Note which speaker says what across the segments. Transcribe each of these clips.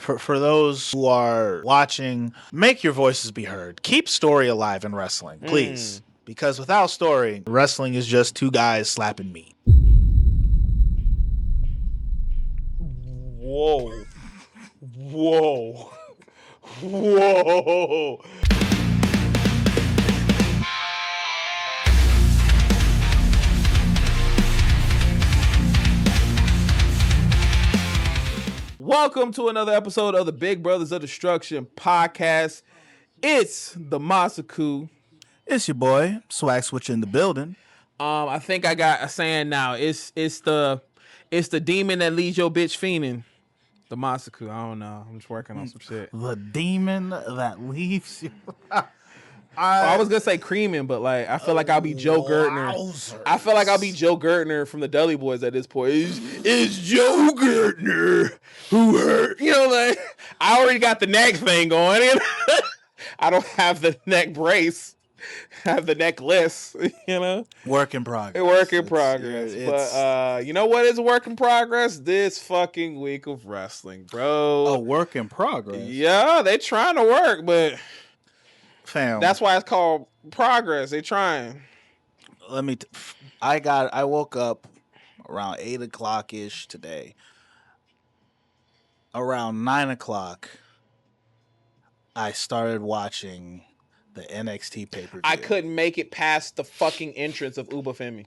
Speaker 1: For those who are watching, make your voices be heard. Keep story alive in wrestling, please. Because without story, wrestling is just two guys slapping meat.
Speaker 2: Whoa. Whoa. Whoa. Welcome to another episode of the Big Brothers of Destruction podcast. It's the Masaku.
Speaker 1: It's your boy, Swag Switch in the building.
Speaker 2: I think I got a saying now. It's the demon that leaves your bitch fiending. The Masaku. I don't know. I'm just working on some shit.
Speaker 1: The demon that leaves you.
Speaker 2: I was gonna say creaming, but like I feel like I'll be Joe Gertner. I feel like I'll be Joe Gertner from the Dudley Boys at this point. It's Joe Gertner who hurt. You know, like I already got the neck thing going. I don't have the neck brace. I have the necklace. You know,
Speaker 1: Work in progress.
Speaker 2: Work in progress. But you know what is a work in progress? This fucking week of wrestling, bro.
Speaker 1: A work in progress.
Speaker 2: Yeah, they trying to work, but.
Speaker 1: Fam.
Speaker 2: That's why it's called progress. They trying.
Speaker 1: I woke up around 8 o'clock ish today. Around 9 o'clock, I started watching the NXT pay-per-view.
Speaker 2: I couldn't make it past the fucking entrance of Uba Femi.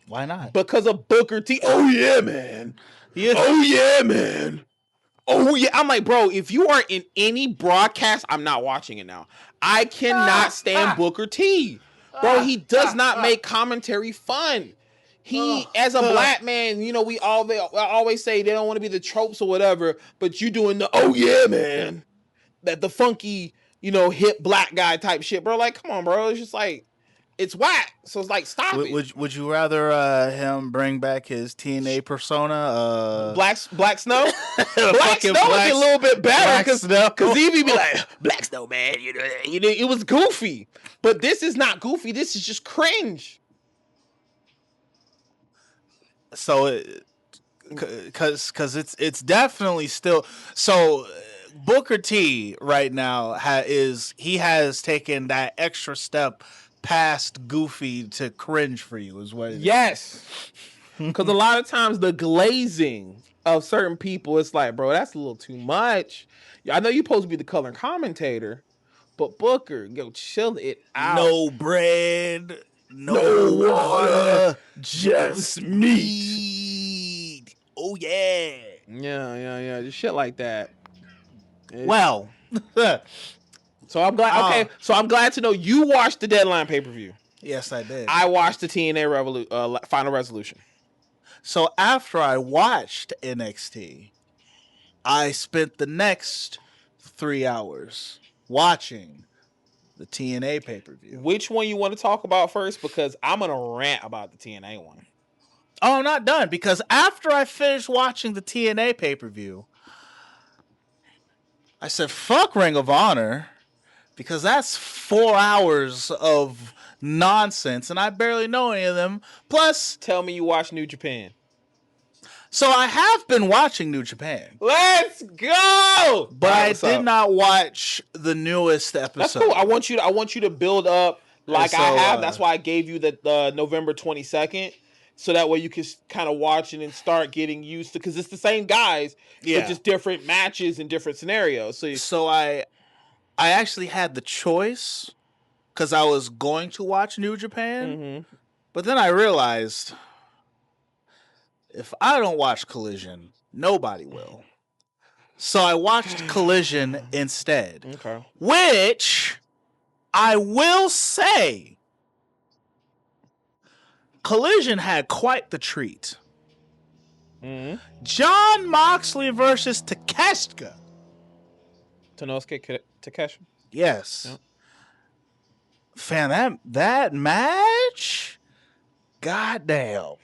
Speaker 1: Why not?
Speaker 2: Because of Booker T. Oh yeah, man. Oh yeah, man. Oh yeah. I'm like, bro, if you are in any broadcast, I'm not watching it now. I cannot stand Booker T. Bro, he does not make commentary fun. He, as a black man, you know, they always say they don't want to be the tropes or whatever, but you doing the, oh yeah, man. That the funky, you know, hip black guy type shit, bro. Like, come on, bro. It's just like, it's whack. So it's like, stop it.
Speaker 1: Would you rather him bring back his TNA persona?
Speaker 2: Black Snow? Black Snow is a little bit better because he be like, Black Snow, man. You know, it was goofy. But this is not goofy. This is just cringe.
Speaker 1: So, because it's definitely still so. Booker T right now has taken that extra step past goofy to cringe for you is what it is.
Speaker 2: Yes. Because a lot of times the glazing of certain people, it's like, bro, that's a little too much. I know you're supposed to be the color commentator, but Booker, yo, chill it out.
Speaker 1: No bread, no water, just meat. Oh, yeah.
Speaker 2: Yeah. Just shit like that.
Speaker 1: Well.
Speaker 2: So I'm glad. Okay, so I'm glad to know you watched the Deadline pay-per-view.
Speaker 1: Yes, I did.
Speaker 2: I watched the TNA Final Resolution.
Speaker 1: So after I watched NXT, I spent the next 3 hours watching the TNA pay-per-view.
Speaker 2: Which one you want to talk about first? Because I'm going to rant about the TNA one.
Speaker 1: Oh, I'm not done. Because after I finished watching the TNA pay-per-view, I said, fuck Ring of Honor. Because that's 4 hours of nonsense, and I barely know any of them. Plus,
Speaker 2: tell me you watch New Japan.
Speaker 1: So I have been watching New Japan.
Speaker 2: Let's go!
Speaker 1: But I did not watch the newest episode.
Speaker 2: That's cool. I want you to build up like I have. That's why I gave you the November 22nd. So that way you can kind of watch it and start getting used to, because it's the same guys, but just different matches and different scenarios.
Speaker 1: So I actually had the choice because I was going to watch New Japan, but then I realized if I don't watch Collision, nobody will. So I watched Collision instead, which I will say, Collision had quite the treat. Jon Moxley versus Takeshita.
Speaker 2: Tanosuke Takeshita.
Speaker 1: Yes. Yep. Fam, that match? Goddamn.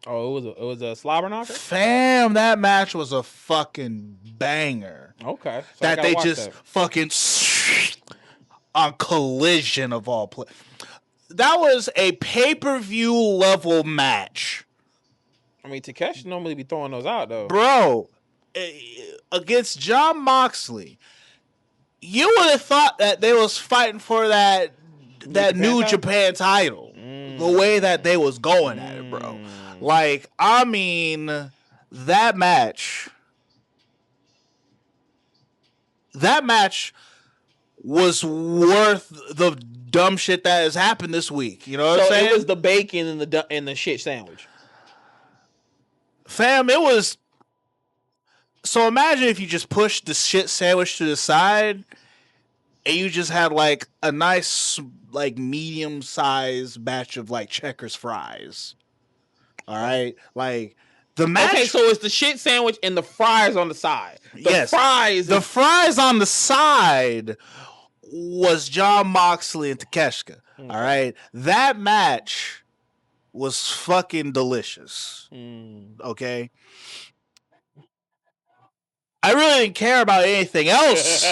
Speaker 2: Oh, it was a slobber knocker?
Speaker 1: Fam, that match was a fucking banger.
Speaker 2: Okay. So
Speaker 1: that they just fucking on Collision of all play. That was a pay-per-view level match.
Speaker 2: I mean, Takeshi normally be throwing those out, though.
Speaker 1: Bro, against Jon Moxley, you would have thought that they was fighting for that New Japan title. The way that they was going at it, bro. Like, I mean, that match was worth the dumb shit that has happened this week. You know what I'm saying?
Speaker 2: So it was the bacon and the shit sandwich.
Speaker 1: Fam, it was. So imagine if you just pushed the shit sandwich to the side and you just had like a nice, like, medium-sized batch of like Checkers fries. All right? Like, the match.
Speaker 2: Okay, so it's the shit sandwich and the fries on the side.
Speaker 1: The fries on the side was Jon Moxley and Takeshita. All right? That match was fucking delicious. Okay? I really didn't care about anything else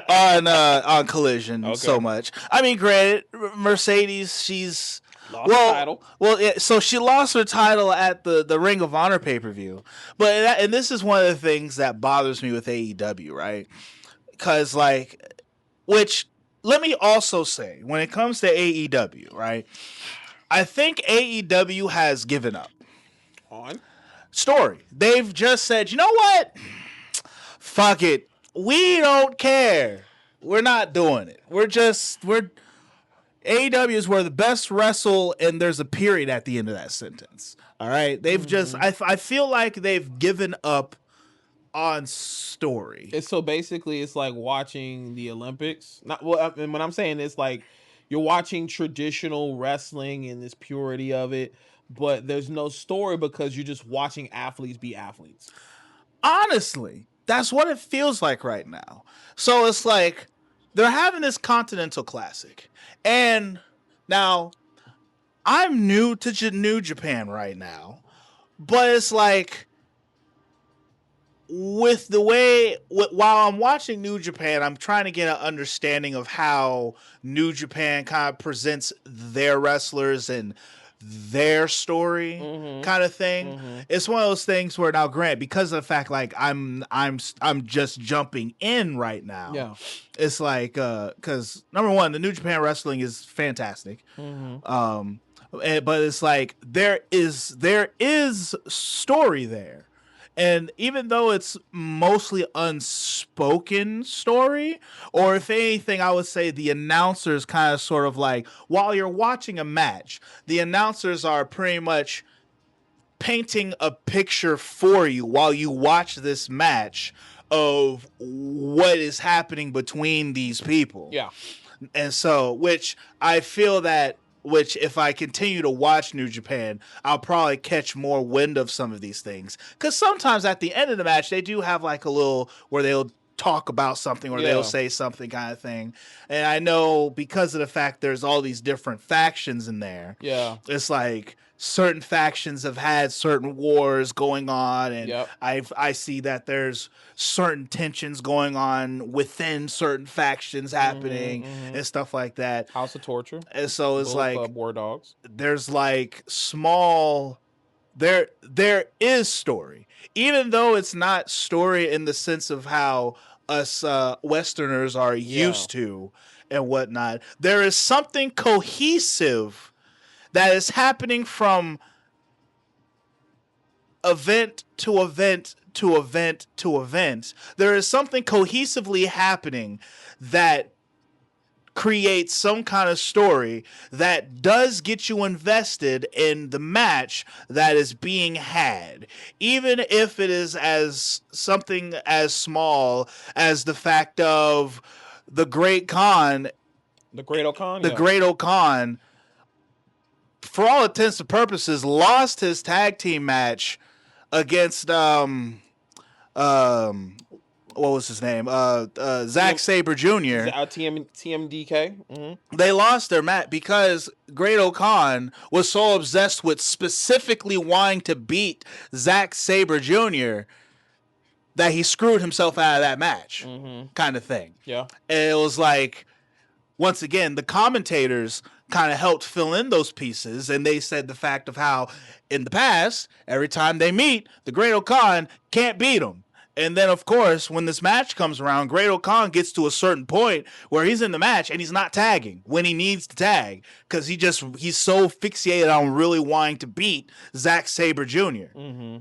Speaker 1: on Collision so much. I mean, granted, Mercedes, she's
Speaker 2: lost the title.
Speaker 1: Well, so she lost her title at the Ring of Honor pay-per-view. And this is one of the things that bothers me with AEW, right? Because, like, which, let me also say, when it comes to AEW, right, I think AEW has given up
Speaker 2: on
Speaker 1: story. They've just said, you know what? Fuck it. We don't care. We're not doing it. AEW is where the best wrestle, and there's a period at the end of that sentence. All right? They've just, I feel like they've given up on story.
Speaker 2: So basically, it's like watching the Olympics. When I'm saying it's like you're watching traditional wrestling and this purity of it, but there's no story because you're just watching athletes be athletes.
Speaker 1: Honestly, that's what it feels like right now. So it's like they're having this Continental Classic. And now I'm new to New Japan right now. But it's like with the way, while I'm watching New Japan, I'm trying to get an understanding of how New Japan kind of presents their wrestlers and their story kind of thing. It's one of those things where, now, Grant, because of the fact, like, I'm just jumping in right now.
Speaker 2: Yeah,
Speaker 1: it's like because number one, the New Japan wrestling is fantastic. But it's like there is story there. And even though it's mostly unspoken story, or if anything, I would say the announcers kind of sort of like, while you're watching a match, the announcers are pretty much painting a picture for you while you watch this match of what is happening between these people.
Speaker 2: Yeah.
Speaker 1: And so, which I feel that, which if I continue to watch New Japan, I'll probably catch more wind of some of these things. Because sometimes at the end of the match, they do have like a little where they'll talk about something or they'll say something kind of thing. And I know because of the fact there's all these different factions in there.
Speaker 2: Yeah.
Speaker 1: It's like certain factions have had certain wars going on, and I see that there's certain tensions going on within certain factions happening and stuff like that.
Speaker 2: House of Torture.
Speaker 1: And so it's like
Speaker 2: War Dogs.
Speaker 1: There's like small. There is story, even though it's not story in the sense of how us Westerners are used to and whatnot. There is something cohesive that is happening from event to event to event to event. There is something cohesively happening that creates some kind of story that does get you invested in the match that is being had, even if it is as something as small as the fact of the Great Khan, for all intents and purposes, lost his tag team match against what was his name? Zack Sabre Jr.
Speaker 2: TMDK.
Speaker 1: They lost their match because Great Khan was so obsessed with specifically wanting to beat Zack Sabre Jr. that he screwed himself out of that match, kind of thing.
Speaker 2: Yeah.
Speaker 1: And it was like, once again, the commentators kind of helped fill in those pieces, and they said the fact of how in the past, every time they meet, the Great Khan can't beat him. And then, of course, when this match comes around, Great-O-Khan gets to a certain point where he's in the match and he's not tagging when he needs to tag because he's so fixated on really wanting to beat Zack Sabre Jr.
Speaker 2: Mm-hmm.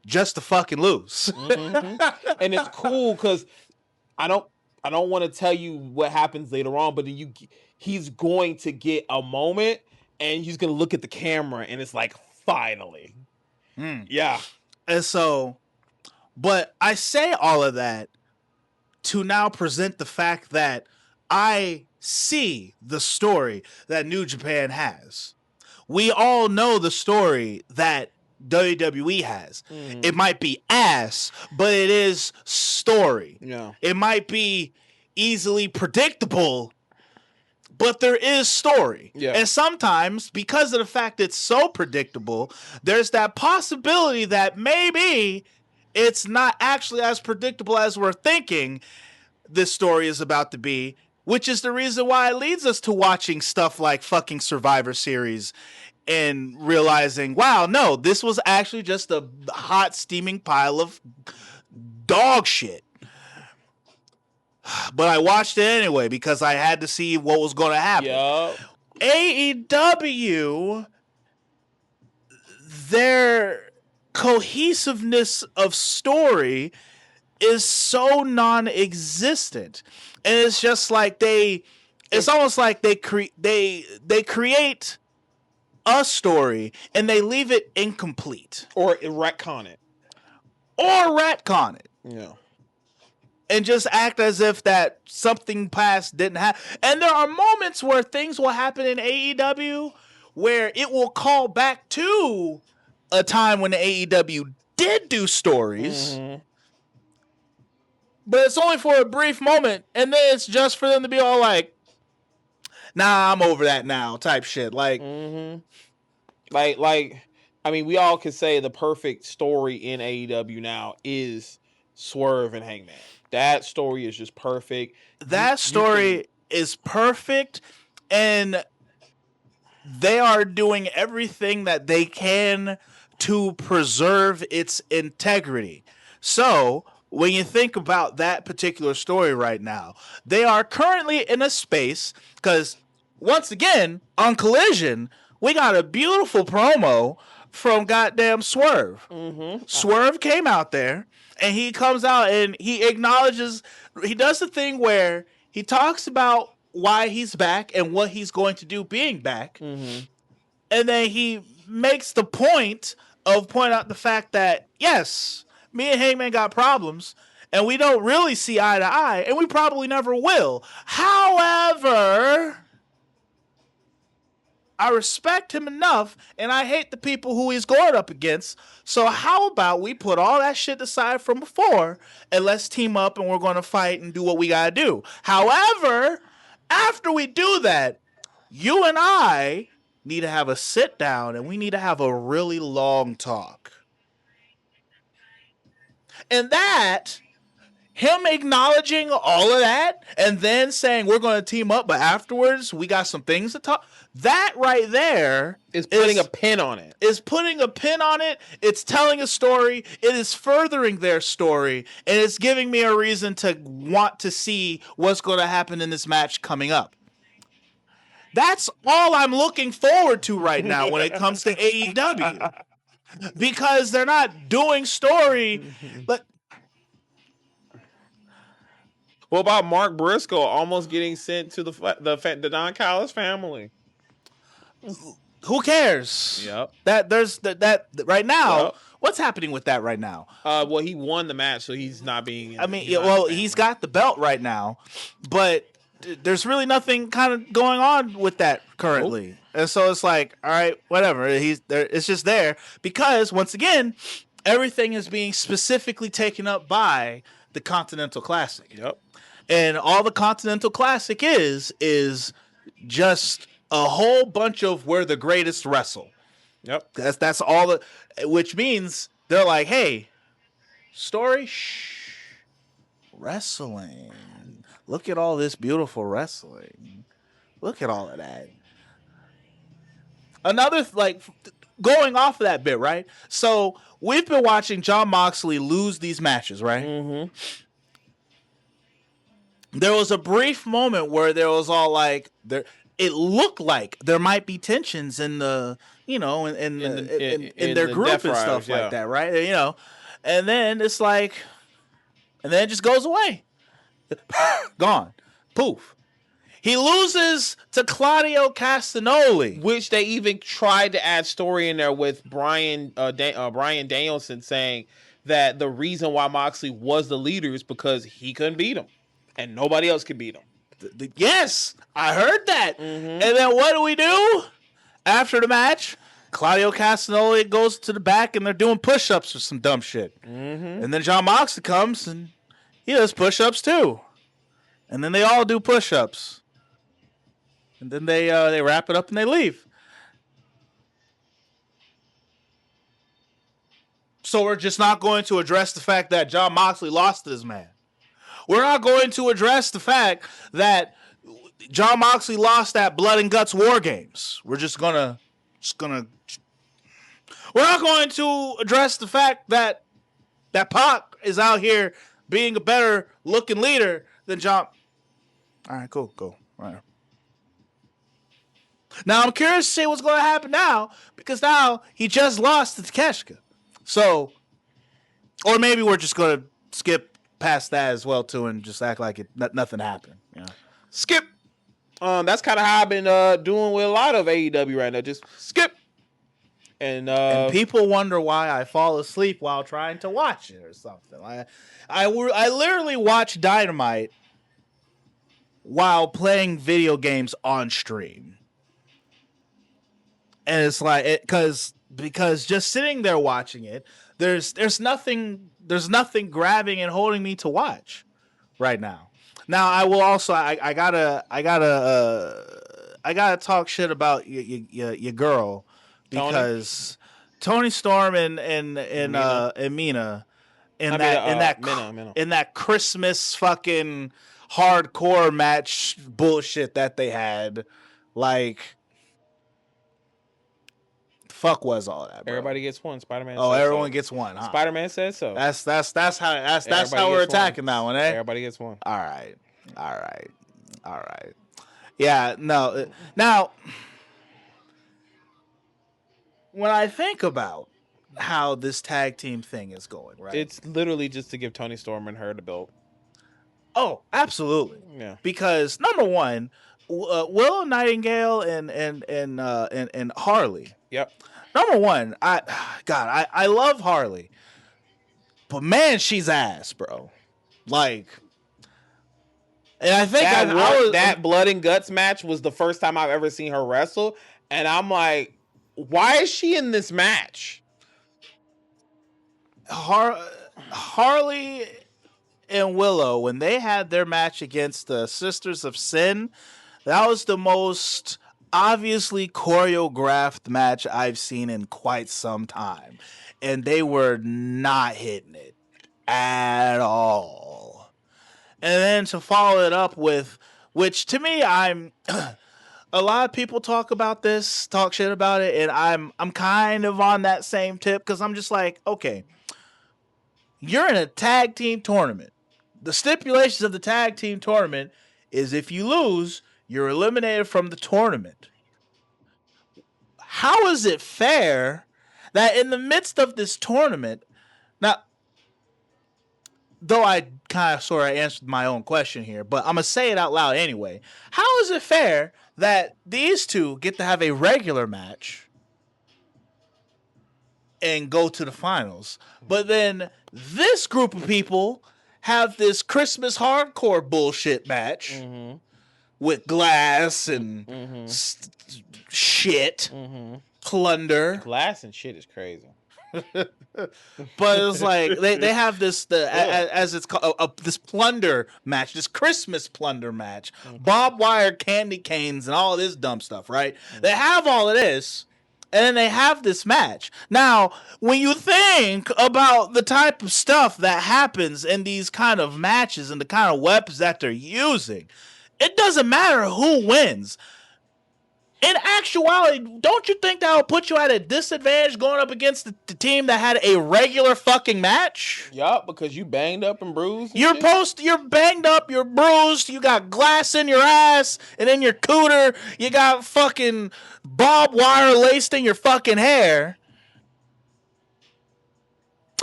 Speaker 1: just to fucking lose.
Speaker 2: Mm-hmm. And it's cool because I don't want to tell you what happens later on, but he's going to get a moment and he's going to look at the camera and it's like, finally. Yeah.
Speaker 1: And so... But I say all of that to now present the fact that I see the story that New Japan has. We all know the story that WWE has. Mm-hmm. It might be ass, but it is story.
Speaker 2: Yeah.
Speaker 1: It might be easily predictable, but there is story.
Speaker 2: Yeah.
Speaker 1: And sometimes, because of the fact it's so predictable, there's that possibility that maybe... it's not actually as predictable as we're thinking this story is about to be, which is the reason why it leads us to watching stuff like fucking Survivor Series and realizing, wow, no, this was actually just a hot steaming pile of dog shit. But I watched it anyway because I had to see what was going to happen.
Speaker 2: Yep.
Speaker 1: AEW, their cohesiveness of story is so non-existent, and it's just like it's almost like they create a story and they leave it incomplete
Speaker 2: or retcon it
Speaker 1: yeah, and just act as if that something past didn't happen. And there are moments where things will happen in AEW where it will call back to a time when the AEW did do stories, but it's only for a brief moment, and then it's just for them to be all like, nah, I'm over that now type shit. Like,
Speaker 2: like, I mean, we all could say the perfect story in AEW now is Swerve and Hangman. That story is just perfect.
Speaker 1: That story is perfect, and they are doing everything that they can to preserve its integrity. So, when you think about that particular story right now, they are currently in a space, because, once again, on Collision, we got a beautiful promo from goddamn Swerve. Swerve came out there, and he comes out and he acknowledges, he does the thing where he talks about why he's back and what he's going to do being back. And then he makes the point of pointing out the fact that, yes, me and Hangman got problems, and we don't really see eye to eye, and we probably never will. However, I respect him enough, and I hate the people who he's going up against, so how about we put all that shit aside from before, and let's team up, and we're going to fight and do what we got to do. However, after we do that, you and I need to have a sit down and we need to have a really long talk. And that, him acknowledging all of that and then saying we're going to team up, but afterwards we got some things to talk. That right there
Speaker 2: is putting a pin on it.
Speaker 1: Is putting a pin on it. It's telling a story. It is furthering their story. And it's giving me a reason to want to see what's going to happen in this match coming up. That's all I'm looking forward to right now when it comes to AEW. Because they're not doing story, but...
Speaker 2: What about Mark Briscoe almost getting sent to the Don Callis family?
Speaker 1: Who cares?
Speaker 2: Yep.
Speaker 1: That right now...
Speaker 2: Yep.
Speaker 1: What's happening with that right now?
Speaker 2: Well, he won the match, so he's not being...
Speaker 1: he's got the belt right now, but... there's really nothing kind of going on with that currently. And so it's like, all right, whatever. He's there. It's just there because, once again, everything is being specifically taken up by the Continental Classic.
Speaker 2: Yep.
Speaker 1: And all the Continental Classic is just a whole bunch of where the greatest wrestle.
Speaker 2: Yep.
Speaker 1: That's all. Which means they're like, hey, story, wrestling. Look at all this beautiful wrestling. Look at all of that. Another, going off of that bit, right? So we've been watching Jon Moxley lose these matches, right?
Speaker 2: Mm-hmm.
Speaker 1: There was a brief moment where there was all like there. It looked like there might be tensions in the, in their
Speaker 2: the
Speaker 1: group
Speaker 2: Death
Speaker 1: and
Speaker 2: Riders,
Speaker 1: stuff like that, right? And then it's like, and then it just goes away, gone, poof. He loses to Claudio Castagnoli,
Speaker 2: which they even tried to add story in there with Brian Danielson saying that the reason why Moxley was the leader is because he couldn't beat him, and nobody else could beat him.
Speaker 1: Yes, I heard that. Mm-hmm. And then what do? After the match, Claudio Castagnoli goes to the back and they're doing push-ups or some dumb shit.
Speaker 2: Mm-hmm.
Speaker 1: And then Jon Moxley comes and he does push-ups too. And then they all do push-ups. And then they wrap it up and they leave. So we're just not going to address the fact that Jon Moxley lost to this man. We're not going to address the fact that Jon Moxley lost at Blood and Guts War Games. We're not going to address the fact that Pac is out here being a better looking leader than Jon. All right, cool. All right. Now I'm curious to see what's going to happen now, because now he just lost to Takeshita. So, or maybe we're just going to skip past that as well too and just act like nothing happened.
Speaker 2: Skip. That's kind of how I've been doing with a lot of AEW right now. Just skip. And
Speaker 1: people wonder why I fall asleep while trying to watch it or something. I literally watch Dynamite while playing video games on stream. And it's like because just sitting there watching it, there's nothing grabbing and holding me to watch right now. Now I will also I gotta talk shit about your girl, because Toni Storm and Mina in that Christmas fucking hardcore match bullshit that they had, like. Fuck was all that, bro.
Speaker 2: Everybody gets one. Spider-Man.
Speaker 1: Everyone gets one. Huh?
Speaker 2: Spider-Man says so.
Speaker 1: That's how we're attacking that one, eh?
Speaker 2: Everybody gets one.
Speaker 1: All right. Yeah. No. Now, when I think about how this tag team thing is going, right?
Speaker 2: It's literally just to give Toni Storm and her the belt.
Speaker 1: Oh, absolutely.
Speaker 2: Yeah.
Speaker 1: Because number one, Willow Nightingale and Harley.
Speaker 2: Yep.
Speaker 1: Number one, I love Harley, but man, she's ass, bro. Like, and I think
Speaker 2: that Blood and Guts match was the first time I've ever seen her wrestle, and I'm like, why is she in this match?
Speaker 1: Harley and Willow, when they had their match against the Sisters of Sin, that was the most obviously choreographed match I've seen in quite some time. And they were not hitting it at all. And then to follow it up with, which to me, a lot of people talk shit about it, and I'm kind of on that same tip, because I'm just like, okay, you're in a tag team tournament. The stipulations of the tag team tournament is if you lose, you're eliminated from the tournament. How is it fair that in the midst of this tournament, now, though I kind of sort of answered my own question here, but I'm going to say it out loud anyway. How is it fair that these two get to have a regular match and go to the finals, but then this group of people have this Christmas hardcore bullshit match with glass and shit, plunder.
Speaker 2: Glass and shit is crazy.
Speaker 1: But it's like they have this as it's called this plunder match, this Christmas plunder match, barbed wire candy canes and all this dumb stuff, right? They have all of this, and then they have this match. Now, when you think about the type of stuff that happens in these kind of matches and the kind of weapons that they're using, it doesn't matter who wins. In actuality, don't you think that would put you at a disadvantage going up against the team that had a regular fucking match?
Speaker 2: Yup, because you banged up and bruised.
Speaker 1: You're banged up, you're bruised, you got glass in your ass and in your cooter, you got fucking barbed wire laced in your fucking hair.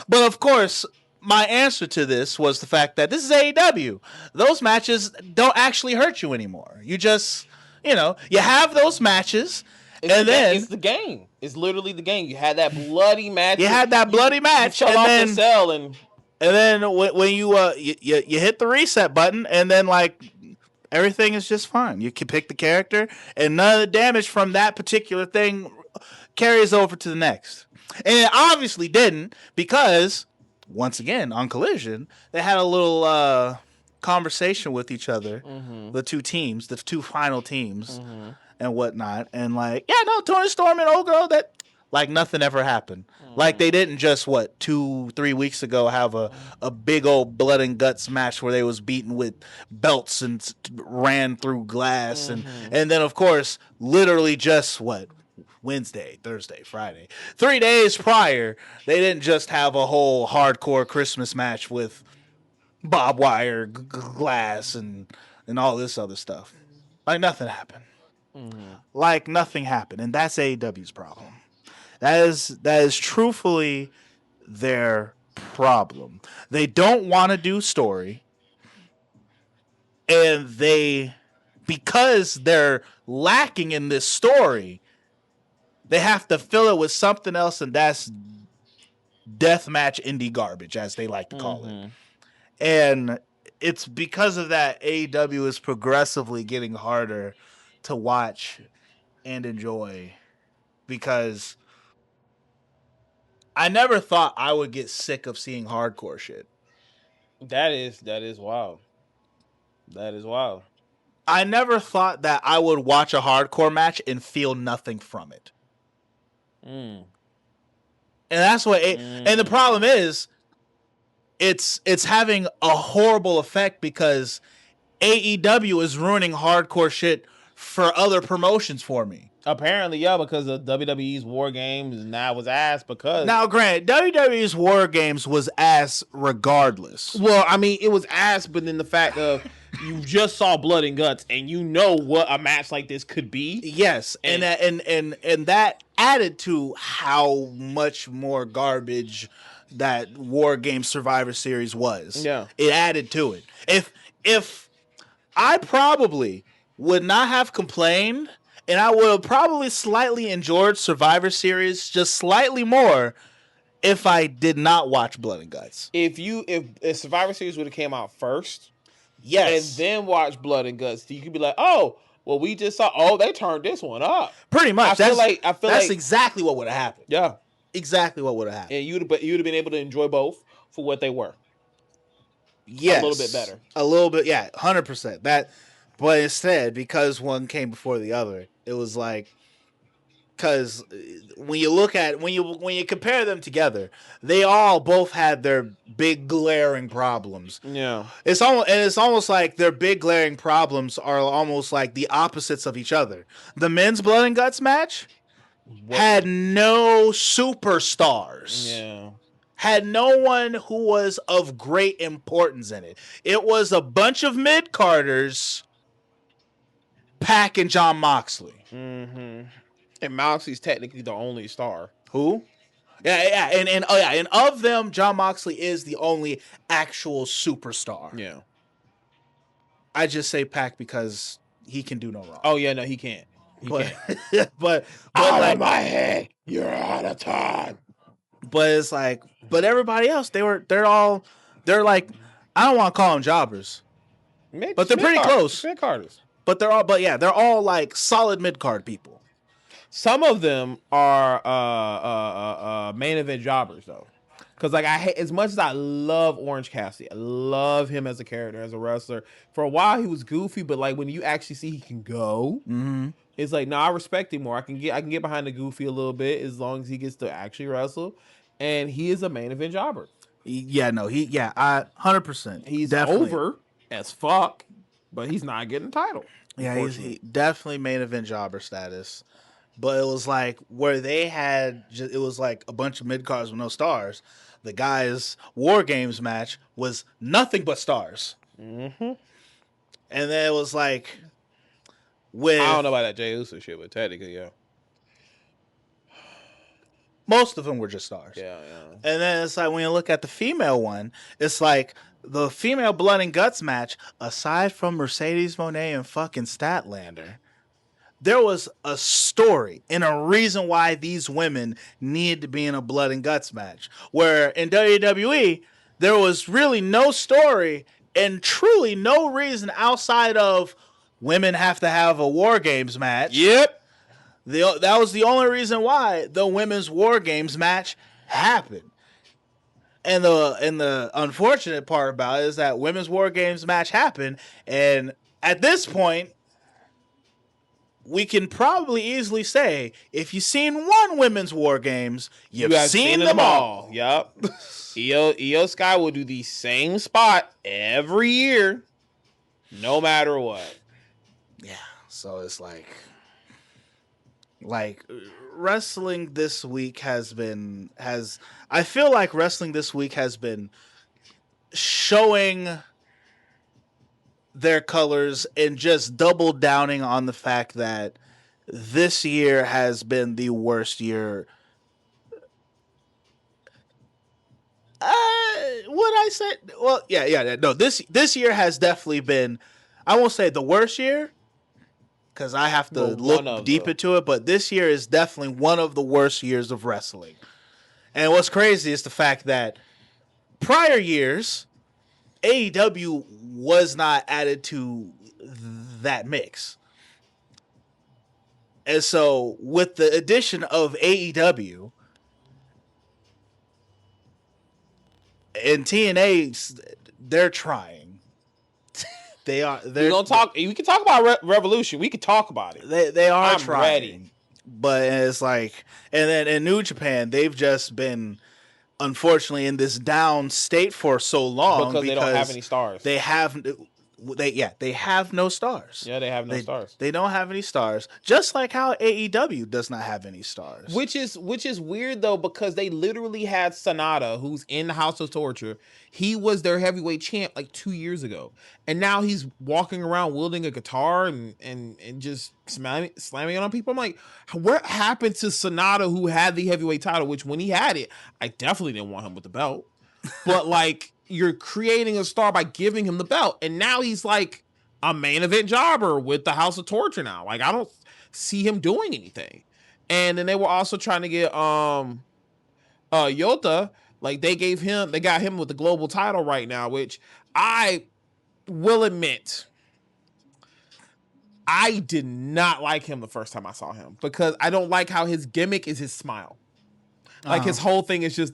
Speaker 1: But of course, my answer to this was the fact that this is AEW. Those matches don't actually hurt you anymore. You just, you have those matches,
Speaker 2: it's the game. It's literally the game. You had that bloody match.
Speaker 1: You had that bloody match,
Speaker 2: you fell off the cell, and
Speaker 1: then when you hit the reset button, and then like everything is just fine. You can pick the character, and none of the damage from that particular thing carries over to the next. And it obviously didn't, because once again on Collision they had a little conversation with each other, the two final teams, and whatnot, and like, yeah, no, Tony Storm and old girl, that like nothing ever happened. Like they didn't just 2-3 weeks ago have a big old blood and guts match where they was beaten with belts and ran through glass, and then of course literally just Wednesday, Thursday, Friday, 3 days prior, they didn't just have a whole hardcore Christmas match with barbed wire, glass, and all this other stuff. Like nothing happened. Like nothing happened, and that's AEW's problem. That is truthfully their problem. They don't want to do story, and because they're lacking in this story, they have to fill it with something else, and that's deathmatch indie garbage, as they like to call it. And it's because of that AEW is progressively getting harder to watch and enjoy, because I never thought I would get sick of seeing hardcore shit.
Speaker 2: That is wild. That is wild.
Speaker 1: I never thought that I would watch a hardcore match and feel nothing from it. And that's what and the problem is it's having a horrible effect, because AEW is ruining hardcore shit for other promotions for me.
Speaker 2: Apparently, yeah, because of WWE's War Games now was ass because...
Speaker 1: Now, granted, WWE's War Games was ass regardless.
Speaker 2: Well, I mean, it was ass, but then the fact of you just saw blood and guts, and you know what a match like this could be.
Speaker 1: Yes, and that added to how much more garbage that War Games Survivor Series was.
Speaker 2: Yeah,
Speaker 1: it added to it. If I probably would not have complained, and I would have probably slightly enjoyed Survivor Series just slightly more if I did not watch Blood and Guts.
Speaker 2: If Survivor Series would have came out first,
Speaker 1: yes,
Speaker 2: and then watch Blood and Guts, you could be like, oh, well, we just saw, they turned this one up.
Speaker 1: Pretty much.
Speaker 2: I feel like
Speaker 1: that's exactly what would have happened.
Speaker 2: Yeah,
Speaker 1: exactly what would have happened.
Speaker 2: And you'd have been able to enjoy both for what they were.
Speaker 1: Yes,
Speaker 2: a little bit better.
Speaker 1: A little bit, yeah, 100%. But instead, because one came before the other, it was like, because when you compare them together, they all both had their big glaring problems.
Speaker 2: Yeah,
Speaker 1: it's almost like their big glaring problems are almost like the opposites of each other. The men's Blood and Guts match had no superstars.
Speaker 2: Yeah.
Speaker 1: Had no one who was of great importance in it. It was a bunch of mid-carders, Pac and Jon Moxley.
Speaker 2: Mm-hmm. And Moxley's technically the only star.
Speaker 1: Who? Yeah, and of them, Jon Moxley is the only actual superstar.
Speaker 2: Yeah.
Speaker 1: I just say Pac because he can do no wrong.
Speaker 2: Oh yeah, no, he can't.
Speaker 1: But
Speaker 2: out of my head, you're out of time.
Speaker 1: But it's like, but everybody else, they're like, I don't want to call them jobbers,
Speaker 2: Maybe
Speaker 1: but they're pretty close.
Speaker 2: Mid-carders.
Speaker 1: But they're all like solid mid-card people.
Speaker 2: Some of them are main event jobbers though, because like as much as I love Orange Cassidy, I love him as a character, as a wrestler. For a while he was goofy, but like when you actually see he can go, it's like, no, I respect him more. I can get behind the goofy a little bit as long as he gets to actually wrestle, and he is a main event jobber.
Speaker 1: Yeah, no, I 100%.
Speaker 2: He's
Speaker 1: definitely
Speaker 2: over as fuck. But he's not getting the title.
Speaker 1: Yeah, he definitely main event jobber status. But it was like where they had, it was like a bunch of mid-cards with no stars. The guy's War Games match was nothing but stars.
Speaker 2: Mm-hmm.
Speaker 1: And then it was like, with...
Speaker 2: I don't know about that Jey Uso shit, but technically, yeah.
Speaker 1: Most of them were just stars.
Speaker 2: Yeah.
Speaker 1: And then it's like, when you look at the female one, it's like, the female Blood and Guts match, aside from Mercedes Moné and fucking Statlander, there was a story and a reason why these women needed to be in a Blood and Guts match. Where in WWE, there was really no story and truly no reason outside of women have to have a War Games match.
Speaker 2: Yep.
Speaker 1: That was the only reason why the women's War Games match happened. And the unfortunate part about it is that women's War Games match happened, and at this point, we can probably easily say, if you've seen one women's War Games, you've seen them all.
Speaker 2: Yep. Io Sky will do the same spot every year, no matter what.
Speaker 1: Yeah, so it's like wrestling this week I feel like wrestling this week has been showing their colors and just double downing on the fact that this year has been the worst year. What I said? Well, yeah. No, this year has definitely been, I won't say the worst year, because I have to look deep into it, but this year is definitely one of the worst years of wrestling. And what's crazy is the fact that prior years, AEW was not added to that mix. And so with the addition of AEW and TNA, they're trying. They are. We
Speaker 2: can talk about Revolution. We can talk about it.
Speaker 1: They are trying. Ready. But it's like, and then in New Japan, they've just been, unfortunately, in this down state for so long
Speaker 2: because they don't have any stars.
Speaker 1: They have no stars.
Speaker 2: Yeah, they have no stars.
Speaker 1: They don't have any stars. Just like how AEW does not have any stars.
Speaker 2: Which is weird though, because they literally had Sonata, who's in the House of Torture. He was their heavyweight champ like 2 years ago, and now he's walking around wielding a guitar and just slamming it on people. I'm like, what happened to Sonata, who had the heavyweight title? Which when he had it, I definitely didn't want him with the belt. But like, you're creating a star by giving him the belt, and now he's like a main event jobber with the House of Torture now. Like, I don't see him doing anything. And then they were also trying to get Yota. Like, they got him with the global title right now, which I will admit, I did not like him the first time I saw him, because I don't like how his gimmick is his smile. Like, his whole thing is just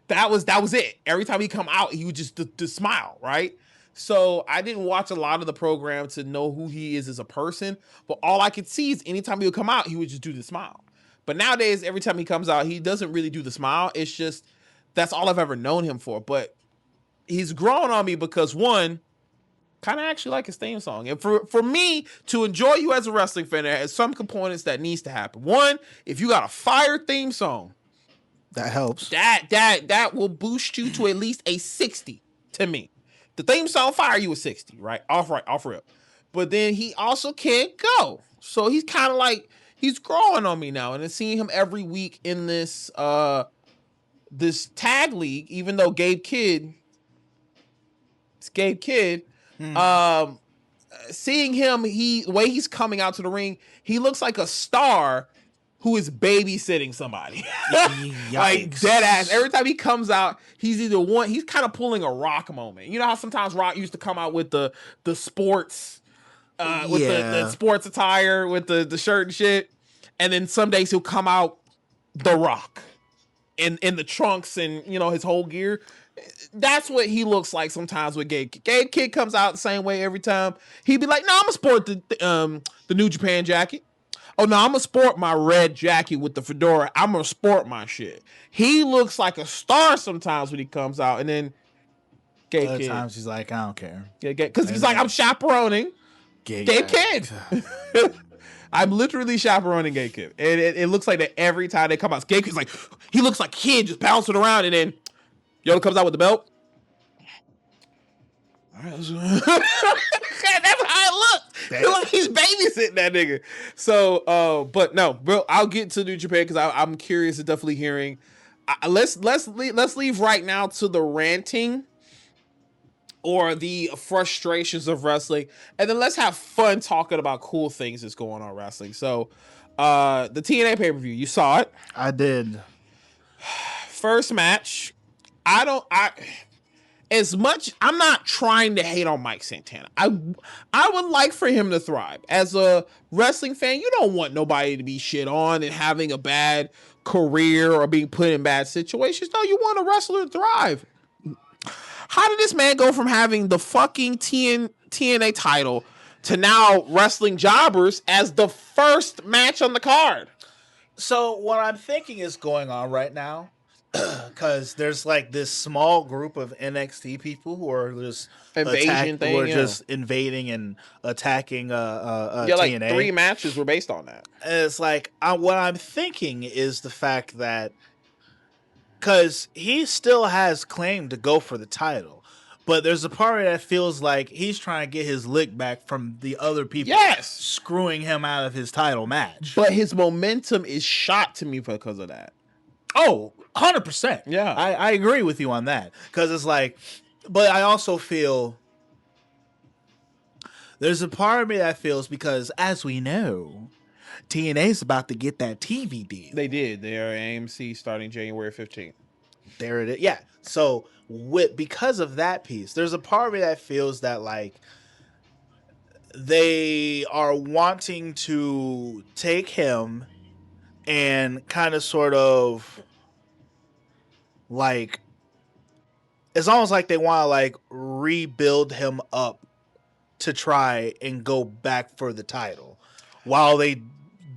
Speaker 2: that was it. Every time he come out, he would just the smile, right? So I didn't watch a lot of the program to know who he is as a person, but all I could see is anytime he would come out, he would just do the smile. But nowadays, every time he comes out, he doesn't really do the smile. It's just, that's all I've ever known him for. But he's grown on me because, one, kind of actually like his theme song. And for me to enjoy you as a wrestling fan, there are some components that needs to happen. One, if you got a fire theme song,
Speaker 1: that helps.
Speaker 2: That will boost you to at least a 60 to me. The theme song fire you a 60, right? Off rip. But then he also can't go. So he's kind of like, he's growing on me now. And seeing him every week in this this tag league, even though Gabe Kidd, seeing him, the way he's coming out to the ring, he looks like a star who is babysitting somebody. Like, dead ass. Every time he comes out, he's kind of pulling a Rock moment. You know how sometimes Rock used to come out with the sports, with the sports attire, with the shirt and shit. And then some days he'll come out the Rock in the trunks and, you know, his whole gear. That's what he looks like sometimes with Gabe Kidd. Gabe Kidd comes out the same way every time. He'd be like, no, I'm gonna sport the New Japan jacket. Oh, no, I'm going to sport my red jacket with the fedora. I'm going to sport my shit. He looks like a star sometimes when he comes out. And then Gay
Speaker 1: Other
Speaker 2: kid.
Speaker 1: times he's like, I don't care.
Speaker 2: Yeah, because he's like, I'm chaperoning gay kid. I'm literally chaperoning gay kid. And it looks like that every time they come out. Gay kid's like, he looks like kid just bouncing around, and then Yoda comes out with the belt. All right, that's how it looks. It looks like he's babysitting that nigga. So, but no, bro, I'll get to New Japan because I'm curious and definitely hearing. Let's leave right now to the ranting or the frustrations of wrestling, and then let's have fun talking about cool things that's going on wrestling. So, the TNA pay-per-view, you saw it.
Speaker 1: I did.
Speaker 2: First match, as much, I'm not trying to hate on Mike Santana. I would like for him to thrive. As a wrestling fan, you don't want nobody to be shit on and having a bad career or being put in bad situations. No, you want a wrestler to thrive. How did this man go from having the fucking TNA title to now wrestling jobbers as the first match on the card?
Speaker 1: So what I'm thinking is going on right now, because there's like this small group of NXT people who are just just invading and attacking TNA.
Speaker 2: Like 3 matches were based on that.
Speaker 1: And it's like what I'm thinking is the fact that because he still has claim to go for the title, but there's a part of that feels like he's trying to get his lick back from the other people screwing him out of his title match.
Speaker 2: But his momentum is shot to me because of that.
Speaker 1: Oh, 100%.
Speaker 2: Yeah.
Speaker 1: I agree with you on that. Because it's like, but I also feel there's a part of me that feels because, as we know, TNA's about to get that TV deal.
Speaker 2: They did. They are AMC starting January 15th.
Speaker 1: There it is. Yeah. So because of that piece, there's a part of me that feels that like they are wanting to take him and kind of sort of like it's almost like they want to like rebuild him up to try and go back for the title while they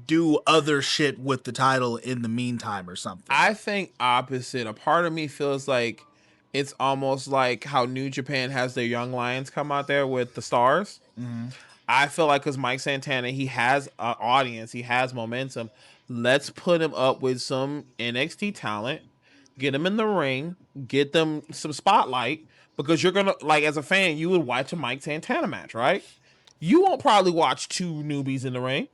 Speaker 1: do other shit with the title in the meantime or something.
Speaker 2: I think opposite. A part of me feels like it's almost like how New Japan has their young lions come out there with the stars.
Speaker 1: Mm-hmm.
Speaker 2: I feel like because Mike Santana, he has an audience, he has momentum. Let's put him up with some NXT talent, get him in the ring, get them some spotlight, because you're going to, like, as a fan, you would watch a Mike Santana match, right? You won't probably watch 2 newbies in the ring.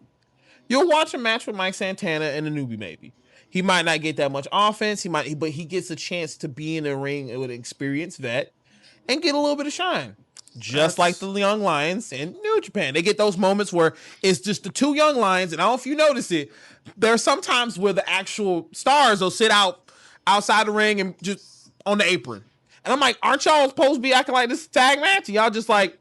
Speaker 2: You'll watch a match with Mike Santana and a newbie, maybe. He might not get that much offense, but he gets a chance to be in the ring with an experienced vet and get a little bit of shine. Just like the Young Lions in New Japan. They get those moments where it's just the 2 young lions, and I don't know if you notice it, there are some times where the actual stars will sit outside the ring and just on the apron. And I'm like, aren't y'all supposed to be acting like this is a tag match? And y'all just like,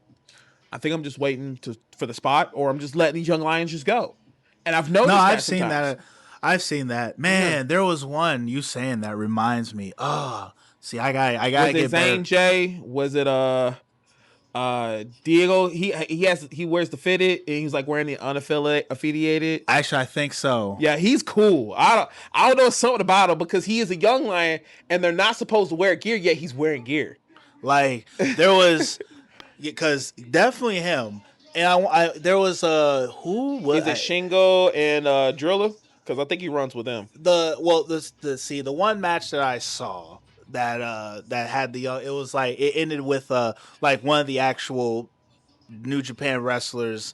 Speaker 2: I think I'm just waiting for the spot, or I'm just letting these young lions just go. And I've noticed
Speaker 1: I've seen that. Man, there was one you saying that reminds me. See, I gotta get better.
Speaker 2: Zane J? Was it Diego? He wears the fitted and he's like wearing the unaffiliated.
Speaker 1: Actually, I think so.
Speaker 2: Yeah, he's cool. I don't know something about him because he is a young lion and they're not supposed to wear gear, yet he's wearing gear.
Speaker 1: Like there was, because definitely him. And there was who was
Speaker 2: it? Shingo and Driller? Because I think he runs with them.
Speaker 1: The one match that I saw that had it was like it ended with like one of the actual New Japan wrestlers.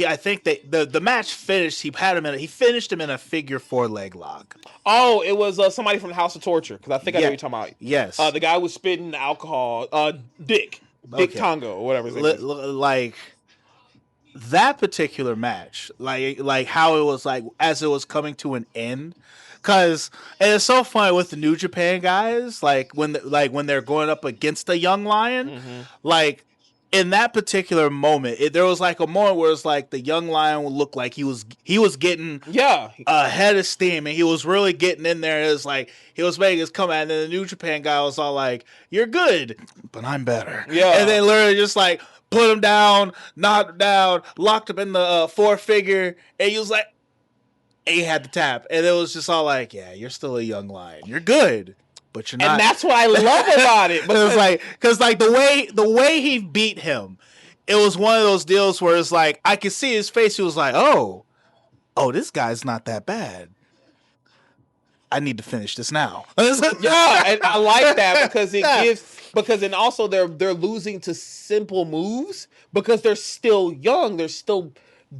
Speaker 1: I think that the match finished. He finished him in a figure 4 leg lock.
Speaker 2: Oh, it was somebody from the House of Torture, because I think I know what you're talking about.
Speaker 1: Yes,
Speaker 2: the guy was spitting alcohol. Dick Tongo or whatever his name is.
Speaker 1: Like that particular match, like how it was like as it was coming to an end. And it's so funny with the New Japan guys, like when they're going up against the young lion, like in that particular moment, there was like a moment where it's like the young lion would look like he was getting ahead of steam, and he was really getting in there. It was like he was making his comeback, and then the New Japan guy was all like, "You're good, but I'm better."
Speaker 2: Yeah,
Speaker 1: and then literally just like put him down, knocked him down, locked him in the 4-figure, and he was like, and he had to tap, and it was just all like, "Yeah, you're still a young lion. You're good, but you're not.
Speaker 2: And that's what I love about it.
Speaker 1: Because the way he beat him, it was one of those deals where it's like I could see his face. He was like, oh, this guy's not that bad. I need to finish this now.
Speaker 2: Yeah, and I like that because it gives and also they're losing to simple moves because they're still young. They're still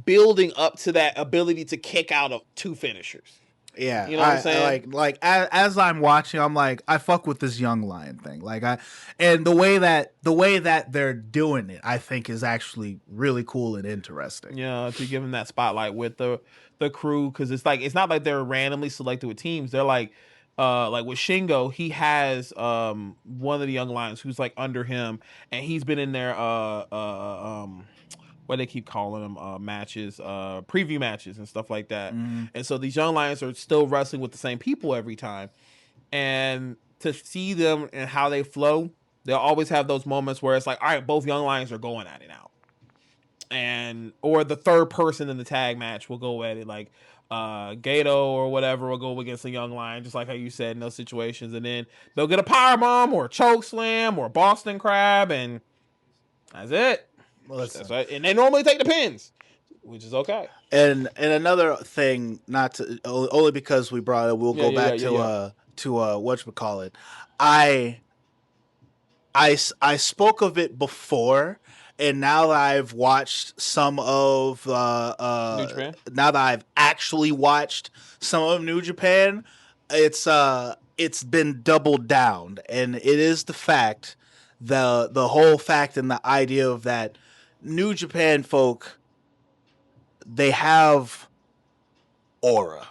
Speaker 2: building up to that ability to kick out of 2 finishers.
Speaker 1: Yeah,
Speaker 2: you know what I'm saying?
Speaker 1: As I'm watching, I'm like, I fuck with this young lion thing. And the way that they're doing it, I think is actually really cool and interesting.
Speaker 2: Yeah, to give him that spotlight with the crew, because it's not like they're randomly selected with teams. They're like with Shingo, he has one of the young lions who's like under him, and he's been in there what they keep calling them matches, preview matches and stuff like that.
Speaker 1: Mm-hmm.
Speaker 2: And so these young lions are still wrestling with the same people every time, and to see them and how they flow, they'll always have those moments where it's like, all right, both young lions are going at it now. Or the third person in the tag match will go at it, like Gato or whatever will go against a young lion, just like how you said in those situations, and then they'll get a powerbomb or a choke slam or a Boston Crab, and that's it. That's right. And they normally take the pins, which is okay.
Speaker 1: And another thing, not to only because we brought it, we'll go back to whatchamacallit. I spoke of it before. And now that I've watched some of New
Speaker 2: Japan?
Speaker 1: Now that I've actually watched some of New Japan, it's been doubled down, and it is the fact, the whole fact and the idea of that New Japan folk, they have aura,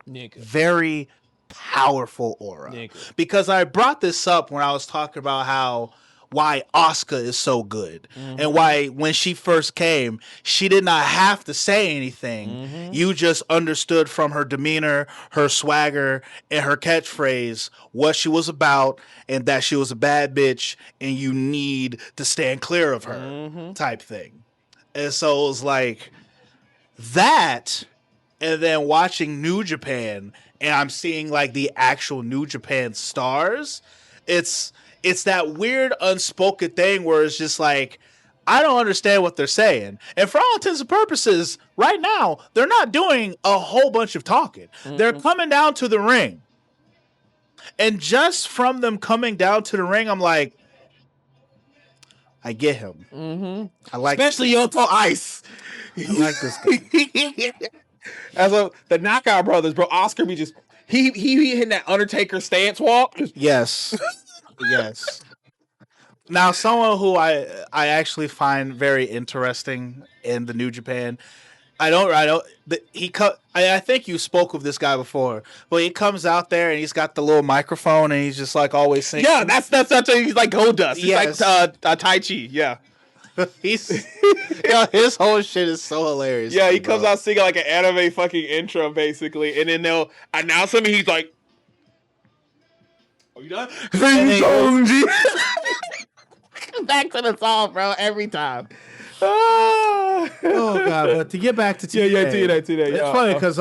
Speaker 2: nigga.
Speaker 1: Very powerful aura.
Speaker 2: Nigga.
Speaker 1: Because I brought this up when I was talking about why Asuka is so good, and why when she first came, she did not have to say anything. You just understood from her demeanor, her swagger, and her catchphrase what she was about, and that she was a bad bitch, and you need to stand clear of her, type thing. And so it was like that, and then watching New Japan, and I'm seeing like the actual New Japan stars. It's that weird unspoken thing where it's just like, I don't understand what they're saying. And for all intents and purposes, right now, they're not doing a whole bunch of talking. They're coming down to the ring. And just from them coming down to the ring, I'm like, I get him. I like,
Speaker 2: especially on ice.
Speaker 1: I like this guy.
Speaker 2: As the Knockout Brothers, bro, Oscar be just he hitting that Undertaker stance walk.
Speaker 1: Yes. Yes. Now, someone who I actually find very interesting in the New Japan, I think you spoke of this guy before, but he comes out there and he's got the little microphone and he's just like always singing.
Speaker 2: Yeah, that's he's like Goldust. He's like Tai Chi. Yeah.
Speaker 1: His whole shit is so hilarious.
Speaker 2: Yeah, he comes out singing like an anime fucking intro, basically, and then they'll announce him, and he's like, "Are you done?" Back to the song, bro. Every time.
Speaker 1: Oh god! But to get back to TNA,
Speaker 2: TNA.
Speaker 1: It's funny because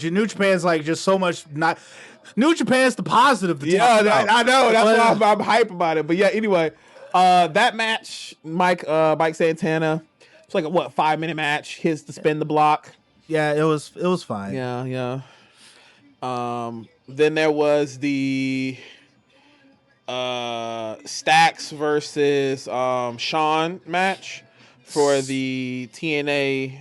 Speaker 1: New Japan's like just so much not. New Japan's the positive.
Speaker 2: I know. That's why I'm hype about it. But yeah, anyway. That match, Mike Santana, it's like a 5-minute match. His to spin the block.
Speaker 1: Yeah, it was fine.
Speaker 2: Yeah. Then there was the Stax versus Sean match for the TNA,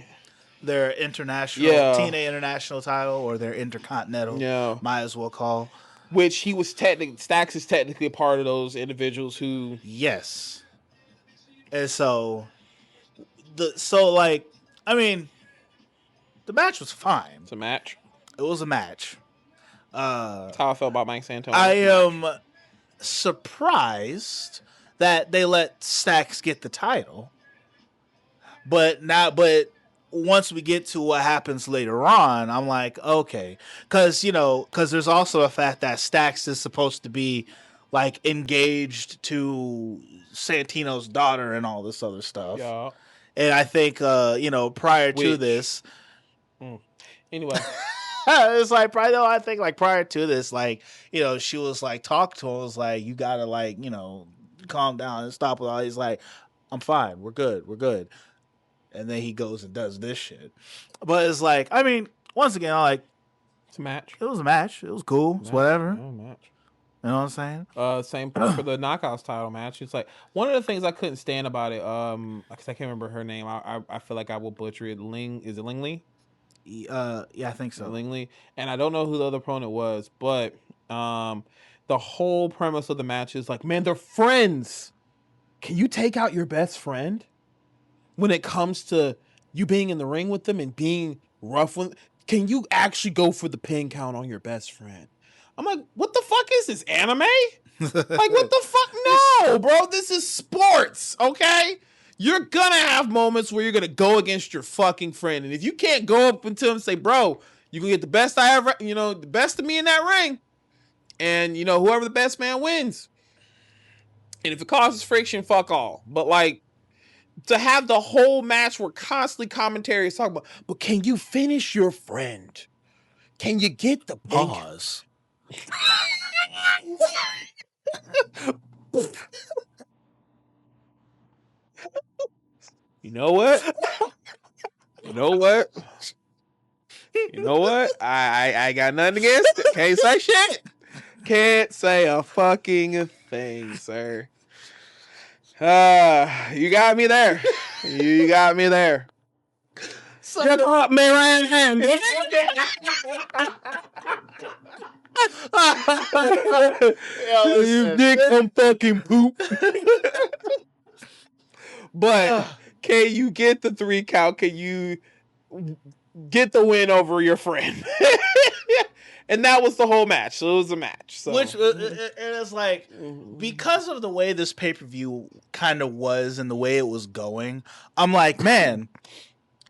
Speaker 1: their TNA international title, or their intercontinental.
Speaker 2: Yeah,
Speaker 1: might as well call.
Speaker 2: Which he was Stax is technically a part of those individuals who.
Speaker 1: Yes. And so the match was fine.
Speaker 2: It's a match.
Speaker 1: It was a match.
Speaker 2: That's how I felt about Mike Santana.
Speaker 1: I am surprised that they let Stax get the title. But once we get to what happens later on, I'm like, okay. Because there's also a fact that Stax is supposed to be, like, engaged to Santino's daughter and all this other stuff.
Speaker 2: Yeah.
Speaker 1: And I think, prior to this...
Speaker 2: Anyway.
Speaker 1: It's like probably though I think like prior to this, like, you know, she was like talk to him, was like, you gotta like, you know, calm down and stop with all. He's like, I'm fine, we're good. And then he goes and does this shit. But it's like, I mean, once again, I like
Speaker 2: it's a match.
Speaker 1: It was a match. It was cool. It's whatever.
Speaker 2: Yeah, match.
Speaker 1: You know what I'm saying?
Speaker 2: Same for the Knockouts title match. It's like one of the things I couldn't stand about it. Because I can't remember her name. I feel like I will butcher it. Is it Ling Lee?
Speaker 1: Yeah, I think so.
Speaker 2: Ling Lee, and I don't know who the other opponent was, but the whole premise of the match is like, man, they're friends. Can you take out your best friend when it comes to you being in the ring with them and being rough with? Can you actually go for the pin count on your best friend? I'm like, what the fuck is this, anime? Like, what the fuck? No, bro, this is sports, okay? You're gonna have moments where you're gonna go against your fucking friend. And if you can't go up until him and say, bro, you can get the best I ever, you know, the best of me in that ring. And, you know, whoever the best man wins. And if it causes friction, fuck all. But, like, to have the whole match where constantly commentary is talking about, but can you finish your friend? Can you get the
Speaker 1: pause?
Speaker 2: You know what? I got nothing against it. Can't say shit. Can't say a fucking thing, sir. You got me there. You got me there.
Speaker 1: You caught me right hand.
Speaker 2: You dick some fucking poop. But can you get the 3 count? Can you get the win over your friend? And that was the whole match. So it was a match. So.
Speaker 1: Which, and it's like, because of the way this pay-per-view kind of was and the way it was going, I'm like, man,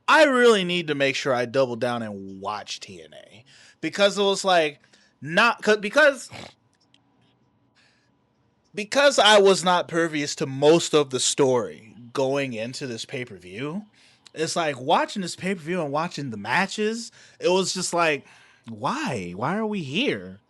Speaker 1: I really need to make sure I double down and watch TNA. Because it was like, because I was not pervious to most of the story going into this pay-per-view, it's like watching this pay-per-view and watching the matches, it was just like, why are we here?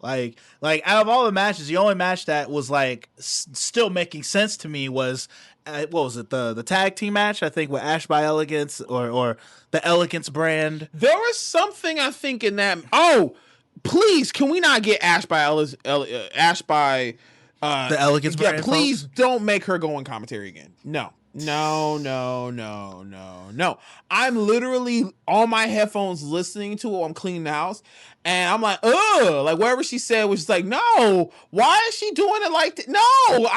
Speaker 1: Like out of all the matches, the only match that was like still making sense to me was what was it, the tag team match, I think, with Ash by Elegance or the Elegance brand.
Speaker 2: There was something I think in that. Oh, please, can we not get Ash by Ash by
Speaker 1: the Elegance brand?
Speaker 2: Yeah, please don't make her go on commentary again. No. I'm literally on my headphones listening to it while I'm cleaning the house. And I'm like, ugh. Like, whatever she said was just like, no. Why is she doing it like that? No.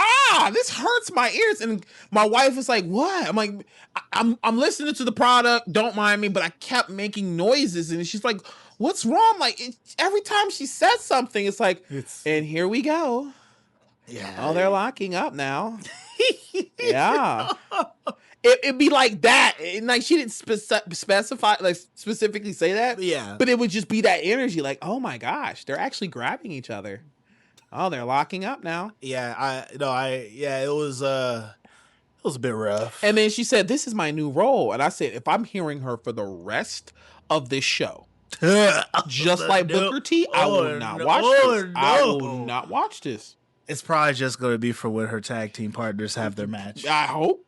Speaker 2: This hurts my ears. And my wife was like, what? I'm like, I'm listening to the product. Don't mind me. But I kept making noises. And she's like, what's wrong? Like, every time she says something, it's like, and here we go.
Speaker 1: Yeah.
Speaker 2: Oh, they're locking up now. Yeah. It'd be like that. And like, she didn't specify, like, specifically say that.
Speaker 1: Yeah.
Speaker 2: But it would just be that energy. Like, oh my gosh, they're actually grabbing each other. Oh, they're locking up now.
Speaker 1: Yeah. It was a bit rough.
Speaker 2: And then she said, this is my new role. And I said, if I'm hearing her for the rest of this show, just like Booker T, I will not watch this.
Speaker 1: No.
Speaker 2: I will not watch this.
Speaker 1: It's probably just going to be for when her tag team partners have their match.
Speaker 2: I hope.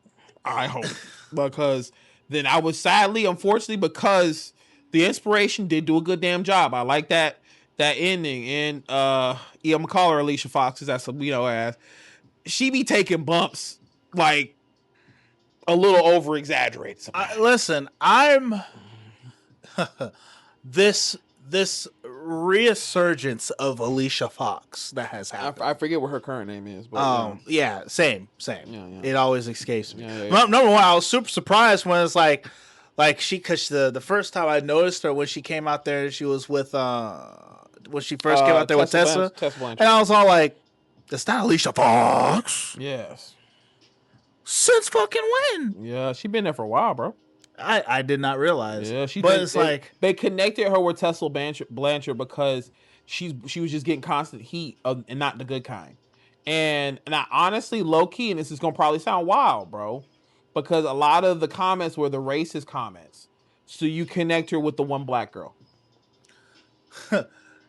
Speaker 2: Because then I was unfortunately, because the inspiration did do a good damn job. I like that ending. And I'm gonna call her Alicia Fox, because that's what we know her as. She be taking bumps like a little over exaggerated.
Speaker 1: Listen, I'm this resurgence of Alicia Fox that has happened.
Speaker 2: I forget what her current name is. But
Speaker 1: yeah, same.
Speaker 2: Yeah.
Speaker 1: It always escapes me.
Speaker 2: Yeah.
Speaker 1: Number one, I was super surprised when it's like because the first time I noticed her when she came out there, she was with when she first came out there with Tessa, and I was all like, "Is that Alicia Fox?"
Speaker 2: Yes.
Speaker 1: Since fucking when?
Speaker 2: Yeah, she been there for a while, bro.
Speaker 1: I did not realize.
Speaker 2: Yeah, they connected her with Tessa Blanchard because she was just getting constant heat and not the good kind. And I honestly, low key, and this is gonna probably sound wild, bro, because a lot of the comments were the racist comments. So you connect her with the one black girl.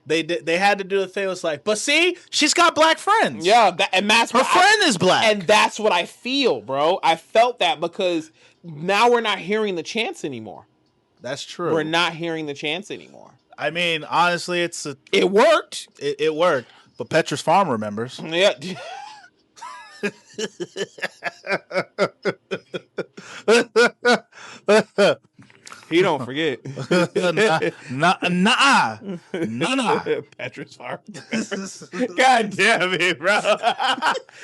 Speaker 1: They had to do the thing. It was like, but see, she's got black friends.
Speaker 2: Yeah, and that's
Speaker 1: her friend is black,
Speaker 2: and that's what I feel, bro. I felt that because now we're not hearing the chants anymore.
Speaker 1: That's true.
Speaker 2: We're not hearing the chants anymore.
Speaker 1: I mean, honestly,
Speaker 2: it worked.
Speaker 1: It worked, but Petra's Farm remembers.
Speaker 2: Yeah. He don't forget.
Speaker 1: Nah.
Speaker 2: Petra's Farm. God damn it, bro.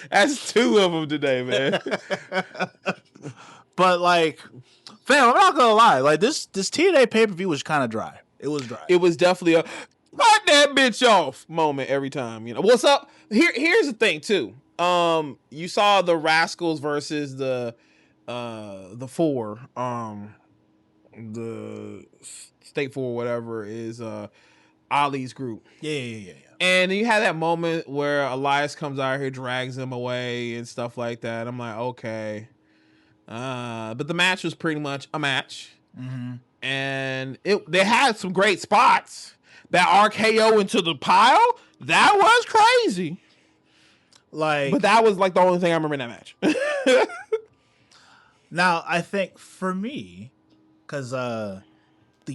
Speaker 2: That's 2 of them today, man.
Speaker 1: But like, fam, I'm not gonna lie. Like this TNA pay-per-view was kind of dry. It was dry.
Speaker 2: It was definitely a cut that bitch off moment every time. You know what's up? Here's the thing too. You saw the Rascals versus the 4. The State 4, whatever, is Ali's group.
Speaker 1: Yeah.
Speaker 2: And you had that moment where Elias comes out here, drags him away and stuff like that. I'm like, okay. But the match was pretty much a match.
Speaker 1: Mm-hmm.
Speaker 2: And they had some great spots. That RKO into the pile, that was crazy. But that was like the only thing I remember in that match.
Speaker 1: Now, I think for me, because the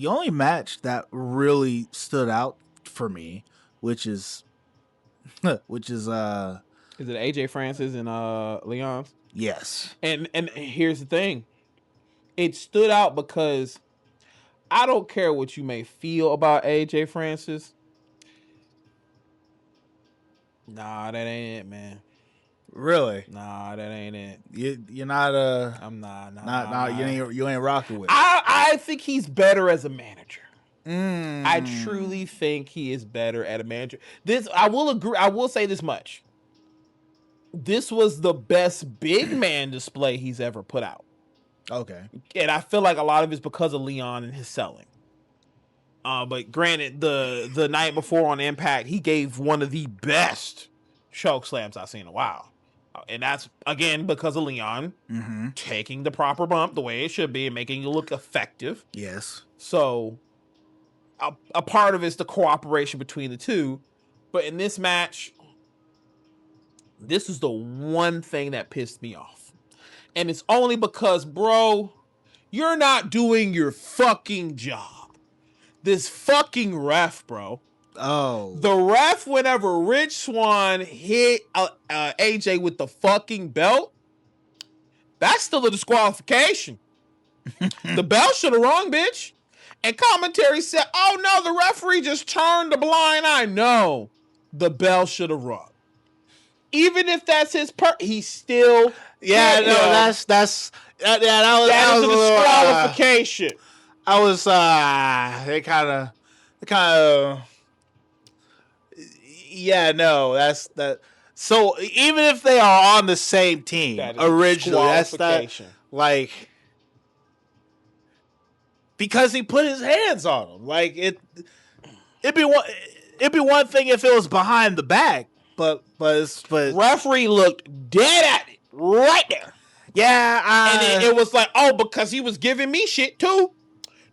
Speaker 1: only match that really stood out for me, which is is it
Speaker 2: AJ Francis and Leon's?
Speaker 1: Yes.
Speaker 2: And here's the thing. It stood out because I don't care what you may feel about AJ Francis. Nah, that ain't it, man.
Speaker 1: Really?
Speaker 2: Nah, that ain't it.
Speaker 1: You're not
Speaker 2: I'm not.
Speaker 1: You ain't rocking with.
Speaker 2: I think he's better as a manager.
Speaker 1: Mm.
Speaker 2: I truly think he is better at a manager. I will agree. I will say this much. This was the best big man display he's ever put out.
Speaker 1: Okay.
Speaker 2: And I feel like a lot of it's because of Leon and his selling. But granted, the night before on Impact, he gave one of the best choke slams I've seen in a while. And that's, again, because of Leon taking the proper bump the way it should be and making it look effective.
Speaker 1: Yes.
Speaker 2: So, a part of it's the cooperation between the two. But in this match, this is the one thing that pissed me off. And it's only because, bro, you're not doing your fucking job. This fucking ref, bro.
Speaker 1: Oh.
Speaker 2: The ref, whenever Rich Swann hit AJ with the fucking belt, that's still a disqualification. The bell should have rung, bitch. And commentary said, oh no, the referee just turned a blind eye. No, the bell should have rung. Even if that's his he still
Speaker 1: that was
Speaker 2: a disqualification.
Speaker 1: I was they kind of that's that. So even if they are on the same team originally, that's that like because he put his hands on him. Like it'd be one thing if it was behind the back, but
Speaker 2: referee looked dead at it right there.
Speaker 1: Yeah,
Speaker 2: and it was like, oh, because he was giving me shit too.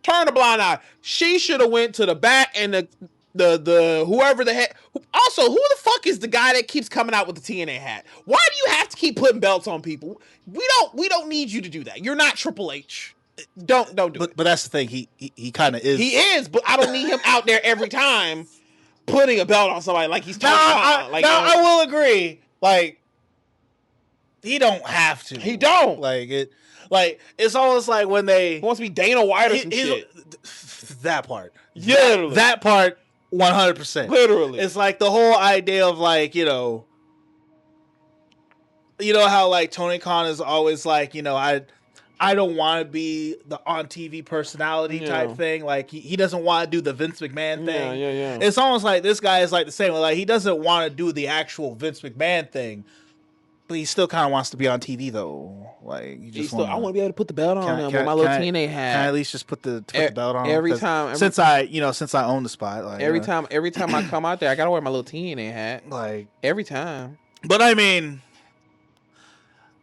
Speaker 2: Turn a blind eye. She should have went to the back and the whoever the heck. Also, who the fuck is the guy that keeps coming out with the TNA hat? Why do you have to keep putting belts on people? We don't need you to do that. You're not Triple H. Don't do it.
Speaker 1: But that's the thing. He kind of is.
Speaker 2: He is, but I don't need him out there every time putting a belt on somebody like he's talking about.
Speaker 1: I will agree. Like he don't have to.
Speaker 2: He don't.
Speaker 1: Like it's almost like when he
Speaker 2: wants to be Dana White or some shit.
Speaker 1: That part.
Speaker 2: Literally.
Speaker 1: That part 100%.
Speaker 2: Literally.
Speaker 1: It's like the whole idea of like, you know how like Tony Khan is always like, I don't want to be the on TV personality type thing. Like he doesn't want to do the Vince McMahon thing.
Speaker 2: Yeah.
Speaker 1: It's almost like this guy is like the same. Like he doesn't want to do the actual Vince McMahon thing, but he still kind of wants to be on TV though. Like you just
Speaker 2: I want to be able to put the belt on him with my little TNA hat.
Speaker 1: Can I at least just put the belt on
Speaker 2: every time?
Speaker 1: Since I own the spot, like
Speaker 2: every time I come out there, I gotta wear my little TNA hat.
Speaker 1: Like
Speaker 2: every time.
Speaker 1: But I mean,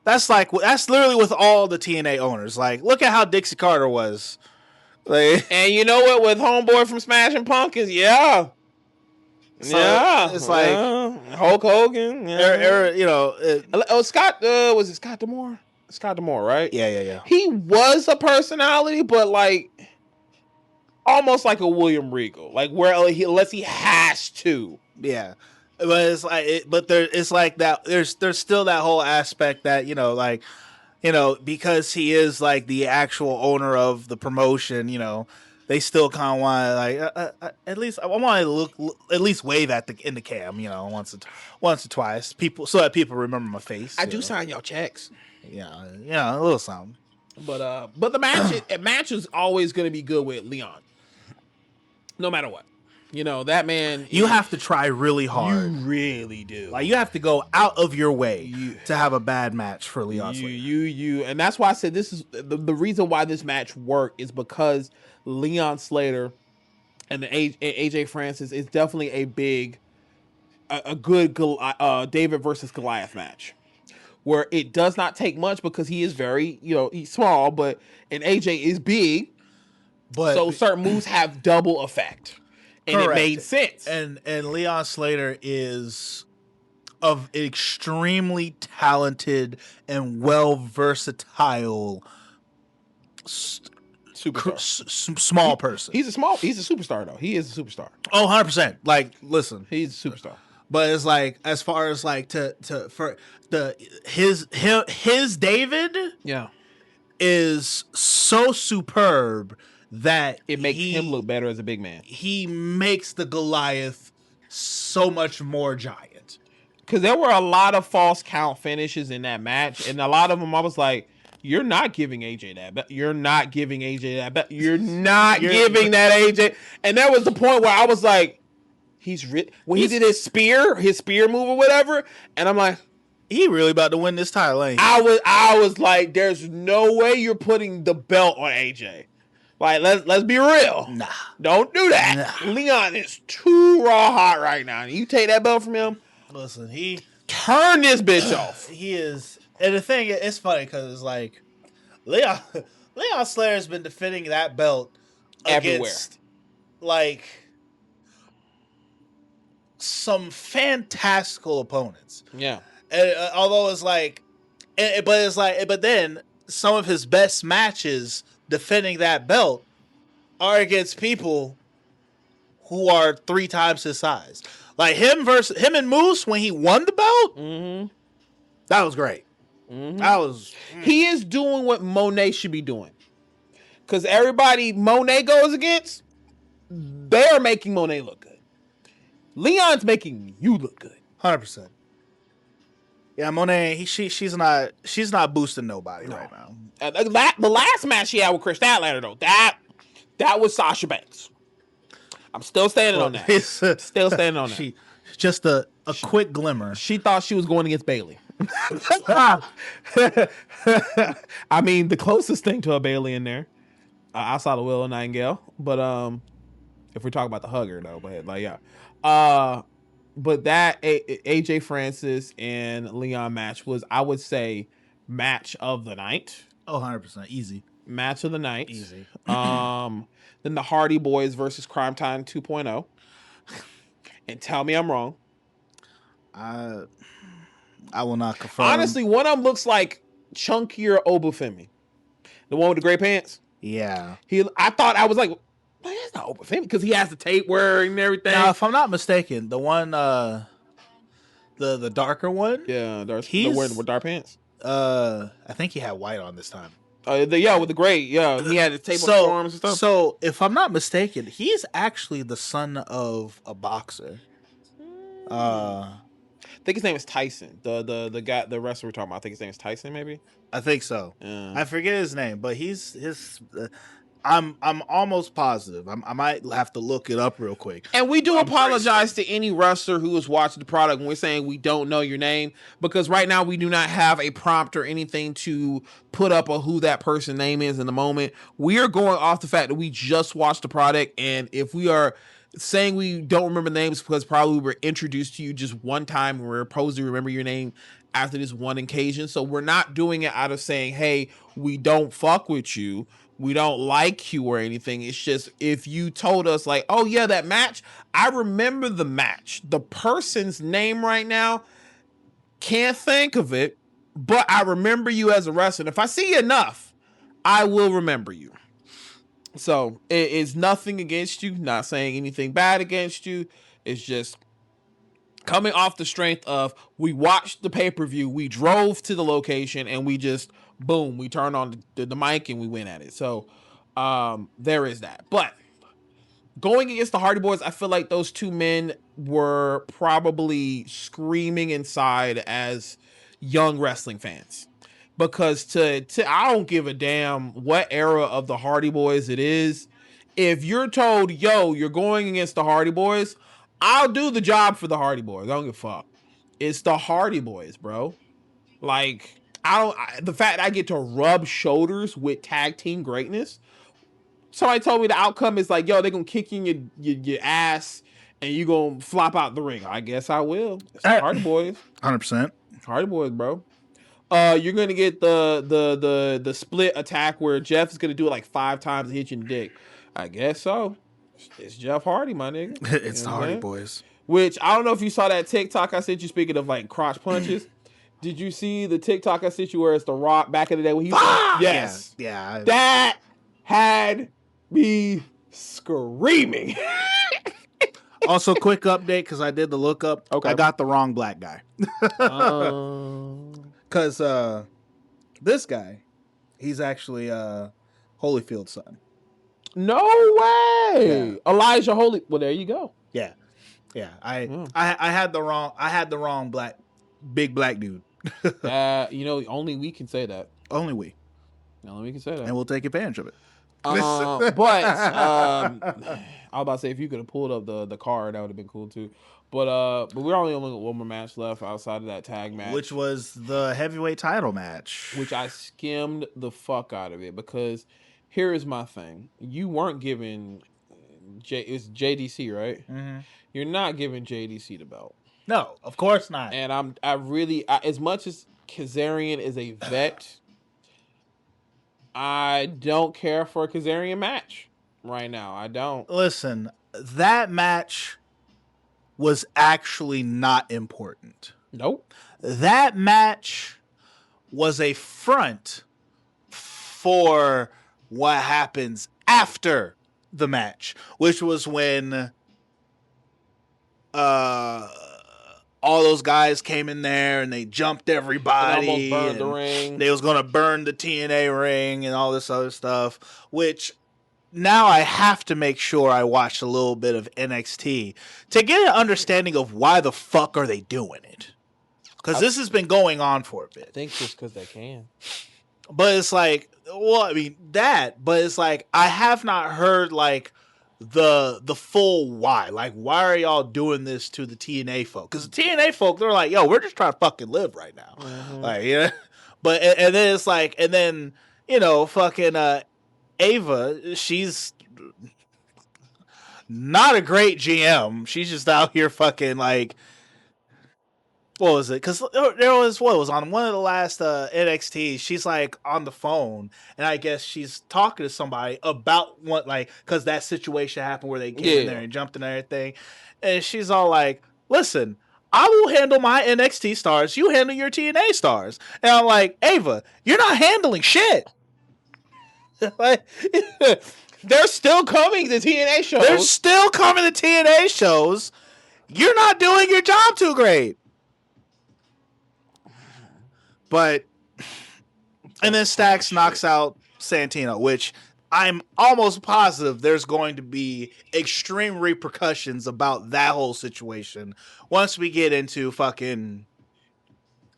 Speaker 1: that's literally with all the TNA owners. Like, look at how Dixie Carter was Like,
Speaker 2: and you know what? With Homeboy from Smashing Pumpkins, yeah.
Speaker 1: so
Speaker 2: yeah,
Speaker 1: it's like
Speaker 2: Hulk Hogan. Yeah.
Speaker 1: you know,
Speaker 2: Scott was it Scott D'Amore? Scott D'Amore, right?
Speaker 1: Yeah.
Speaker 2: He was a personality, but like almost like a William Regal, like where unless he has to.
Speaker 1: Yeah, but it's like, it's like that. There's still that whole aspect that, you know, like, you know, because he is like the actual owner of the promotion, you know, they still kind of want to like at least I want to look at least wave at in the cam, you know, once or twice, people, so that people remember my face.
Speaker 2: I do sign your checks.
Speaker 1: Yeah, a little something.
Speaker 2: But the match is always going to be good with Leon, no matter what. You know, that man.
Speaker 1: You have to try really hard.
Speaker 2: You really do.
Speaker 1: Like, you have to go out of your way to have a bad match for Leon Slater.
Speaker 2: And that's why I said this is the reason why this match worked is because Leon Slater and the AJ Francis is definitely a good David versus Goliath match, where it does not take much because he is very, you know, he's small, and AJ is big, but so certain moves have double effect. And correct. It made sense.
Speaker 1: And Leon Slater is of extremely talented and well versatile small person.
Speaker 2: He's a superstar though. He is a superstar.
Speaker 1: Oh, 100%. Like, listen,
Speaker 2: he's a superstar.
Speaker 1: But it's like, as far as like his David,
Speaker 2: yeah,
Speaker 1: is so superb that
Speaker 2: it makes him look better as a big man.
Speaker 1: He makes the Goliath so much more giant.
Speaker 2: Because there were a lot of false count finishes in that match, and a lot of them I was like, you're not giving AJ that. You're not giving AJ that. You're not giving that AJ. And that was the point where I was like, he did his spear move or whatever, and I'm like,
Speaker 1: he really about to win this title, ain't he?
Speaker 2: I was like, there's no way you're putting the belt on AJ. Like, let's be real.
Speaker 1: Nah.
Speaker 2: Don't do that. Nah. Leon is too raw hot right now. You take that belt from him.
Speaker 1: Listen, he
Speaker 2: turn this bitch off.
Speaker 1: He is, and the thing, it's funny because it's like Leon Slater's been defending that belt
Speaker 2: everywhere,
Speaker 1: against like some fantastical opponents.
Speaker 2: Yeah.
Speaker 1: And, although it's like, but then some of his best matches defending that belt are against people who are 3 times his size. Like him and Moose when he won the belt.
Speaker 2: Mm-hmm.
Speaker 1: That was great.
Speaker 2: Mm-hmm. He is doing what Monet should be doing. Because everybody Monet goes against, they're making Monet look good. Leon's making you look good.
Speaker 1: 100%. Yeah, Monet, she's not boosting nobody right now.
Speaker 2: The last match she had with Chris Statlander, though, that was Sasha Banks. I'm still standing on that. Still standing on that.
Speaker 1: Just a quick glimmer.
Speaker 2: She thought she was going against Bayley. I mean, the closest thing to a Bayley in there, outside of Willow Nightingale. But if we're talking about the hugger, though, but like, yeah. But that AJ Francis and Leon match was, I would say, match of the night.
Speaker 1: Oh, 100%. Easy.
Speaker 2: Match of the night.
Speaker 1: Easy.
Speaker 2: Then the Hardy Boys versus Crime Time 2.0. And tell me I'm wrong.
Speaker 1: I will not confirm.
Speaker 2: Honestly, one of them looks like chunkier Obafemi. The one with the gray pants.
Speaker 1: Yeah.
Speaker 2: I was like, that's not Obafemi because he has the tape wearing and everything.
Speaker 1: Now, if I'm not mistaken, the one, the darker one.
Speaker 2: Yeah, the one with dark pants.
Speaker 1: I think he had white on this time.
Speaker 2: With the gray. Yeah, he had the tape on his arms and stuff.
Speaker 1: So, if I'm not mistaken, he's actually the son of a boxer.
Speaker 2: I think his name is Tyson. The guy, the wrestler we're talking about. I think his name is Tyson, maybe.
Speaker 1: I think so. I forget his name, but I'm almost positive. I might have to look it up real quick.
Speaker 2: And we do apologize to any wrestler who is watching the product when we're saying we don't know your name, because right now we do not have a prompt or anything to put up on who that person's name is in the moment. We are going off the fact that we just watched the product, and if we are saying we don't remember names because probably we were introduced to you just one time and we're supposed to remember your name after this one occasion. So we're not doing it out of saying, hey, we don't fuck with you. We don't like you or anything. It's just if you told us like, oh yeah, that match, I remember the match. The person's name right now, can't think of it, but I remember you as a wrestler. If I see you enough, I will remember you. So it is nothing against you, not saying anything bad against you. It's just coming off the strength of we watched the pay-per-view, we drove to the location, and we just, boom, we turned on the mic and we went at it. So there is that. But going against the Hardy Boys, I feel like those two men were probably screaming inside as young wrestling fans. Because to I don't give a damn what era of the Hardy Boys it is. If you're told, yo, you're going against the Hardy Boys, I'll do the job for the Hardy Boys. I don't give a fuck. It's the Hardy Boys, bro. Like, the fact I get to rub shoulders with tag team greatness. Somebody told me the outcome is like, yo, they're going to kick you in your ass and you going to flop out the ring. I guess I will. It's the Hardy Boys.
Speaker 1: 100%.
Speaker 2: Hardy Boys, bro. You're going to get the split attack where Jeff is going to do it like 5 times and hit you in the dick. I guess so. It's Jeff Hardy, my nigga.
Speaker 1: It's the Hardy Boys.
Speaker 2: Which, I don't know if you saw that TikTok I sent you, speaking of like crotch punches. Did you see the TikTok I sent you where it's The Rock back in the day when he was yes.
Speaker 1: Yeah.
Speaker 2: That had me screaming.
Speaker 1: Also, quick update, because I did the lookup.
Speaker 2: Okay.
Speaker 1: I got the wrong black guy. Because this guy, he's actually Holyfield's son.
Speaker 2: No way. Yeah. Elijah Holy. Well, there you go.
Speaker 1: Yeah. I had the wrong big black dude.
Speaker 2: Only we can say that.
Speaker 1: Only we
Speaker 2: can say that,
Speaker 1: and we'll take advantage of it.
Speaker 2: But I was about to say, if you could have pulled up the card, that would have been cool too. But we're only one more match left outside of that tag match,
Speaker 1: which was the heavyweight title match,
Speaker 2: which I skimmed the fuck out of it because here is my thing: you weren't giving it's JDC, right?
Speaker 1: Mm-hmm.
Speaker 2: You're not giving JDC the belt.
Speaker 1: No, of course not.
Speaker 2: And I really, as much as Kazarian is a vet, I don't care for a Kazarian match right now. I don't.
Speaker 1: Listen, that match was actually not important.
Speaker 2: Nope.
Speaker 1: That match was a front for what happens after the match, which was when all those guys came in there and they jumped everybody.
Speaker 2: They almost burned the ring.
Speaker 1: They was going to burn the TNA ring and all this other stuff, which now I have to make sure I watch a little bit of NXT to get an understanding of why the fuck are they doing it. Because this has been going on for a bit.
Speaker 2: I think just because they can.
Speaker 1: But it's like, well, I mean, but it's like, I have not heard like the full why. Like, why are y'all doing this to the TNA folk? Because the TNA folk, they're like, yo, we're just trying to fucking live right now. Mm-hmm. Like, yeah. But, and then it's like, and then, fucking Ava, she's not a great GM. She's just out here fucking like, what was it? Because there was on one of the last NXT. She's like on the phone, and I guess she's talking to somebody about what, like, because that situation happened where they came in there and jumped and everything, and she's all like, "Listen, I will handle my NXT stars. You handle your TNA stars." And I'm like, Ava, you're not handling shit.
Speaker 2: Like, they're still coming to TNA shows.
Speaker 1: They're still coming to TNA shows. You're not doing your job too great. But, and then Stax knocks out Santino, which I'm almost positive there's going to be extreme repercussions about that whole situation once we get into fucking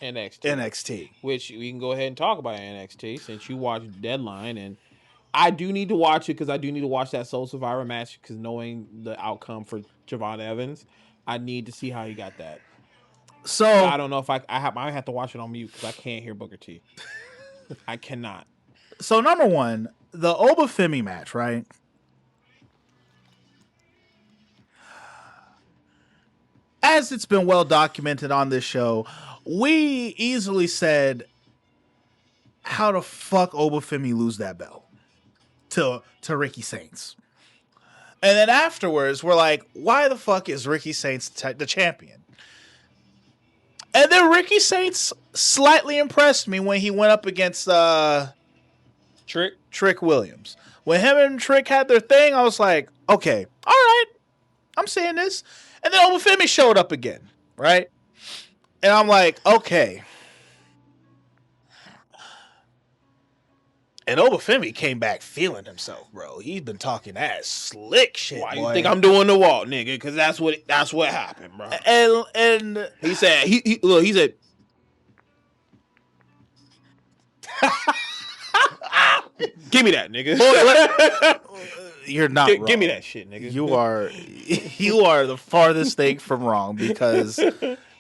Speaker 1: NXT.
Speaker 2: Which we can go ahead and talk about NXT since you watched Deadline, and I do need to watch it because I do need to watch that Soul Survivor match because knowing the outcome for Javon Evans, I need to see how he got that.
Speaker 1: So
Speaker 2: I don't know if I have to watch it on mute because I can't hear Booker T. I cannot.
Speaker 1: So number one, the Obafemi match, right? As it's been well documented on this show, we easily said, how the fuck Obafemi lose that belt? to Ricky Saints. And then afterwards, we're like, why the fuck is Ricky Saints the champion? And then Ricky Saints slightly impressed me when he went up against Trick Williams. When him and Trick had their thing, I was like, okay, all right, I'm seeing this. And then Obafemi showed up again, right? And I'm like, okay. And Obafemi came back feeling himself, bro. He's been talking that slick shit.
Speaker 2: Why
Speaker 1: boy.
Speaker 2: you think I'm doing the walk, nigga? Because that's what happened, bro.
Speaker 1: And
Speaker 2: he said he said. Give me that, nigga.
Speaker 1: Boy, you're not wrong.
Speaker 2: Give me that shit, nigga.
Speaker 1: You are the farthest thing from wrong, because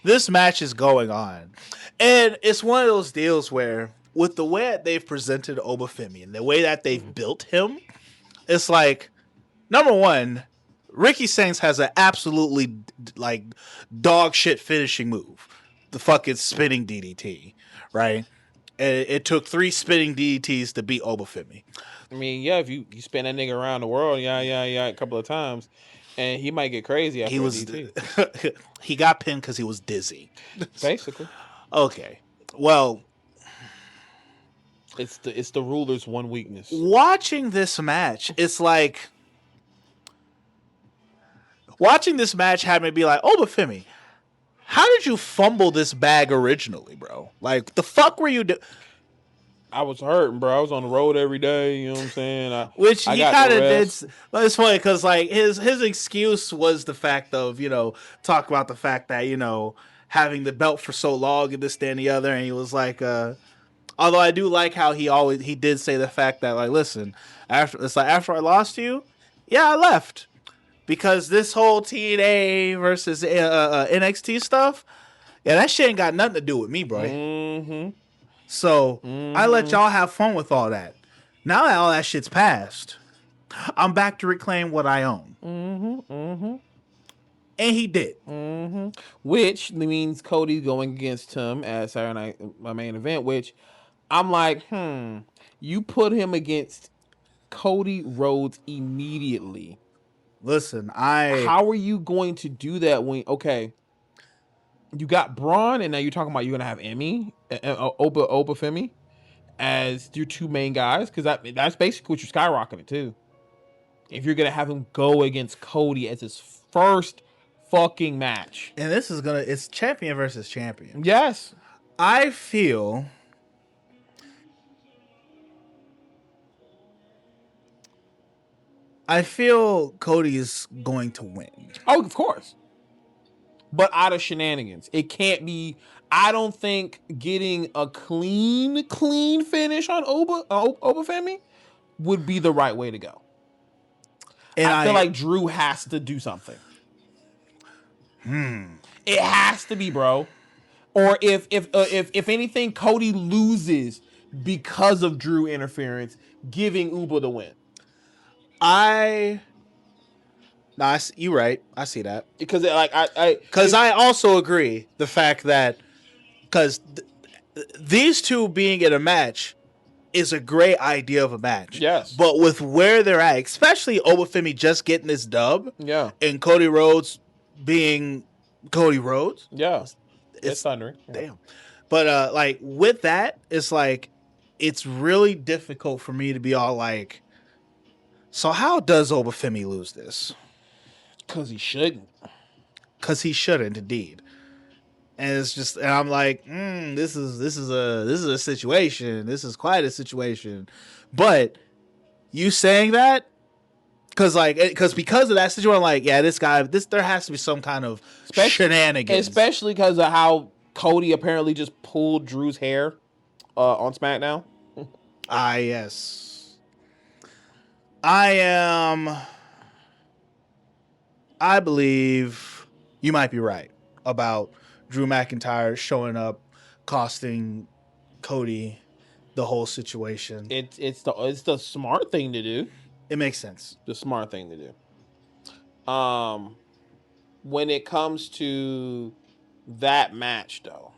Speaker 1: this match is going on. And it's one of those deals where, with the way that they've presented Obafemi and the way that they've built him, it's like, number one, Ricky Saints has an absolutely like dog shit finishing move, the fucking spinning DDT, right? And it took 3 spinning DDTs to beat Obafemi.
Speaker 2: I mean, yeah, if you spin that nigga around the world, yeah, a couple of times, and he might get crazy after DDT.
Speaker 1: He got pinned because he was dizzy.
Speaker 2: Basically.
Speaker 1: Okay. Well,
Speaker 2: it's the ruler's one weakness.
Speaker 1: Watching this match, it's like watching this match had me be like, Obafemi, how did you fumble this bag originally, bro? Like, the fuck were you doing?
Speaker 2: I was hurting, bro. I was on the road every day. You know what I'm saying?
Speaker 1: Which he kind of did. But it's funny because like his excuse was the fact of, talk about the fact that, having the belt for so long and this, that, and the other. And he was like, although I do like how he did say the fact that, like, listen, after I lost to you, yeah, I left. Because this whole TNA versus NXT stuff, yeah, that shit ain't got nothing to do with me, bro.
Speaker 2: Mm-hmm.
Speaker 1: So I let y'all have fun with all that. Now that all that shit's passed, I'm back to reclaim what I own.
Speaker 2: Mm-hmm. Mm-hmm.
Speaker 1: And he did.
Speaker 2: Mm-hmm. Which means Cody going against him as Saturday Night, my main event, which I'm like, you put him against Cody Rhodes immediately.
Speaker 1: Listen,
Speaker 2: how are you going to do that when, okay, you got Braun and now you're talking about you're going to have Obafemi as your 2 main guys? Because that's basically what you're skyrocketing too. If you're going to have him go against Cody as his first fucking match.
Speaker 1: And this is it's champion versus champion.
Speaker 2: Yes.
Speaker 1: I feel Cody's going to win.
Speaker 2: Oh, of course. But out of shenanigans. It can't be. I don't think getting a clean finish on Obafemi would be the right way to go. And I feel like Drew has to do something. It has to be, bro. Or if anything, Cody loses because of Drew interference, giving Uba the win.
Speaker 1: You're right. I see that.
Speaker 2: Because
Speaker 1: I also agree the fact that these two being in a match is a great idea of a match.
Speaker 2: Yes.
Speaker 1: But with where they're at, especially Obafemi just getting this dub, and Cody Rhodes being Cody Rhodes,
Speaker 2: it's thundering.
Speaker 1: Damn. But like with that, it's like it's really difficult for me to be all like, so how does Obafemi lose this?
Speaker 2: Because he shouldn't.
Speaker 1: Because he shouldn't, indeed. And it's just, and I'm like, this is a situation. This is quite a situation. But you saying that, because of that situation, I'm like, yeah, there has to be some kind of shenanigans.
Speaker 2: Especially because of how Cody apparently just pulled Drew's hair on SmackDown.
Speaker 1: Yes. I believe you might be right about Drew McIntyre showing up, costing Cody the whole situation.
Speaker 2: It's the smart thing to do.
Speaker 1: It makes sense.
Speaker 2: The smart thing to do. When it comes to that match, though,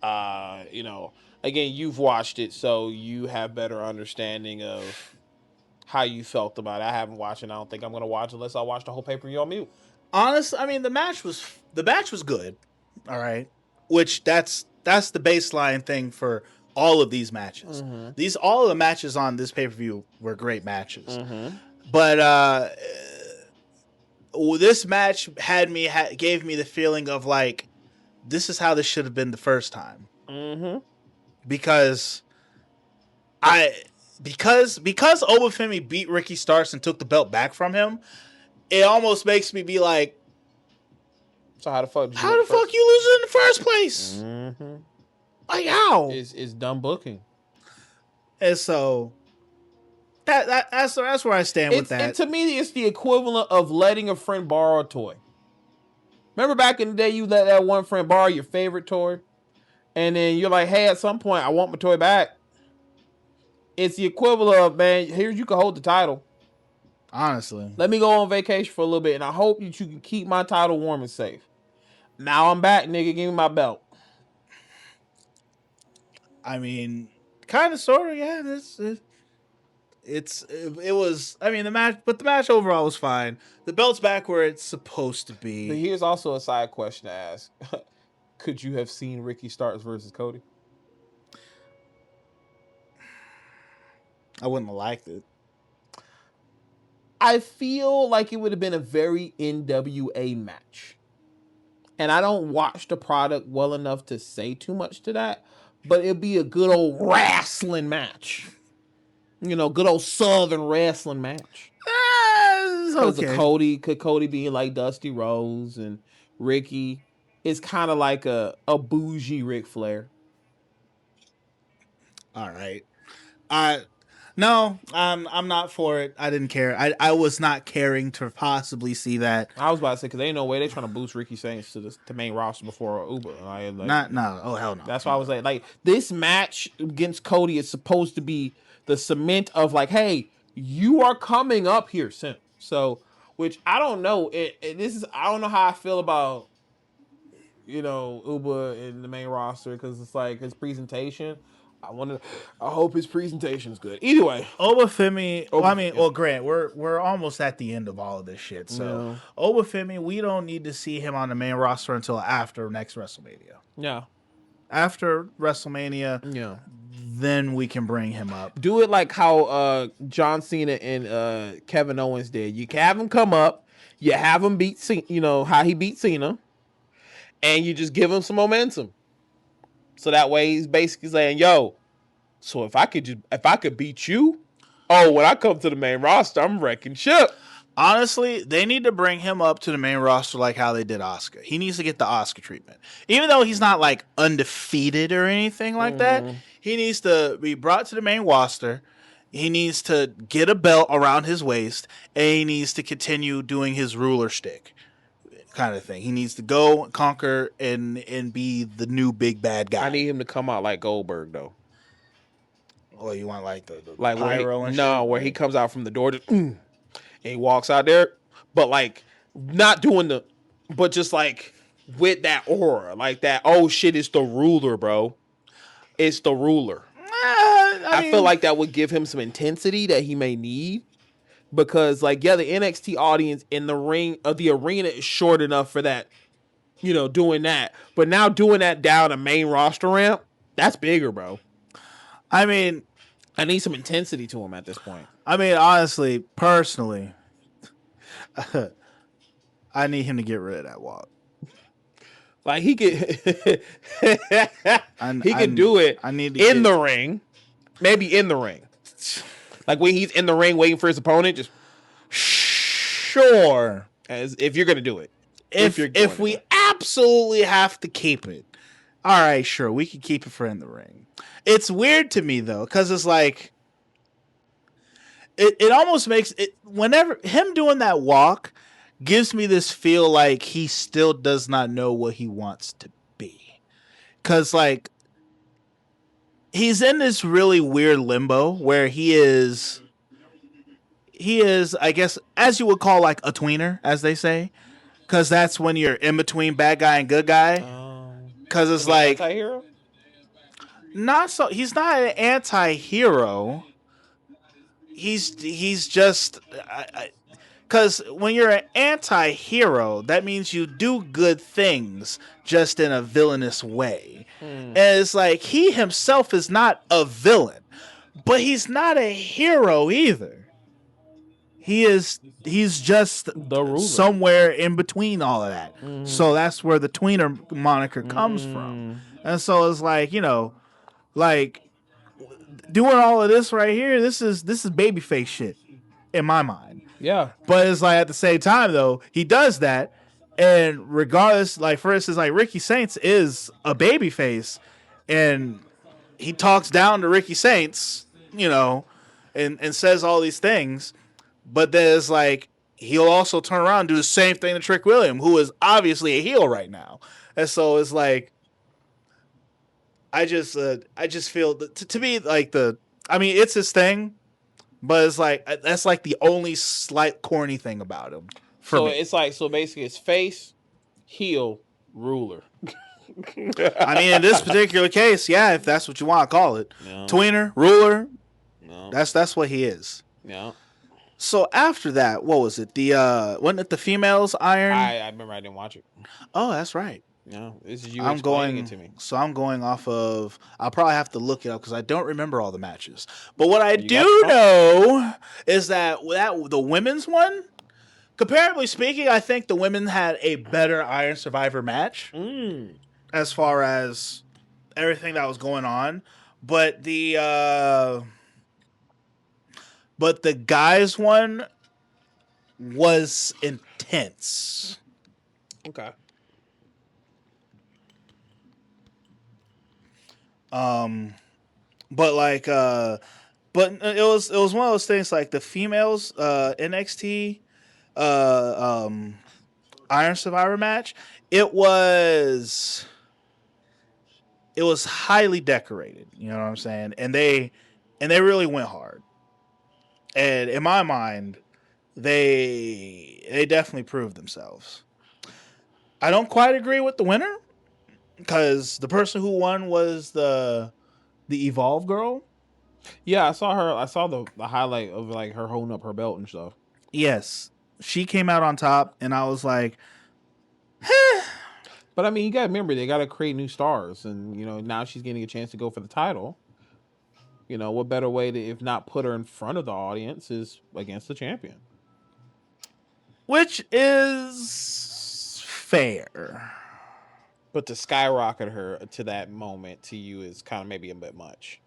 Speaker 2: again, you've watched it, so you have better understanding of how you felt about it. I haven't watched it. I don't think I'm going to watch it unless I watch the whole pay-per-view on mute.
Speaker 1: Honestly, I mean the match was good. All right. Which that's the baseline thing for all of these matches. All of the matches on this pay-per-view were great matches. But this match gave me the feeling of like, this is how this should have been the first time. Because Obafemi beat Ricky Starks and took the belt back from him, it almost makes me be like,
Speaker 2: so how the fuck
Speaker 1: you lose it in the first place? Like how?
Speaker 2: It's dumb booking.
Speaker 1: And so that's where I stand with that.
Speaker 2: And to me, it's the equivalent of letting a friend borrow a toy. Remember back in the day, you let that one friend borrow your favorite toy, and then you're like, hey, at some point, I want my toy back. It's the equivalent of, man, here you can hold the title.
Speaker 1: Honestly.
Speaker 2: Let me go on vacation for a little bit, and I hope that you can keep my title warm and safe. Now I'm back, nigga. Give me my belt.
Speaker 1: I mean, kind of, sort of, yeah. It was. I mean, the match overall was fine. The belt's back where it's supposed to be.
Speaker 2: But here's also a side question to ask: could you have seen Ricky Starks versus Cody?
Speaker 1: I wouldn't have liked it.
Speaker 2: I feel like it would have been a very NWA match. And I don't watch the product well enough to say too much to that, but it'd be a good old wrestling match. You know, good old Southern wrestling match. Because of Cody being like Dusty Rhodes and Ricky is kind of like a bougie Ric Flair.
Speaker 1: All right. No, I'm not for it. I didn't care. I was not caring to possibly see that.
Speaker 2: I was about to say, because ain't no way they're trying to boost Ricky Saints to main roster before Uber.
Speaker 1: No. Oh, hell no.
Speaker 2: That's why I was like, this match against Cody is supposed to be the cement of like, hey, you are coming up here soon. So, which I don't know. I don't know how I feel about, Uber in the main roster, because it's like his presentation. I hope his presentation's good. Either way,
Speaker 1: Obafemi. Grant, we're almost at the end of all of this shit. So Obafemi, we don't need to see him on the main roster until after next WrestleMania.
Speaker 2: Yeah.
Speaker 1: After WrestleMania, then we can bring him up.
Speaker 2: Do it like how John Cena and Kevin Owens did. You can have him come up, you have him beat Cena, how he beat Cena, and you just give him some momentum. So that way he's basically saying, yo, so if I could beat you, when I come to the main roster, I'm wrecking ship.
Speaker 1: Honestly, they need to bring him up to the main roster like how they did Oscar. He needs to get the Oscar treatment. Even though he's not like undefeated or anything like that, he needs to be brought to the main roster. He needs to get a belt around his waist, and he needs to continue doing his ruler shtick kind of thing. He needs to go conquer and be the new big bad guy.
Speaker 2: I need him to come out like Goldberg though.
Speaker 1: Oh, you want like the
Speaker 2: like
Speaker 1: pyro and
Speaker 2: shit? Where he comes out from the door and he walks out there, but like not doing but just like with that aura, like that. Oh shit, it's the ruler, bro. It's the ruler. I feel like that would give him some intensity that he may need. Because, like, yeah, the NXT audience in the ring of the arena is short enough for that, doing that. But now doing that down a main roster ramp, that's bigger, bro.
Speaker 1: I mean,
Speaker 2: I need some intensity to him at this point.
Speaker 1: I mean, honestly, personally, I need him to get rid of that walk.
Speaker 2: Like, he could do it in the ring. Maybe in the ring. Like when he's in the ring waiting for his opponent, just
Speaker 1: sure.
Speaker 2: As if you're gonna do it.
Speaker 1: If we absolutely have to keep it, all right, sure, we can keep it for in the ring. It's weird to me though, because it's like it almost makes it whenever him doing that walk gives me this feel like he still does not know what he wants to be, because like. He's in this really weird limbo where he is, I guess, as you would call like a tweener, as they say, because that's when you're in between bad guy and good guy. Because it's like
Speaker 2: anti-hero?
Speaker 1: Not so. He's not an anti-hero, he's just because when you're an anti-hero, that means you do good things just in a villainous way. And it's like he himself is not a villain, but he's not a hero either. He's just
Speaker 2: The ruler.
Speaker 1: somewhere in between all of that. So that's where the tweener moniker comes from. And so it's like, like doing all of this right here, this is babyface shit in my mind.
Speaker 2: Yeah.
Speaker 1: But it's like at the same time though, he does that, and regardless, like for instance, like Ricky Saints is a babyface, and he talks down to Ricky Saints, and says all these things, but then it's like he'll also turn around and do the same thing to Trick William, who is obviously a heel right now. And so it's like I just feel to be like it's his thing. But it's like that's like the only slight corny thing about him.
Speaker 2: So me. It's like basically it's face, heel, ruler.
Speaker 1: I mean, in this particular case, yeah, if that's what you want to call it, tweener, ruler. No. That's what he is.
Speaker 2: Yeah.
Speaker 1: So after that, what was it? Wasn't it the females iron?
Speaker 2: I remember I didn't watch it.
Speaker 1: Oh, that's right.
Speaker 2: No, this is you explaining it to me.
Speaker 1: So I'm going off of. I'll probably have to look it up because I don't remember all the matches. But what I do know is that the women's one, comparably speaking, I think the women had a better Iron Survivor match as far as everything that was going on. But the guys one was intense.
Speaker 2: Okay.
Speaker 1: But it was one of those things like the females NXT Iron Survivor match. It was highly decorated, you know what I'm saying? And they really went hard. And in my mind, they definitely proved themselves. I don't quite agree with the winner, because the person who won was the Evolve girl.
Speaker 2: Yeah, I saw her. I saw the highlight of like her holding up her belt and stuff.
Speaker 1: Yes, she came out on top, and I was like,
Speaker 2: But I mean, you got to remember they got to create new stars, and now she's getting a chance to go for the title. What better way to, if not put her in front of the audience, is against the champion,
Speaker 1: which is fair.
Speaker 2: But to skyrocket her to that moment to you is kind of maybe a bit much.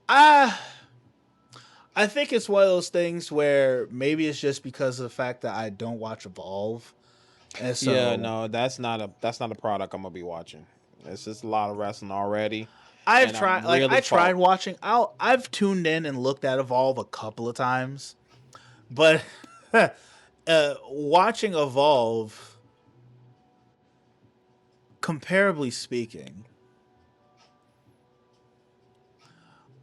Speaker 1: I think it's one of those things where maybe it's just because of the fact that I don't watch Evolve. And so,
Speaker 2: yeah, no, that's not a product I'm gonna be watching. It's just a lot of wrestling already.
Speaker 1: I've tried watching. I've tuned in and looked at Evolve a couple of times, but watching Evolve, comparably speaking,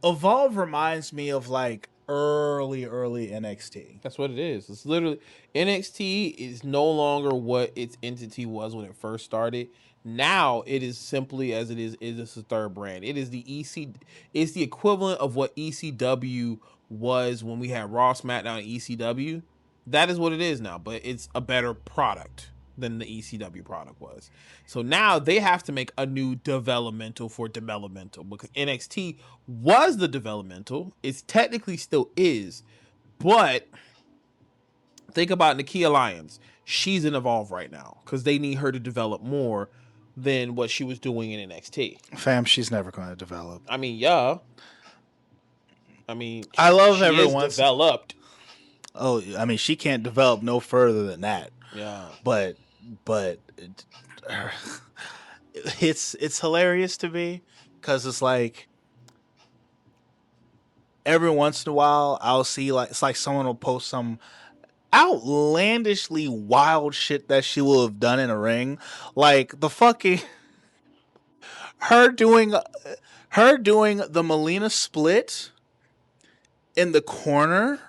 Speaker 1: Evolve reminds me of like early NXT.
Speaker 2: That's what it is. It's literally NXT is no longer what its entity was when it first started. Now it is simply as it is. It is a third brand. It is the EC. It's the equivalent of what ECW was when we had Raw, SmackDown, and ECW. That is what it is now, but it's a better product than the ECW product was. So now they have to make a new developmental for developmental, because NXT was the developmental. It's technically still is, but think about Nakia Lyons. She's in Evolve right now because they need her to develop more than what she was doing in NXT.
Speaker 1: Fam, she's never going to develop.
Speaker 2: I mean, yeah. I mean,
Speaker 1: I love everyone's
Speaker 2: developed.
Speaker 1: Oh, I mean, she can't develop no further than that.
Speaker 2: Yeah.
Speaker 1: But it's hilarious to me because it's like every once in a while I'll see it's like someone will post some outlandishly wild shit that she will have done in a ring, like the fucking her doing the Melina split in the corner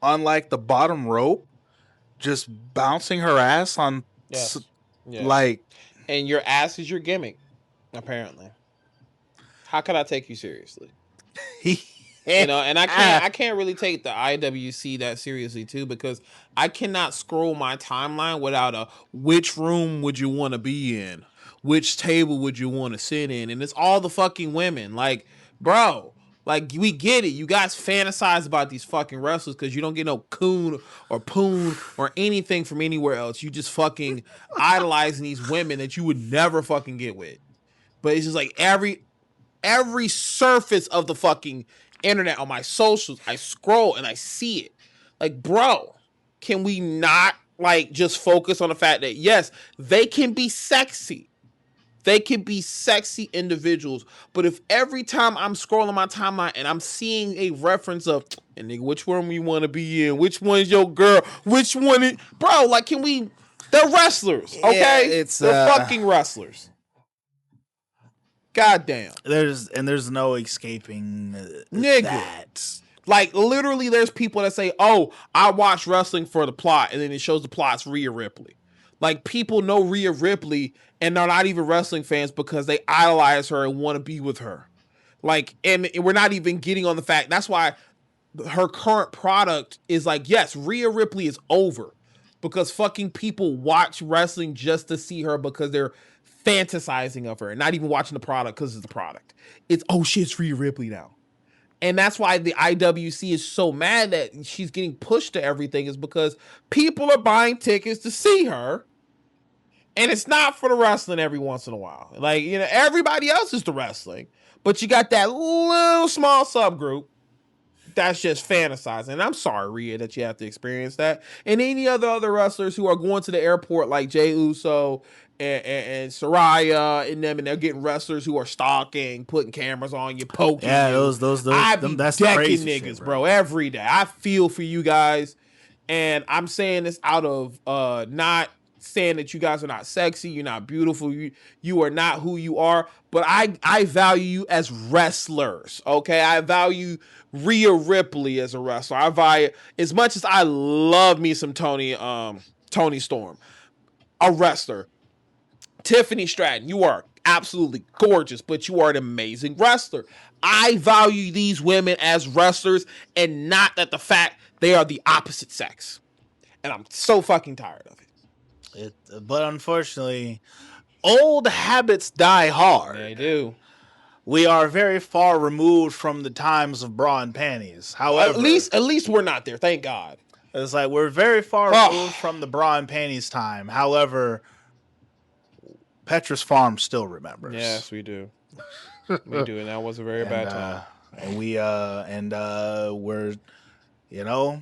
Speaker 1: on like the bottom rope, just bouncing her ass on like,
Speaker 2: and your ass is your gimmick, apparently. How can I take you seriously? You know, and I can't really take the IWC that seriously too, because I cannot scroll my timeline without a which room would you want to be in, which table would you want to sit in, and it's all the fucking women. Like, bro, like we get it. You guys fantasize about these fucking wrestlers because you don't get no coon or poon or anything from anywhere else. You just fucking idolizing these women that you would never fucking get with. But it's just like every surface of the fucking internet on my socials, I scroll and I see it. Like, bro, can we not like just focus on the fact that yes, they can be sexy. They can be sexy individuals, but if every time I'm scrolling my timeline and I'm seeing a reference of, and nigga, which one you want to be in? Which one's your girl? Which one is, bro? Like, can we? They're wrestlers, okay?
Speaker 1: Yeah,
Speaker 2: they're fucking wrestlers. God damn.
Speaker 1: There's no escaping
Speaker 2: nigga.
Speaker 1: that.
Speaker 2: Like, literally, there's people that say, oh, I watch wrestling for the plot, and then it shows the plot's Rhea Ripley. Like, people know Rhea Ripley, and they're not even wrestling fans because they idolize her and want to be with her. Like, and we're not even getting on the fact. That's why her current product is like, yes, Rhea Ripley is over. Because fucking people watch wrestling just to see her because they're fantasizing of her and not even watching the product because it's the product. It's, oh shit, it's Rhea Ripley now. And that's why the IWC is so mad that she's getting pushed to everything, is because people are buying tickets to see her. And it's not for the wrestling every once in a while. Like, you know, everybody else is the wrestling. But you got that little small subgroup that's just fantasizing. And I'm sorry, Rhea, that you have to experience that. And any other wrestlers who are going to the airport like Jey Uso and Saraya and them, and they're getting wrestlers who are stalking, putting cameras on you, poking you.
Speaker 1: That's
Speaker 2: decking
Speaker 1: crazy
Speaker 2: niggas,
Speaker 1: shit,
Speaker 2: bro, every day. I feel for you guys. And I'm saying this out of not saying that you guys are not sexy, you're not beautiful, you are not who you are, but I value you as wrestlers, okay? I value Rhea Ripley as a wrestler. I value, as much as I love me some Tony Storm, a wrestler. Tiffany Stratton, you are absolutely gorgeous, but you are an amazing wrestler. I value these women as wrestlers and not that the fact they are the opposite sex. And I'm so fucking tired of it.
Speaker 1: But unfortunately, old habits die hard.
Speaker 2: They do.
Speaker 1: We are very far removed from the times of bra and panties. However,
Speaker 2: at least we're not there. Thank God.
Speaker 1: It's like we're very far removed from the bra and panties time. However, Petra's Farm still remembers.
Speaker 2: Yes, we do. We do, and that was a very bad time.
Speaker 1: And we're, you know,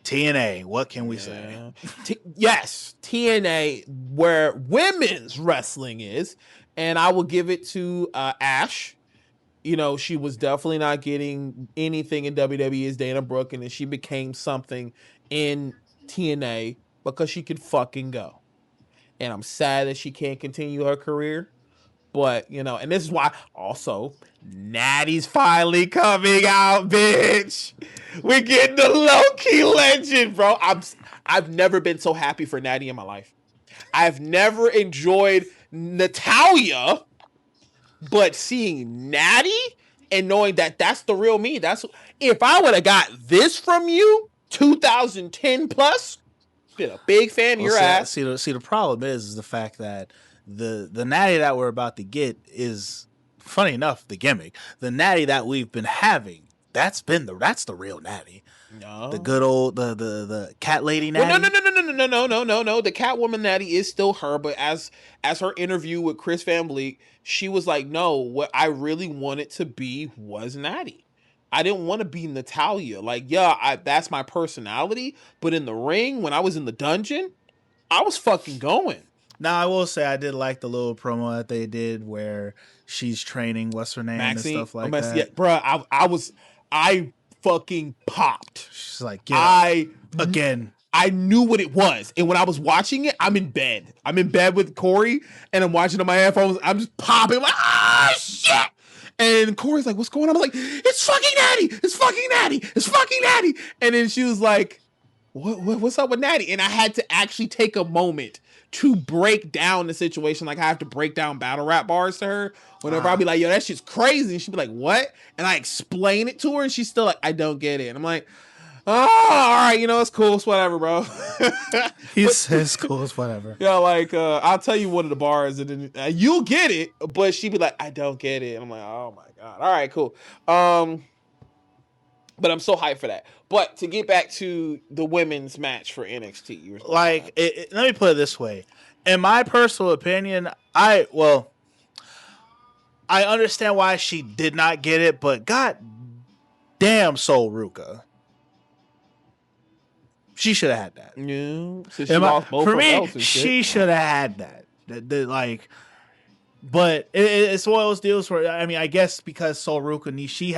Speaker 1: TNA. What can we say?
Speaker 2: Yes, TNA, where women's wrestling is, and I will give it to Ash. You know, she was definitely not getting anything in WWE as Dana Brooke, and then she became something in TNA because she could fucking go. And I'm sad that she can't continue her career. But, you know, and this is why also Natty's finally coming out, bitch. We're getting the low-key legend, bro. I've never been so happy for Natty in my life. I've never enjoyed Natalya, but seeing Natty and knowing that that's the real me. That's, if I would have got this from you 2010 plus, been a big fan of your ass.
Speaker 1: See, the problem is the fact that the Natty that we're about to get is, funny enough, the gimmick. The Natty that we've been having, that's the real Natty.
Speaker 2: No.
Speaker 1: The good old the cat lady Natty.
Speaker 2: Well, no. The Catwoman Natty is still her, but as her interview with Chris Van Vliet, she was like, no, what I really wanted to be was Natty. I didn't want to be Natalya. Like, yeah, that's my personality, but in the ring, when I was in the dungeon, I was fucking going.
Speaker 1: Now, I will say I did like the little promo that they did where she's training, what's her name,
Speaker 2: Maxine,
Speaker 1: and stuff like that.
Speaker 2: Yeah, bro, I fucking popped.
Speaker 1: She's like,
Speaker 2: again. I knew what it was. And when I was watching it, I'm in bed. I'm in bed with Corey, and I'm watching on my headphones. I'm just popping. I'm like, ah, shit. And Corey's like, what's going on? I'm like, it's fucking Natty. It's fucking Natty. It's fucking Natty. And then she was like, what's up with Natty? And I had to actually take a moment to break down the situation. Like I have to break down battle rap bars to her. Whenever I'll be like, yo, that shit's crazy. And she'll be like, what? And I explain it to her and she's still like, I don't get it. And I'm like, oh, all right, it's cool. It's whatever, bro.
Speaker 1: He says cool. It's whatever.
Speaker 2: Yeah, like, I'll tell you one of the bars and then you'll get it. But she'd be like, I don't get it. And I'm like, oh my God. All right, cool. But I'm so hyped for that. But to get back to the women's match for NXT.
Speaker 1: Like, let me put it this way. In my personal opinion, I understand why she did not get it, but god damn Sol Ruka. She should have had that.
Speaker 2: Yeah. So she lost both
Speaker 1: for me,
Speaker 2: belts and
Speaker 1: she
Speaker 2: shit.
Speaker 1: should have had that. Like, but it's one of those deals where, I mean, I guess because Sol Ruka needs, she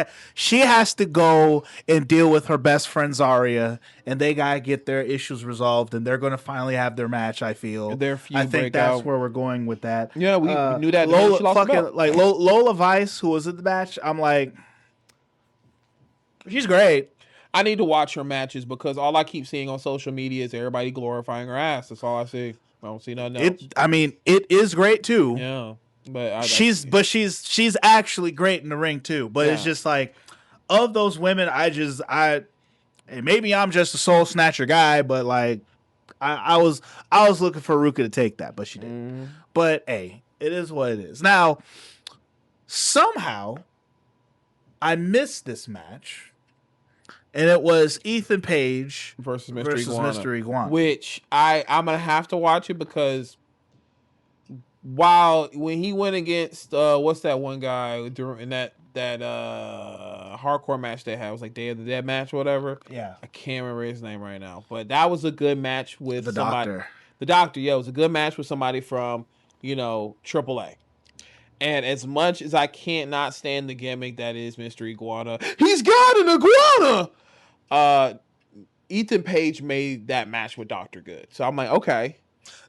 Speaker 1: has to go and deal with her best friend Zarya, and they gotta get their issues resolved, and they're gonna finally have their match. I feel. I think that's where we're going with that.
Speaker 2: Yeah, we knew that.
Speaker 1: Lola Vice, who was in the match, I'm like, she's great.
Speaker 2: I need to watch her matches because all I keep seeing on social media is everybody glorifying her ass. That's all I see. I don't see nothing else.
Speaker 1: It is great too.
Speaker 2: Yeah. But
Speaker 1: she's actually great in the ring too. But it's just like, of those women, and maybe I'm just a soul snatcher guy, but like I was looking for Ruka to take that, but she didn't. But hey, it is what it is. Now, somehow I missed this match, and it was Ethan Page
Speaker 2: versus Mr. Iguana.
Speaker 1: Which
Speaker 2: I'm gonna have to watch it because when he went against what's that one guy during that hardcore match they had, it was like Day of the Dead match or whatever.
Speaker 1: Yeah,
Speaker 2: I can't remember his name right now, but that was a good match with
Speaker 1: the
Speaker 2: somebody.
Speaker 1: Doctor.
Speaker 2: The Doctor, yeah, it was a good match with somebody from AAA. And as much as I can't not stand the gimmick that is Mr. Iguana, he's got an iguana. Ethan Page made that match with Dr. Good, so I'm like, okay.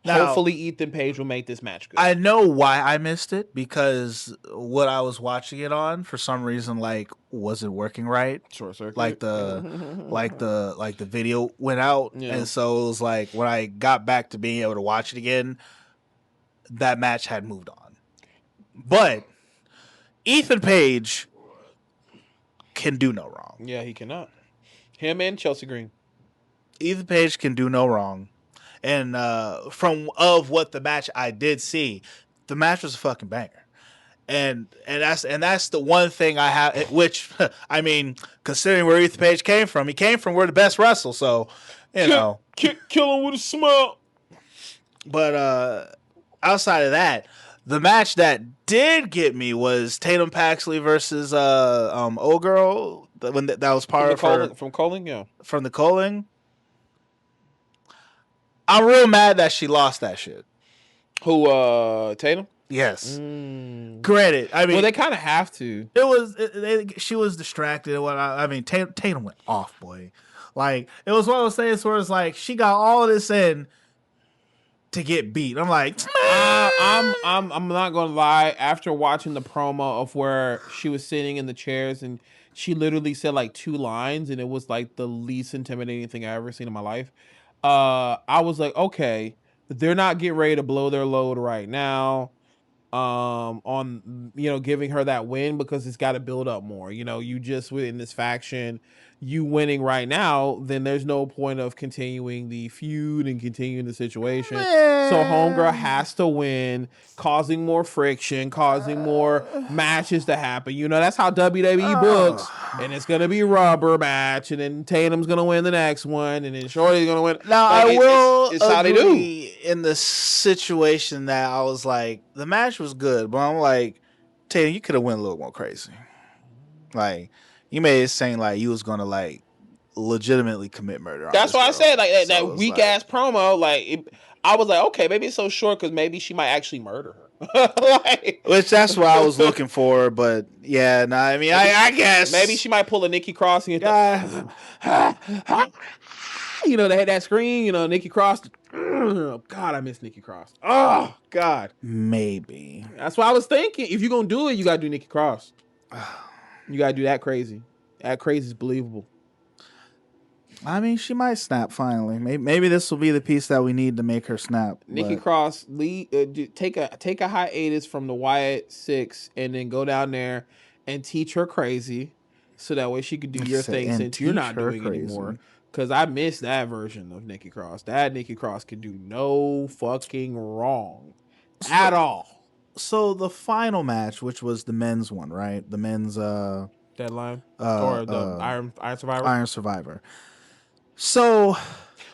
Speaker 2: Now, hopefully Ethan Page will make this match good.
Speaker 1: I know why I missed it, because what I was watching it on, for some reason, like, wasn't working right.
Speaker 2: Short circuit.
Speaker 1: Like the video went out, and so it was like when I got back to being able to watch it again, that match had moved on. But Ethan Page can do no wrong.
Speaker 2: Yeah, he cannot. Him and Chelsea Green.
Speaker 1: Ethan Page can do no wrong. And from what the match I did see, the match was a fucking banger. And that's the one thing I have, which, I mean, considering where Ethan Page came from, he came from where the best wrestle, so,
Speaker 2: kill him with a smile.
Speaker 1: But outside of that, the match that did get me was Tatum Paxley versus O-Girl, when that was part of her.
Speaker 2: From Colling, yeah.
Speaker 1: From the Colling. I'm real mad that she lost that shit.
Speaker 2: Who, Tatum?
Speaker 1: Yes. Granted, I mean,
Speaker 2: well, they kind of have to.
Speaker 1: She was distracted. Tatum went off, boy. Like, it was one of those things where it's like she got all of this in to get beat. I'm like,
Speaker 2: I'm not gonna lie. After watching the promo of where she was sitting in the chairs and she literally said like 2 lines, and it was like the least intimidating thing I ever seen in my life. I was like, okay, they're not getting ready to blow their load right now on giving her that win, because it's got to build up more. You just within this faction, you winning right now, then there's no point of continuing the feud and continuing the situation. So homegirl has to win, causing more friction, causing more matches to happen. That's how WWE books. And it's gonna be rubber match, and then Tatum's gonna win the next one, and then Shorty's gonna win.
Speaker 1: Now it's how they do. In the situation that I was like, the match was good, but I'm like, Tatum, you could have went a little more crazy. Like, you made it seem like you was gonna like legitimately commit murder.
Speaker 2: That's why I said like that weak ass promo. I was like, okay, maybe it's so short because maybe she might actually murder her.
Speaker 1: Which that's what I was looking for, but yeah, no, I mean, I guess
Speaker 2: maybe she might pull a Nikki Cross and they had that screen, Nikki Cross. Oh, God, I miss Nikki Cross. Oh God,
Speaker 1: maybe
Speaker 2: that's what I was thinking. If you're gonna do it, you gotta do Nikki Cross. You gotta do that crazy. That crazy is believable.
Speaker 1: I mean, she might snap finally. Maybe this will be the piece that we need to make her snap.
Speaker 2: Nikki Cross, take a hiatus from the Wyatt Six, and then go down there and teach her crazy, so that way she could do your thing since you're not doing it anymore. Because I miss that version of Nikki Cross. That Nikki Cross can do no fucking wrong at all.
Speaker 1: So the final match, which was the men's one, right? The men's
Speaker 2: deadline or the Iron Survivor.
Speaker 1: Iron Survivor. So,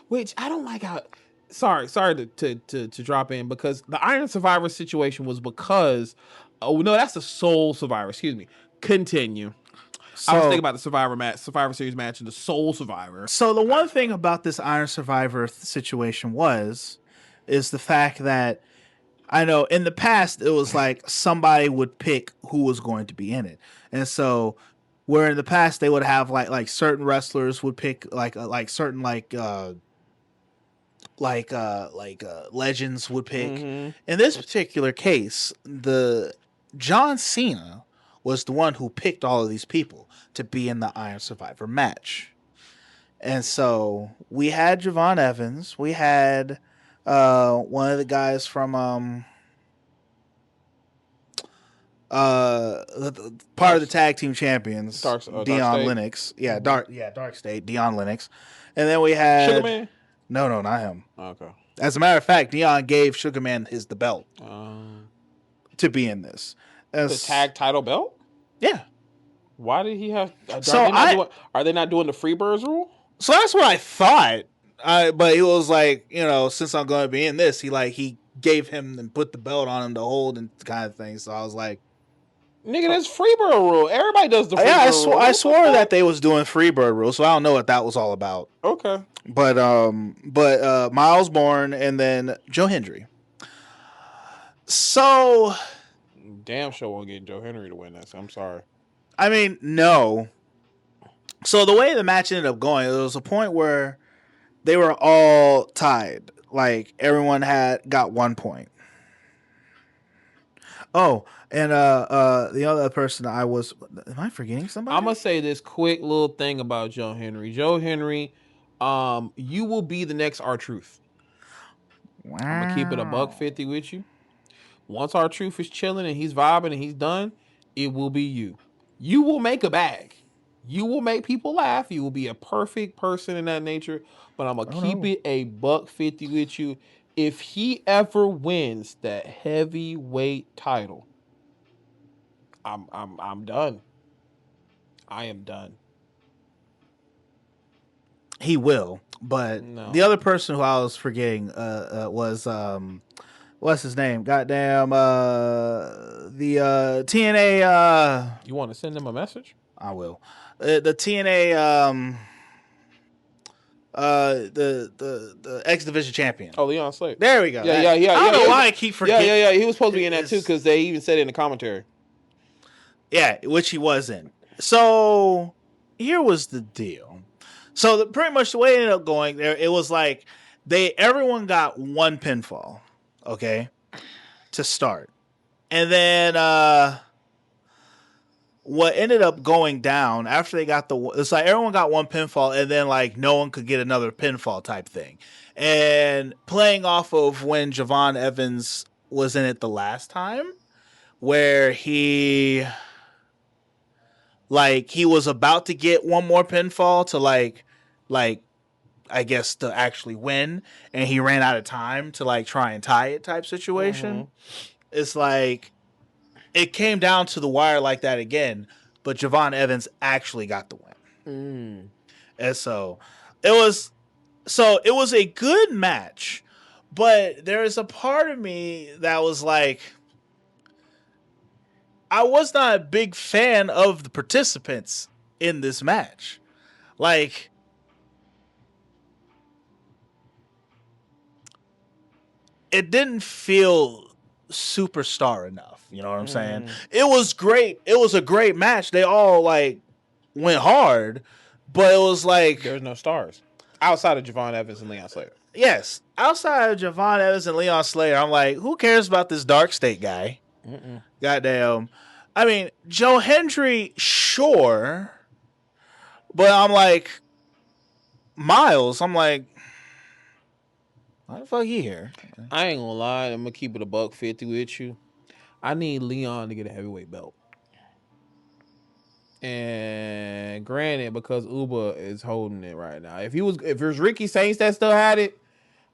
Speaker 2: which I don't like how. Sorry to drop in, because the Iron Survivor situation was because. Oh no, that's the Soul Survivor. Excuse me. Continue. So, I was thinking about the Survivor Series match, and the Soul Survivor.
Speaker 1: So the one thing about this Iron Survivor situation is the fact that I know in the past it was like somebody would pick who was going to be in it, and so where in the past they would have like certain wrestlers would pick like certain legends would pick. Mm-hmm. In this particular case, the John Cena was the one who picked all of these people to be in the Iron Survivor match. And so we had Javon Evans. We had one of the guys from part of the tag team champions, Dion Lennox. Yeah, Dark State, Dion Lennox. And then we had
Speaker 2: Sugar Man?
Speaker 1: No, not him.
Speaker 2: Okay.
Speaker 1: As a matter of fact, Dion gave Sugar Man the belt to be in this.
Speaker 2: The tag title belt?
Speaker 1: Yeah.
Speaker 2: Why did he have? Are they not doing the Freebirds rule?
Speaker 1: So that's what I thought. But it was like, since I'm going to be in this, he gave him and put the belt on him to hold and kind of thing. So I was like,
Speaker 2: nigga, that's Freebird rule. Everybody does the Freebird rule.
Speaker 1: I swore that they was doing Freebird rule, so I don't know what that was all about.
Speaker 2: Okay.
Speaker 1: But Miles Bourne and then Joe Hendry. So
Speaker 2: damn sure won't get Joe Henry to win this. I'm sorry.
Speaker 1: I mean, no. So the way the match ended up going, there was a point where they were all tied. Like everyone got 1 point. Oh, and the other person am I forgetting somebody?
Speaker 2: I'm gonna say this quick little thing about Joe Henry. Joe Henry, you will be the next R-Truth. Wow. I'm gonna keep it $150 with you. Once R-Truth is chilling and he's vibing and he's done, it will be you. You will make a bag. You will make people laugh. You will be a perfect person in that nature. But I'm gonna keep it $150 with you. If he ever wins that heavyweight title, I'm done. I am done.
Speaker 1: He will, but the other person who I was forgetting was what's his name? Goddamn, the TNA.
Speaker 2: You want to send him a message?
Speaker 1: I will. The TNA. The X Division champion.
Speaker 2: Oh, Leon Slater.
Speaker 1: There we go.
Speaker 2: Yeah.
Speaker 1: I don't know why I keep forgetting.
Speaker 2: Yeah. He was supposed to be in that too because they even said it in the commentary.
Speaker 1: Yeah, which he wasn't. So here was the deal. So pretty much the way it ended up going there, it was like everyone got one pinfall, okay, to start, and then what ended up going down after they got it's like everyone got one pinfall, and then like no one could get another pinfall type thing, and playing off of when Javon Evans was in it the last time, where he was about to get one more pinfall to like I guess to actually win, and he ran out of time to like try and tie it type situation. Mm-hmm. It's like it came down to the wire like that again, but Javon Evans actually got the win. And so it was a good match, but there is a part of me that was like, I was not a big fan of the participants in this match. Like, it didn't feel superstar enough. You know what I'm saying? It was great. It was a great match. They all like went hard, but it was like
Speaker 2: there's no stars outside of Javon Evans and Leon Slater.
Speaker 1: Yes, outside of Javon Evans and Leon Slater, I'm like, who cares about this Dark State guy? Goddamn. I mean, Joe Hendry, sure, but I'm like, Miles, I'm like, why the fuck he here?
Speaker 2: I ain't gonna lie. I'm gonna keep it a $150 with you. I need Leon to get a heavyweight belt. And granted, because Uber is holding it right now. If it was Ricky Saints that still had it,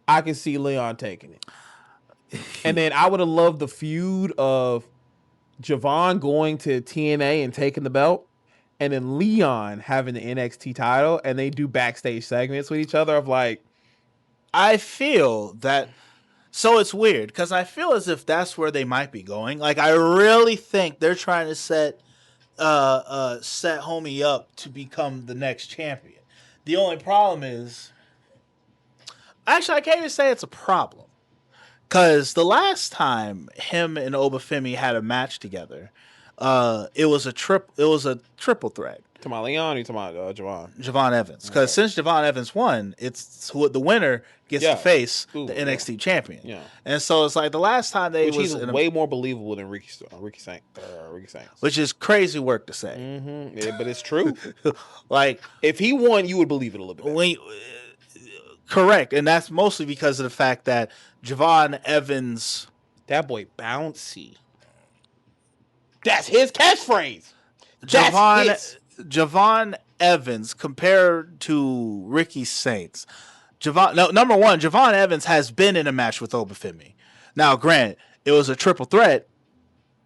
Speaker 2: I can see Leon taking it. And then I would have loved the feud of Javon going to TNA and taking the belt, and then Leon having the NXT title, and they do backstage segments with each other of like.
Speaker 1: I feel that. So it's weird because I feel as if that's where they might be going. Like I really think they're trying to set homie up to become the next champion. The only problem is, actually, I can't even say it's a problem because the last time him and Obafemi had a match together, it was a triple threat.
Speaker 2: To my Leon, or you to my Javon?
Speaker 1: Javon Evans, because since Javon Evans won, it's who the winner gets to face the NXT champion.
Speaker 2: Yeah,
Speaker 1: and so it's like the last time they
Speaker 2: he's way more believable than Ricky Saints.
Speaker 1: Which is crazy work to say.
Speaker 2: Mm-hmm. Yeah, but it's true.
Speaker 1: Like
Speaker 2: if he won, you would believe it a little bit.
Speaker 1: Correct, and that's mostly because of the fact that Javon Evans,
Speaker 2: that boy bouncy. That's his catchphrase.
Speaker 1: Javon Evans compared to Ricky Saints. Number one, Javon Evans has been in a match with Obafemi. Now, granted, it was a triple threat.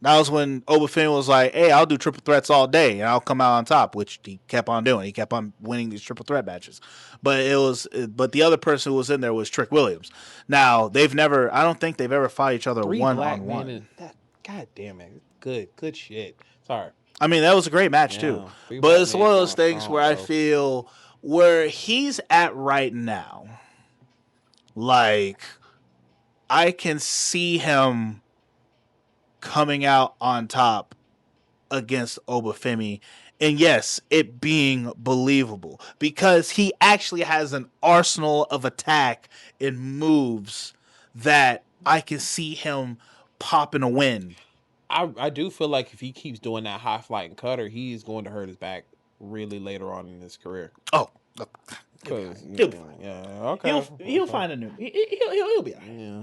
Speaker 1: That was when Obafemi was like, hey, I'll do triple threats all day and I'll come out on top, which he kept on doing. He kept on winning these triple threat matches. But the other person who was in there was Trick Williams. Now, I don't think they've ever fought each other one-on-one.
Speaker 2: God damn it. Good shit. Sorry.
Speaker 1: I mean, that was a great match, too. But it's one of those things where I feel where he's at right now, like, I can see him coming out on top against Obafemi. And yes, it being believable because he actually has an arsenal of attack and moves that I can see him popping a win.
Speaker 2: I do feel like if he keeps doing that high flying cutter, he's going to hurt his back really later on in his career.
Speaker 1: Oh,
Speaker 2: he'll be fine. Yeah, okay.
Speaker 1: He'll find a new. He'll be all right.
Speaker 2: Yeah.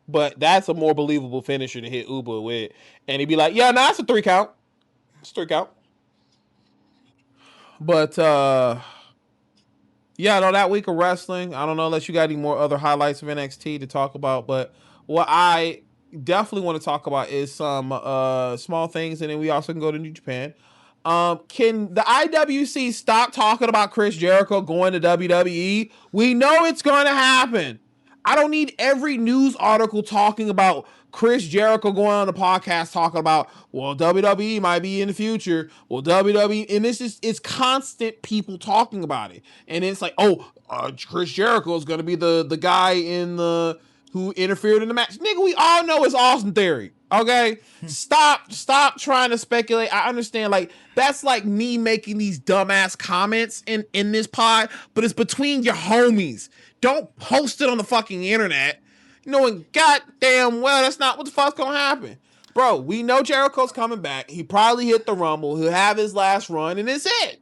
Speaker 2: But that's a more believable finisher to hit Uber with, and he'd be like, "Yeah, it's a 3 count. It's 3 count." But yeah, no, that week of wrestling, I don't know unless you got any more other highlights of NXT to talk about, but what I definitely want to talk about is some small things, and then we also can go to New Japan. Can the IWC stop talking about Chris Jericho going to WWE? We know it's going to happen. I don't need every news article talking about Chris Jericho going on the podcast talking about, well, WWE might be in the future. Well, WWE, and it's constant people talking about it. And it's like, Chris Jericho is going to be the guy who interfered in the match. Nigga, we all know it's Austin Theory. Okay? Stop trying to speculate. I understand, like, that's like me making these dumbass comments in this pod, but it's between your homies. Don't post it on the fucking internet, knowing goddamn well that's not what the fuck's gonna happen. Bro, we know Jericho's coming back. He probably hit the Rumble. He'll have his last run, and it's it.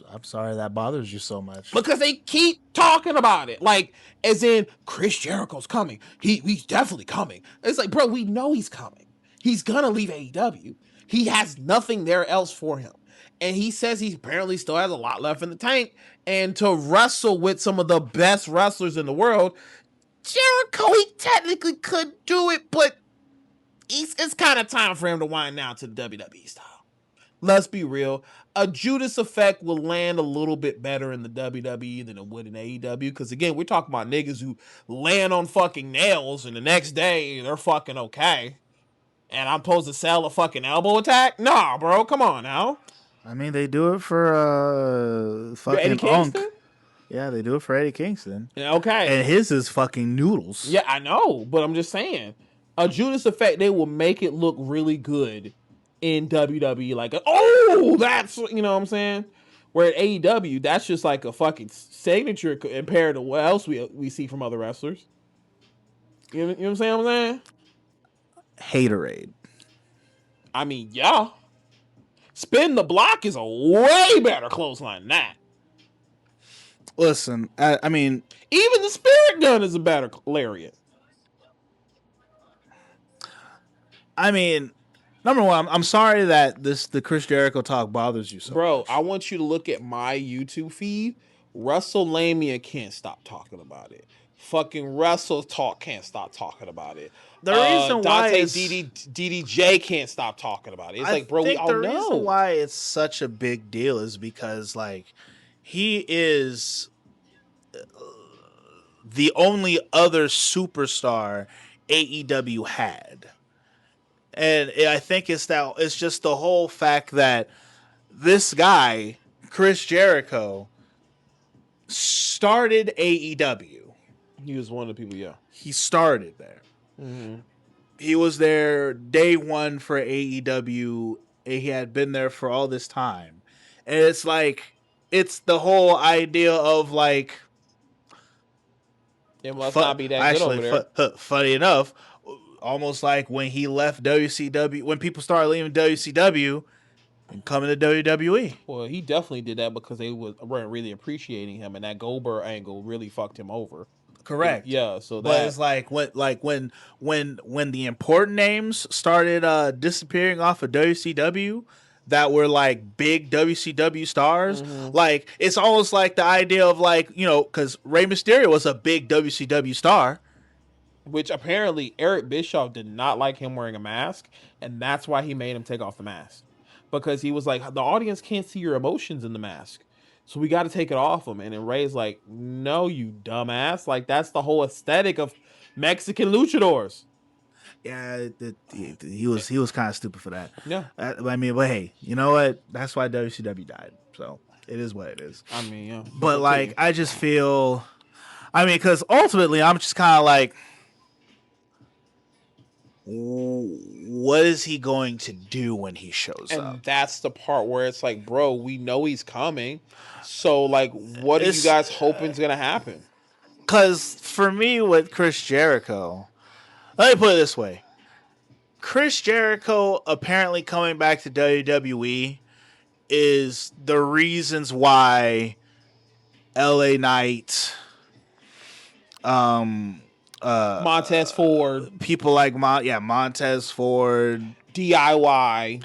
Speaker 1: I'm sorry that bothers you so much.
Speaker 2: Because they keep talking about it. Like, as in, Chris Jericho's coming. He's definitely coming. It's like, bro, we know he's coming. He's gonna leave AEW. He has nothing there else for him. And he says he apparently still has a lot left in the tank. And to wrestle with some of the best wrestlers in the world, Jericho, he technically could do it, but it's kind of time for him to wind down to the WWE style. Let's be real. A Judas effect will land a little bit better in the WWE than it would in AEW. Because, again, we're talking about niggas who land on fucking nails and the next day they're fucking okay. And I'm supposed to sell a fucking elbow attack? Nah, bro. Come on now.
Speaker 1: I mean, they do it for fucking
Speaker 2: Eddie Kingston?
Speaker 1: Yeah, they do it for Eddie Kingston.
Speaker 2: Okay.
Speaker 1: And his is fucking noodles.
Speaker 2: Yeah, I know. But I'm just saying. A Judas effect, they will make it look really good in WWE. Like, that's, you know what I'm saying? Where at AEW, that's just like a fucking signature compared to what else we see from other wrestlers. You know what I'm saying?
Speaker 1: Haterade.
Speaker 2: I mean, yeah. Spin the block is a way better clothesline than that.
Speaker 1: Listen, I mean,
Speaker 2: even the spirit gun is a better lariat.
Speaker 1: I mean, number one, I'm sorry that the Chris Jericho talk bothers you so
Speaker 2: Bro,
Speaker 1: much.
Speaker 2: I want you to look at my YouTube feed. WrestleMania can't stop talking about it. Fucking Wrestle Talk can't stop talking about it.
Speaker 1: The reason why
Speaker 2: Dante
Speaker 1: is
Speaker 2: DDJ can't stop talking about it. It's like, bro, we all know.
Speaker 1: The reason why it's such a big deal is because like he is the only other superstar AEW had. And I think it's just the whole fact that this guy, Chris Jericho, started AEW.
Speaker 2: He was one of the people, yeah.
Speaker 1: He started there.
Speaker 2: Mm-hmm.
Speaker 1: He was there day one for AEW. He had been there for all this time. And it's like, it's the whole idea of like,
Speaker 2: it must not be that good over there.
Speaker 1: Funny enough, almost like when he left WCW, when people started leaving WCW and coming to WWE.
Speaker 2: Well, he definitely did that because they weren't really appreciating him, and that Goldberg angle really fucked him over.
Speaker 1: Correct.
Speaker 2: Yeah. So
Speaker 1: but it's like when the important names started disappearing off of WCW that were like big WCW stars, like it's almost like the idea of like, you know, because Rey Mysterio was a big WCW star.
Speaker 2: Which apparently Eric Bischoff did not like him wearing a mask, and that's why he made him take off the mask. Because he was like, the audience can't see your emotions in the mask, so we got to take it off him. And then Ray's like, no, you dumbass. Like, that's the whole aesthetic of Mexican luchadors.
Speaker 1: Yeah, he was kind of stupid for that.
Speaker 2: Yeah.
Speaker 1: I mean, but hey, you know what? That's why WCW died. So it is what it is.
Speaker 2: I mean, yeah.
Speaker 1: But like, I just feel, I mean, because ultimately, I'm just kind of like, what is he going to do when he shows up?
Speaker 2: And that's the part where it's like, bro, we know he's coming. So, like, what are you guys hoping is going to happen?
Speaker 1: Because for me, with Chris Jericho, let me put it this way. Chris Jericho apparently coming back to WWE is the reasons why LA Knight,
Speaker 2: Montez Ford,
Speaker 1: people like Montez Ford,
Speaker 2: DIY.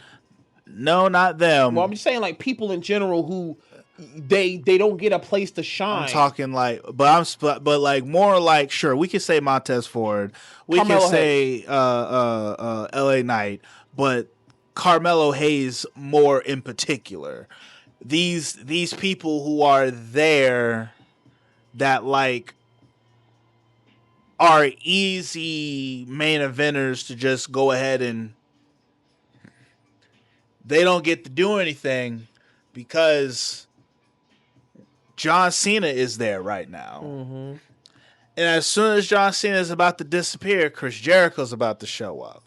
Speaker 1: No, not them.
Speaker 2: Well, I'm just saying, like, people in general who they don't get a place to shine.
Speaker 1: I'm talking like, but like more like, sure, we could say Montez Ford, we can say LA Knight, but Carmelo Hayes more in particular. These people who are there that like are easy main eventers to just go ahead and they don't get to do anything because John Cena is there right now.
Speaker 2: Mm-hmm.
Speaker 1: And as soon as John Cena is about to disappear, Chris Jericho's about to show up.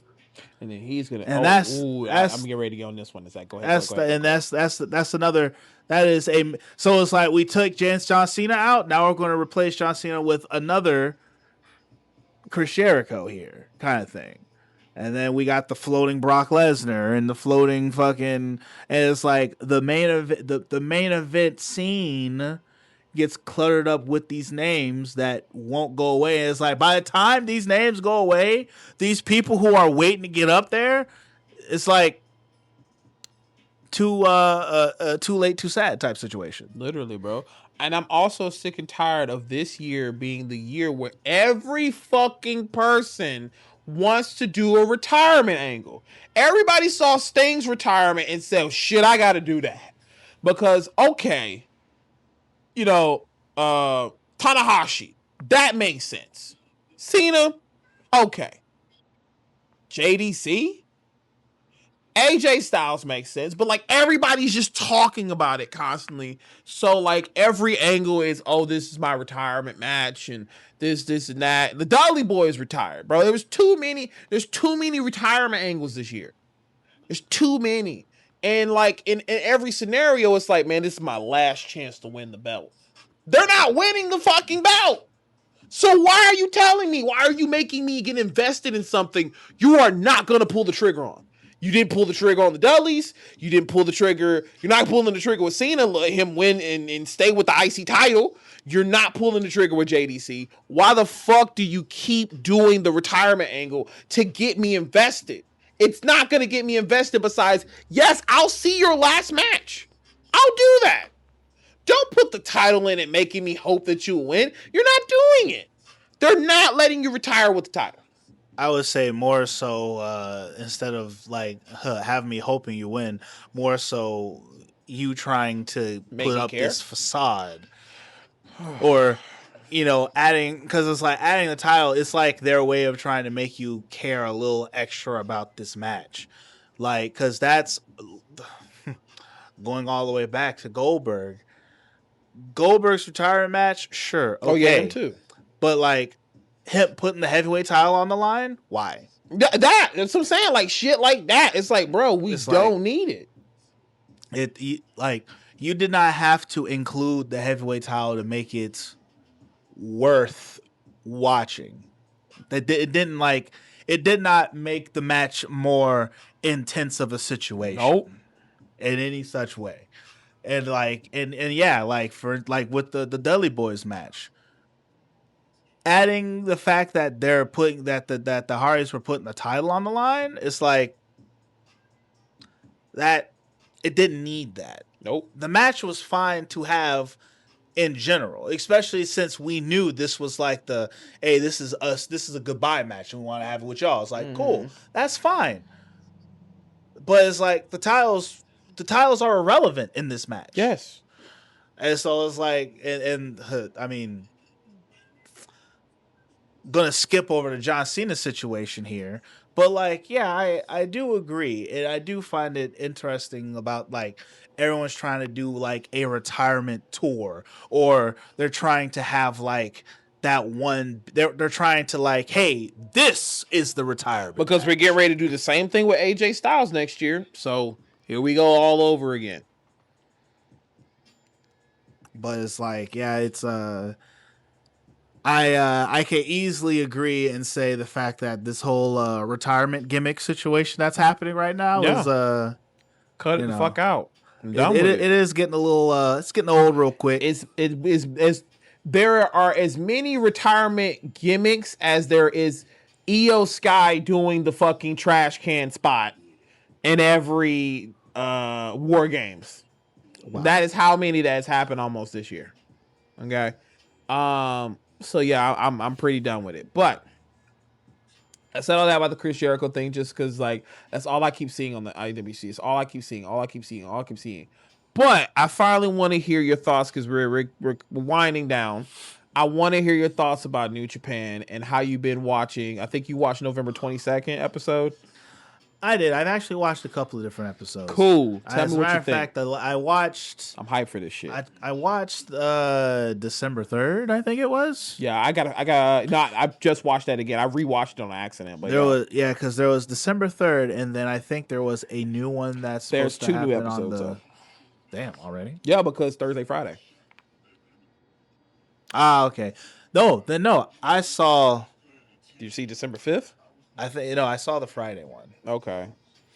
Speaker 2: And then he's gonna.
Speaker 1: And
Speaker 2: I'm getting ready to go on this one. Is that go ahead?
Speaker 1: That's another. That is a. So it's like we took John Cena out. Now we're going to replace John Cena with another Chris Jericho here, kind of thing. And then we got the floating Brock Lesnar and the floating fucking. And it's like the main event scene gets cluttered up with these names that won't go away. And it's like by the time these names go away, these people who are waiting to get up there, it's like too late, too sad type situation.
Speaker 2: Literally, bro. And I'm also sick and tired of this year being the year where every fucking person wants to do a retirement angle. Everybody saw Sting's retirement and said, shit, I got to do that. Because, okay, you know, Tanahashi, that makes sense. Cena, okay. JDC? AJ Styles makes sense, but like everybody's just talking about it constantly. So like every angle is, oh, this is my retirement match and this and that. The Dudley Boy is retired, bro. There's too many retirement angles this year. There's too many. And like in every scenario, it's like, man, this is my last chance to win the belt. They're not winning the fucking belt. So why are you telling me? Why are you making me get invested in something you are not going to pull the trigger on? You didn't pull the trigger on the Dudleys. You didn't pull the trigger. You're not pulling the trigger with Cena, let him win and stay with the IC title. You're not pulling the trigger with JDC. Why the fuck do you keep doing the retirement angle to get me invested? It's not going to get me invested besides, yes, I'll see your last match. I'll do that. Don't put the title in it making me hope that you win. You're not doing it. They're not letting you retire with the title.
Speaker 1: I would say more so instead of like having me hoping you win, more so you trying to put up this facade, or adding, because it's like adding the title. It's like their way of trying to make you care a little extra about this match, like because that's going all the way back to Goldberg's retirement match. Sure, okay.
Speaker 2: Oh yeah, him too.
Speaker 1: But like, him putting the heavyweight title on the line, why?
Speaker 2: That's what I'm saying. Like shit like that. It's like, bro, we don't need it.
Speaker 1: You did not have to include the heavyweight title to make it worth watching. It did not make the match more intense of a situation.
Speaker 2: Nope.
Speaker 1: In any such way. And yeah, like for like with the Dudley Boys match, adding the fact that they're putting that the Hardys were putting the title on the line, it's like that. It didn't need that.
Speaker 2: Nope.
Speaker 1: The match was fine to have in general, especially since we knew this was like this is us. This is a goodbye match, and we want to have it with y'all. It's like cool, that's fine. But it's like the titles are irrelevant in this match.
Speaker 2: Yes.
Speaker 1: And so it's like, and I mean, gonna skip over the John Cena situation here, but like, yeah, I do agree, and I do find it interesting about like everyone's trying to do like a retirement tour, or they're trying to have like that one. They're trying to like, hey, this is the retirement
Speaker 2: because
Speaker 1: match.
Speaker 2: we're getting ready to do the same thing with AJ Styles next year. So here we go all over again.
Speaker 1: But it's like, yeah, it's I can easily agree and say the fact that this whole retirement gimmick situation that's happening right now is
Speaker 2: cut it the fuck out.
Speaker 1: It is getting a little it's getting old real quick.
Speaker 2: There are as many retirement gimmicks as there is Io Sky doing the fucking trash can spot in every War Games. Wow. That is how many that has happened almost this year. Okay. So yeah, I'm pretty done with it. But I said all that about the Chris Jericho thing just because like that's all I keep seeing on the IWC. It's all I keep seeing. But I finally want to hear your thoughts because we're winding down. I want to hear your thoughts about New Japan and how you've been watching. I think you watched November 22nd episode.
Speaker 1: I did. I've actually watched a couple of different episodes.
Speaker 2: Cool. Tell me what you think.
Speaker 1: Fact, I watched.
Speaker 2: I'm hyped for this shit.
Speaker 1: I watched December 3rd. I think it was.
Speaker 2: Yeah, I just watched that again. I rewatched it on accident. But
Speaker 1: because there was December 3rd, and then I think there was a new one that's supposed to happen. There's 2 new episodes. Damn, already?
Speaker 2: Yeah, because Thursday, Friday.
Speaker 1: Ah, okay. No. I saw.
Speaker 2: Did you see December 5th?
Speaker 1: I saw the Friday one.
Speaker 2: Okay.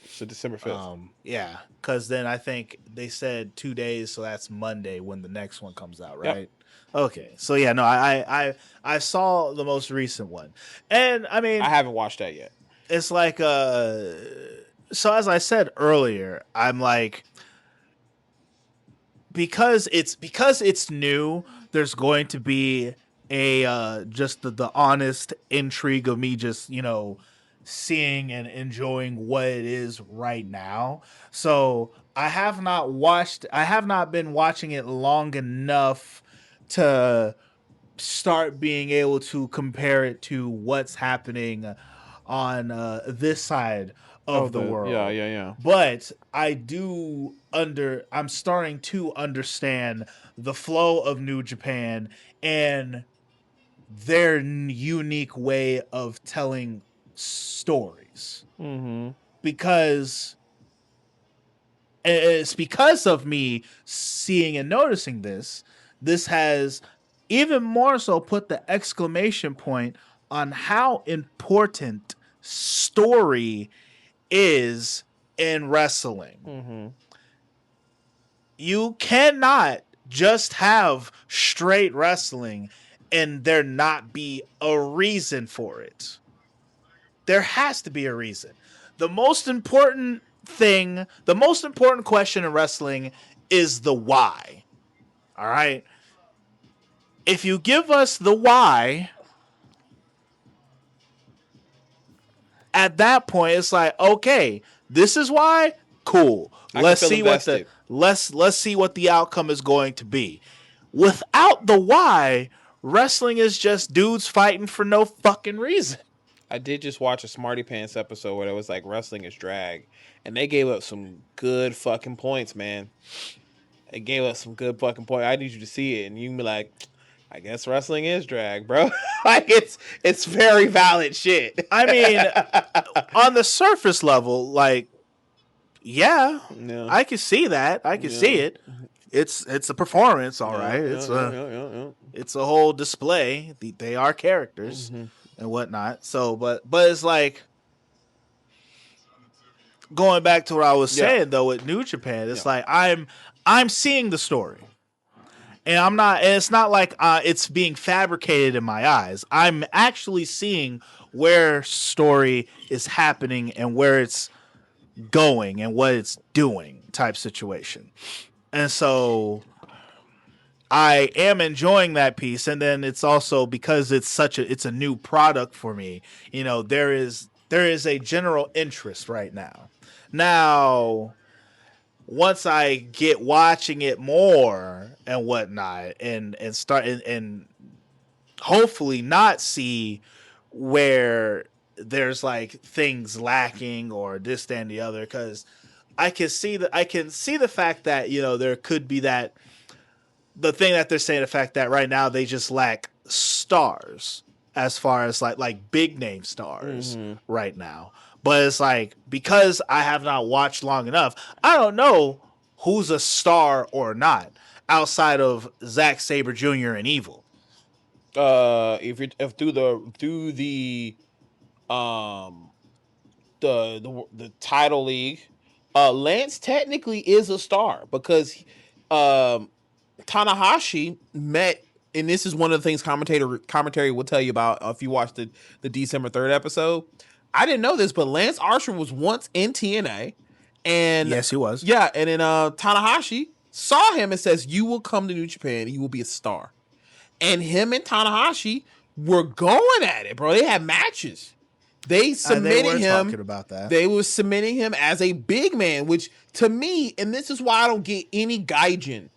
Speaker 2: So December 5th.
Speaker 1: Yeah, because then I think they said 2 days, so that's Monday when the next one comes out, right? Yep. Okay. So yeah, no, I saw the most recent one. And I mean,
Speaker 2: I haven't watched that yet.
Speaker 1: It's like so as I said earlier, I'm like, because it's new, there's going to be a just the honest intrigue of me just seeing and enjoying what it is right now. So I have not been watching it long enough to start being able to compare it to what's happening on this side of the world.
Speaker 2: Yeah.
Speaker 1: But I'm starting to understand the flow of New Japan and their unique way of telling stories.
Speaker 2: Mm-hmm.
Speaker 1: Because it's because of me seeing and noticing this has even more so put the exclamation point on how important story is in wrestling. You cannot just have straight wrestling and there not be a reason for it. There has to be a reason. The most important question in wrestling is the why. All right? If you give us the why, at that point it's like, okay, this is why. Cool. Let's see what the outcome is going to be. Without the why, wrestling is just dudes fighting for no fucking reason.
Speaker 2: I did just watch a Smarty Pants episode where it was like wrestling is drag, and they gave up some good fucking points, man. They gave us some good fucking points. I need you to see it, and you can be like, I guess wrestling is drag, bro. Like it's very valid shit.
Speaker 1: I mean, on the surface level, like, yeah. I can see that. I can see it. It's a performance, all right. It's a whole display. They are characters and whatnot. So, but it's like going back to what I was saying though with New Japan. It's like I'm seeing the story, and I'm not. And it's not like it's being fabricated in my eyes. I'm actually seeing where story is happening and where it's going and what it's doing type situation. And so I am enjoying that piece. And then it's also because it's a new product for me. You know, there is a general interest right now. Now, once I get watching it more and whatnot and start and hopefully not see where there's like things lacking or this, that, and the other, because I can see the fact that, you know, there could be that the thing that they're saying, the fact that right now they just lack stars as far as like big name stars right now. But it's like, because I have not watched long enough, I don't know who's a star or not outside of Zack Sabre Jr. and Evil.
Speaker 2: If through the title league, Lance technically is a star because Tanahashi met, and this is one of the things commentary will tell you about if you watch the December 3rd episode. I didn't know this, but Lance Archer was once in TNA, and
Speaker 1: yes, he was.
Speaker 2: Yeah, and then Tanahashi saw him and says, "You will come to New Japan, and you will be a star." And him and Tanahashi were going at it, bro. They had matches. They submitted him.
Speaker 1: Talking about that.
Speaker 2: They were submitting him as a big man, which to me, and this is why I don't get any gaijin.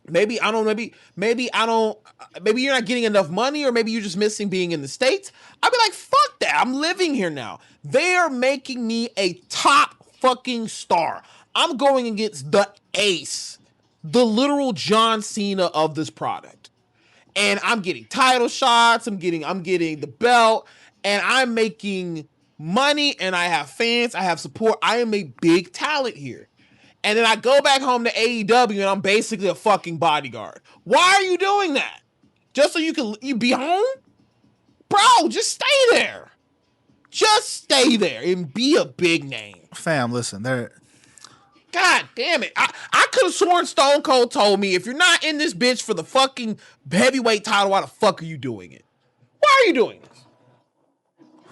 Speaker 2: Maybe you're not getting enough money, or maybe you're just missing being in the States. I'd be like, fuck that. I'm living here now. They are making me a top fucking star. I'm going against the ace, the literal John Cena of this product. And I'm getting title shots. I'm getting the belt, and I'm making money, and I have fans. I have support. I am a big talent here. And then I go back home to AEW, and I'm basically a fucking bodyguard. Why are you doing that? Just so you be home? Bro, just stay there. Just stay there and be a big name.
Speaker 1: Fam, listen,
Speaker 2: God damn it. I could have sworn Stone Cold told me, if you're not in this bitch for the fucking heavyweight title, why the fuck are you doing it? Why are you doing this?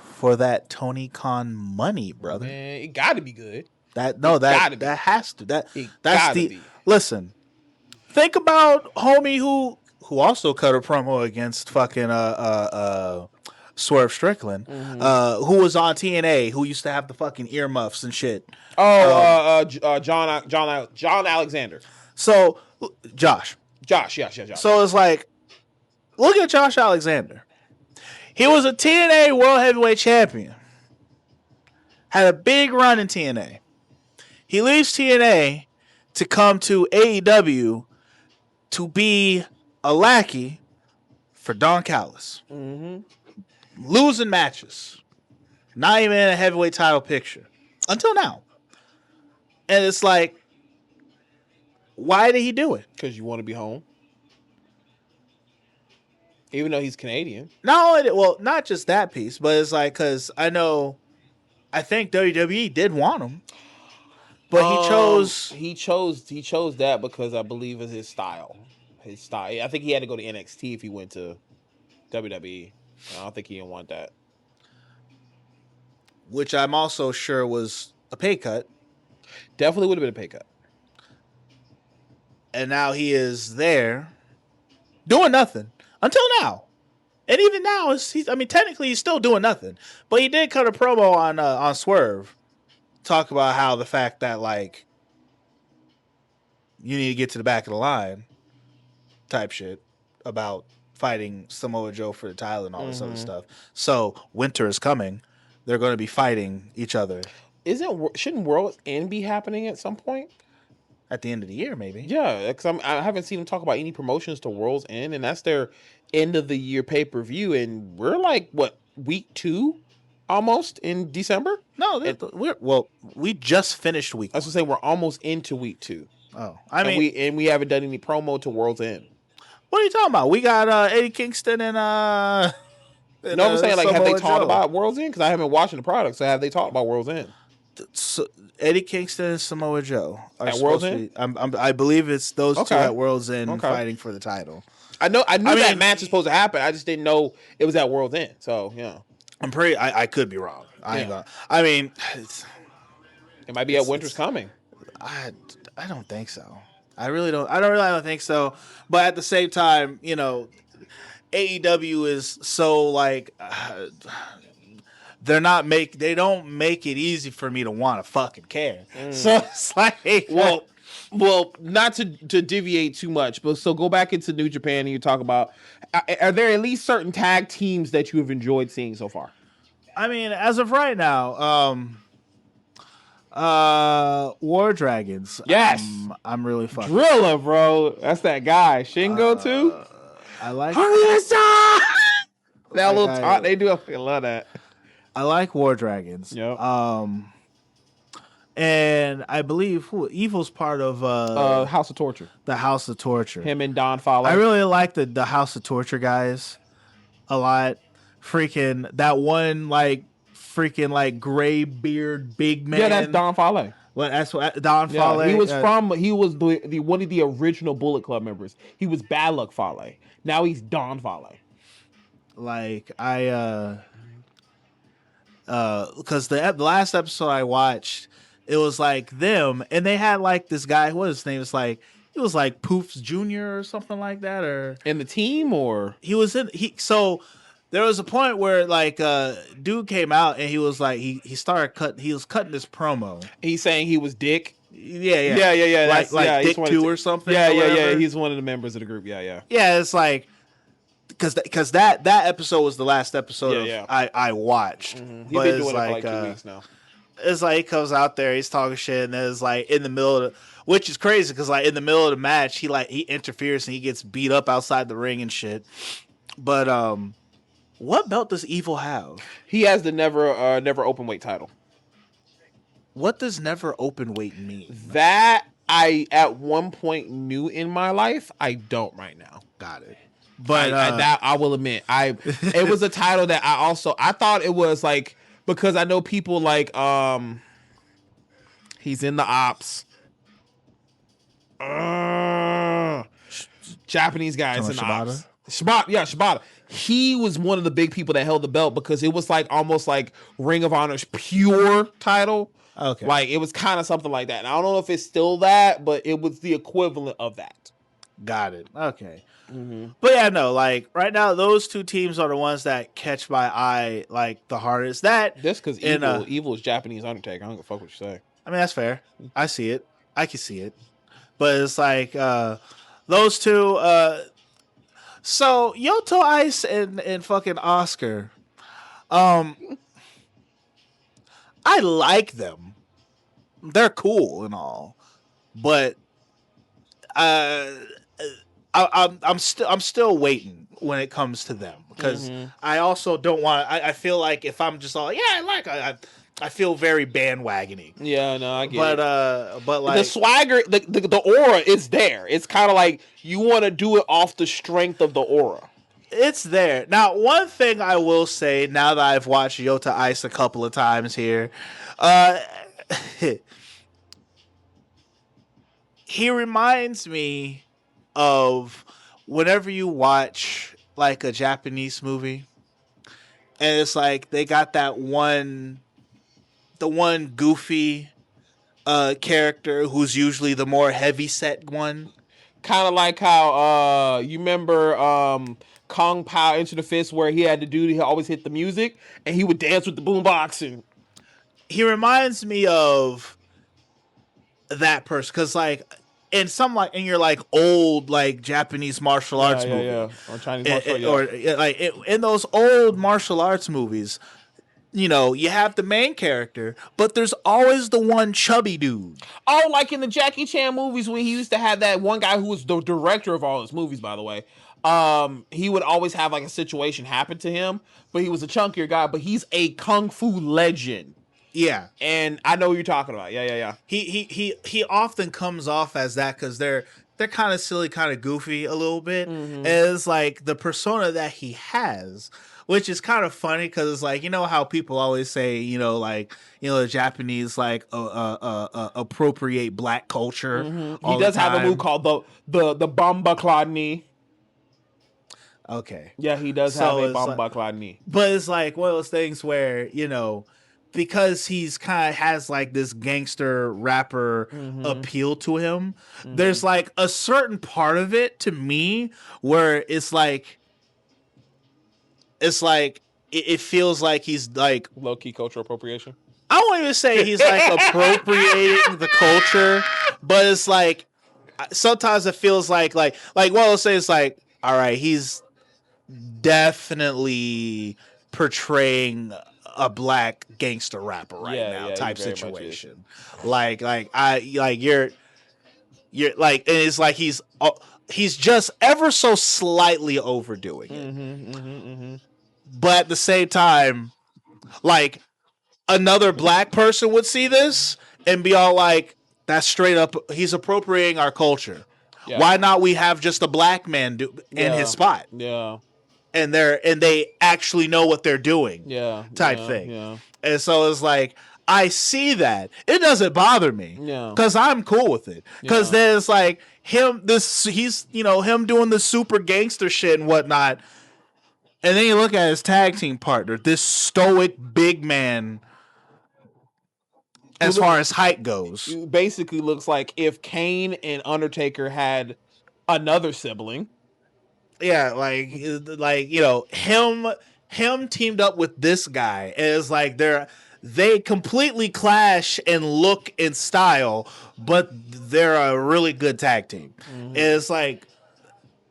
Speaker 1: For that Tony Khan money, brother.
Speaker 2: Man, it gotta be good.
Speaker 1: That has to. That's the listen. Think about homie who also cut a promo against fucking Swerve Strickland, who was on TNA, who used to have the fucking earmuffs and shit.
Speaker 2: John Alexander.
Speaker 1: So Josh,
Speaker 2: yeah.
Speaker 1: So it's like, look at Josh Alexander. He was a TNA World Heavyweight Champion. Had a big run in TNA. He leaves TNA to come to AEW to be a lackey for Don Callis. Losing matches. Not even in a heavyweight title picture. Until now. And it's like, why did he do it?
Speaker 2: Because you want to be home. Even though he's Canadian.
Speaker 1: Not just that piece, but it's like, because I think WWE did want him. But
Speaker 2: he chose that because I believe it's his style. His style. I think he had to go to NXT if he went to WWE. I don't think he didn't want that.
Speaker 1: Which I'm also sure was a pay cut.
Speaker 2: Definitely would have been a pay cut.
Speaker 1: And now he is there doing nothing until now. And even now, technically he's still doing nothing. But he did cut a promo on Swerve. Talk about how the fact that, like, you need to get to the back of the line type shit about fighting Samoa Joe for the title and all this other stuff. So winter is coming. They're going to be fighting each other.
Speaker 2: Shouldn't World's End be happening at some point?
Speaker 1: At the end of the year, maybe.
Speaker 2: Yeah, because I haven't seen them talk about any promotions to World's End, and that's their end of the year pay-per-view, and we're like, what, week 2 almost in December?
Speaker 1: No, we just finished week.
Speaker 2: I was going to say we're almost into week 2.
Speaker 1: Oh,
Speaker 2: we haven't done any promo to World's End.
Speaker 1: What are you talking about? We got Eddie Kingston and
Speaker 2: I'm saying, like, have they talked about World's End? Because I haven't watched the product, so have they talked about World's End?
Speaker 1: So Eddie Kingston and Samoa Joe are
Speaker 2: at World's End.
Speaker 1: I believe it's those two at World's End fighting for the title.
Speaker 2: I knew that match was supposed to happen. I just didn't know it was at World's End. So yeah,
Speaker 1: I could be wrong. It
Speaker 2: might be at Winter's Coming.
Speaker 1: I don't think so. I really don't think so. But at the same time, AEW is so like. They don't make it easy for me to want to fucking care. So it's like,
Speaker 2: well, not to deviate too much, but so go back into New Japan and you talk about, are there at least certain tag teams that you have enjoyed seeing so far?
Speaker 1: I mean, as of right now, War Dragons.
Speaker 2: Yes.
Speaker 1: I'm really fucking.
Speaker 2: Driller, bro. That's that guy. Shingo too?
Speaker 1: I like
Speaker 2: that little talk they do. I fucking love that.
Speaker 1: I like War Dragons.
Speaker 2: Yep.
Speaker 1: And I believe Evil's part of
Speaker 2: House of Torture.
Speaker 1: The House of Torture.
Speaker 2: Him and Don Fowler.
Speaker 1: I really like the House of Torture guys a lot. Freaking that one like gray beard big man.
Speaker 2: Yeah, that's Don Fowler.
Speaker 1: Well, that's what Don Fowler.
Speaker 2: He was the one of the original Bullet Club members. He was Bad Luck Fowler. Now he's Don Fowler.
Speaker 1: Like because the last episode I watched, it was like them, and they had like this guy. What his name is like? He was like Poofs Jr. or something like that, or
Speaker 2: in the team, or
Speaker 1: So there was a point where like dude came out and he was like he started cutting. He was cutting this promo.
Speaker 2: He's saying he was Dick.
Speaker 1: Yeah. Like Dick 2 or something.
Speaker 2: Yeah. He's one of the members of the group. Yeah.
Speaker 1: Yeah, it's like. Because that episode was the last episode I watched.
Speaker 2: Mm-hmm. He's been doing it for like 2 weeks now.
Speaker 1: It's like he comes out there, he's talking shit, and it's like in the middle of which is crazy because like in the middle of the match, he interferes and he gets beat up outside the ring and shit. But what belt does Evil have?
Speaker 2: He has the never open weight title.
Speaker 1: What does never open weight mean?
Speaker 2: That I at one point knew in my life. I don't right now.
Speaker 1: Got it.
Speaker 2: But that I will admit, it was a title that I thought it was like, because I know people like he's in the ops. Japanese guys in the ops. Shibata. He was one of the big people that held the belt because it was like almost like Ring of Honor's pure title.
Speaker 1: Okay.
Speaker 2: Like it was kind of something like that. And I don't know if it's still that, but it was the equivalent of that.
Speaker 1: Got it. Okay.
Speaker 2: Mm-hmm.
Speaker 1: But yeah, no, like right now, those two teams are the ones that catch my eye like the hardest. That's
Speaker 2: because Evil is Japanese Undertaker. I don't give a fuck what you say.
Speaker 1: I mean, that's fair. I see it. I can see it. But it's like those two. So Yoto Ice and fucking Oscar. I like them. They're cool and all, but I'm still waiting when it comes to them because I also don't want. I feel like if I'm just all I feel very bandwagony.
Speaker 2: Yeah, no, I get
Speaker 1: it. But like
Speaker 2: the swagger, the aura is there. It's kind of like you want to do it off the strength of the aura.
Speaker 1: It's there. Now, one thing I will say now that I've watched Yota Ice a couple of times here, he reminds me of whenever you watch like a Japanese movie, and it's like they got the one goofy character who's usually the more heavy set one.
Speaker 2: Kind of like how you remember Kung Pao Into the Fist, where he had to do, he always hit the music and he would dance with the boombox. And
Speaker 1: he reminds me of that person because like in your like old like Japanese martial arts movie,
Speaker 2: or Chinese martial arts,
Speaker 1: or like in those old martial arts movies, you know, you have the main character, but there's always the one chubby dude.
Speaker 2: Oh, like in the Jackie Chan movies when he used to have that one guy who was the director of all his movies, by the way. He would always have like a situation happen to him, but he was a chunkier guy, but he's a kung fu legend.
Speaker 1: Yeah.
Speaker 2: And I know what you're talking about. Yeah.
Speaker 1: He often comes off as that because they're kind of silly, kind of goofy a little bit.
Speaker 2: Mm-hmm.
Speaker 1: As like the persona that he has, which is kind of funny because it's like, you know how people always say, you know, like, you know, the Japanese like appropriate black culture.
Speaker 2: Mm-hmm. He does have a move called the Bamba Claw knee.
Speaker 1: Okay.
Speaker 2: Yeah, he does have a Bamba Claw knee.
Speaker 1: But it's like one of those things where, you know, because he's kind of has like this gangster rapper appeal to him, there's like a certain part of it to me where it feels like he's like
Speaker 2: low-key cultural appropriation.
Speaker 1: I won't even say he's like appropriating the culture, but it's like sometimes it feels like one of those things like, all right, he's definitely portraying a black gangster rapper now type situation. Like you're like, and it's like he's just ever so slightly overdoing it. But at the same time, like another black person would see this and be all like, that's straight up, he's appropriating our culture. Yeah. Why not we have just a black man in his spot?
Speaker 2: Yeah.
Speaker 1: And they actually know what they're doing. Yeah. Type thing.
Speaker 2: Yeah.
Speaker 1: And so it's like, I see that. It doesn't bother me.
Speaker 2: Yeah.
Speaker 1: Because I'm cool with it. Because then it's like he's, you know, him doing the super gangster shit and whatnot. And then you look at his tag team partner, this stoic big man as far as height goes.
Speaker 2: It basically looks like if Kane and Undertaker had another sibling.
Speaker 1: Yeah, like you know, him teamed up with this guy, and it's like they completely clash in look and style, but they're a really good tag team. And it's like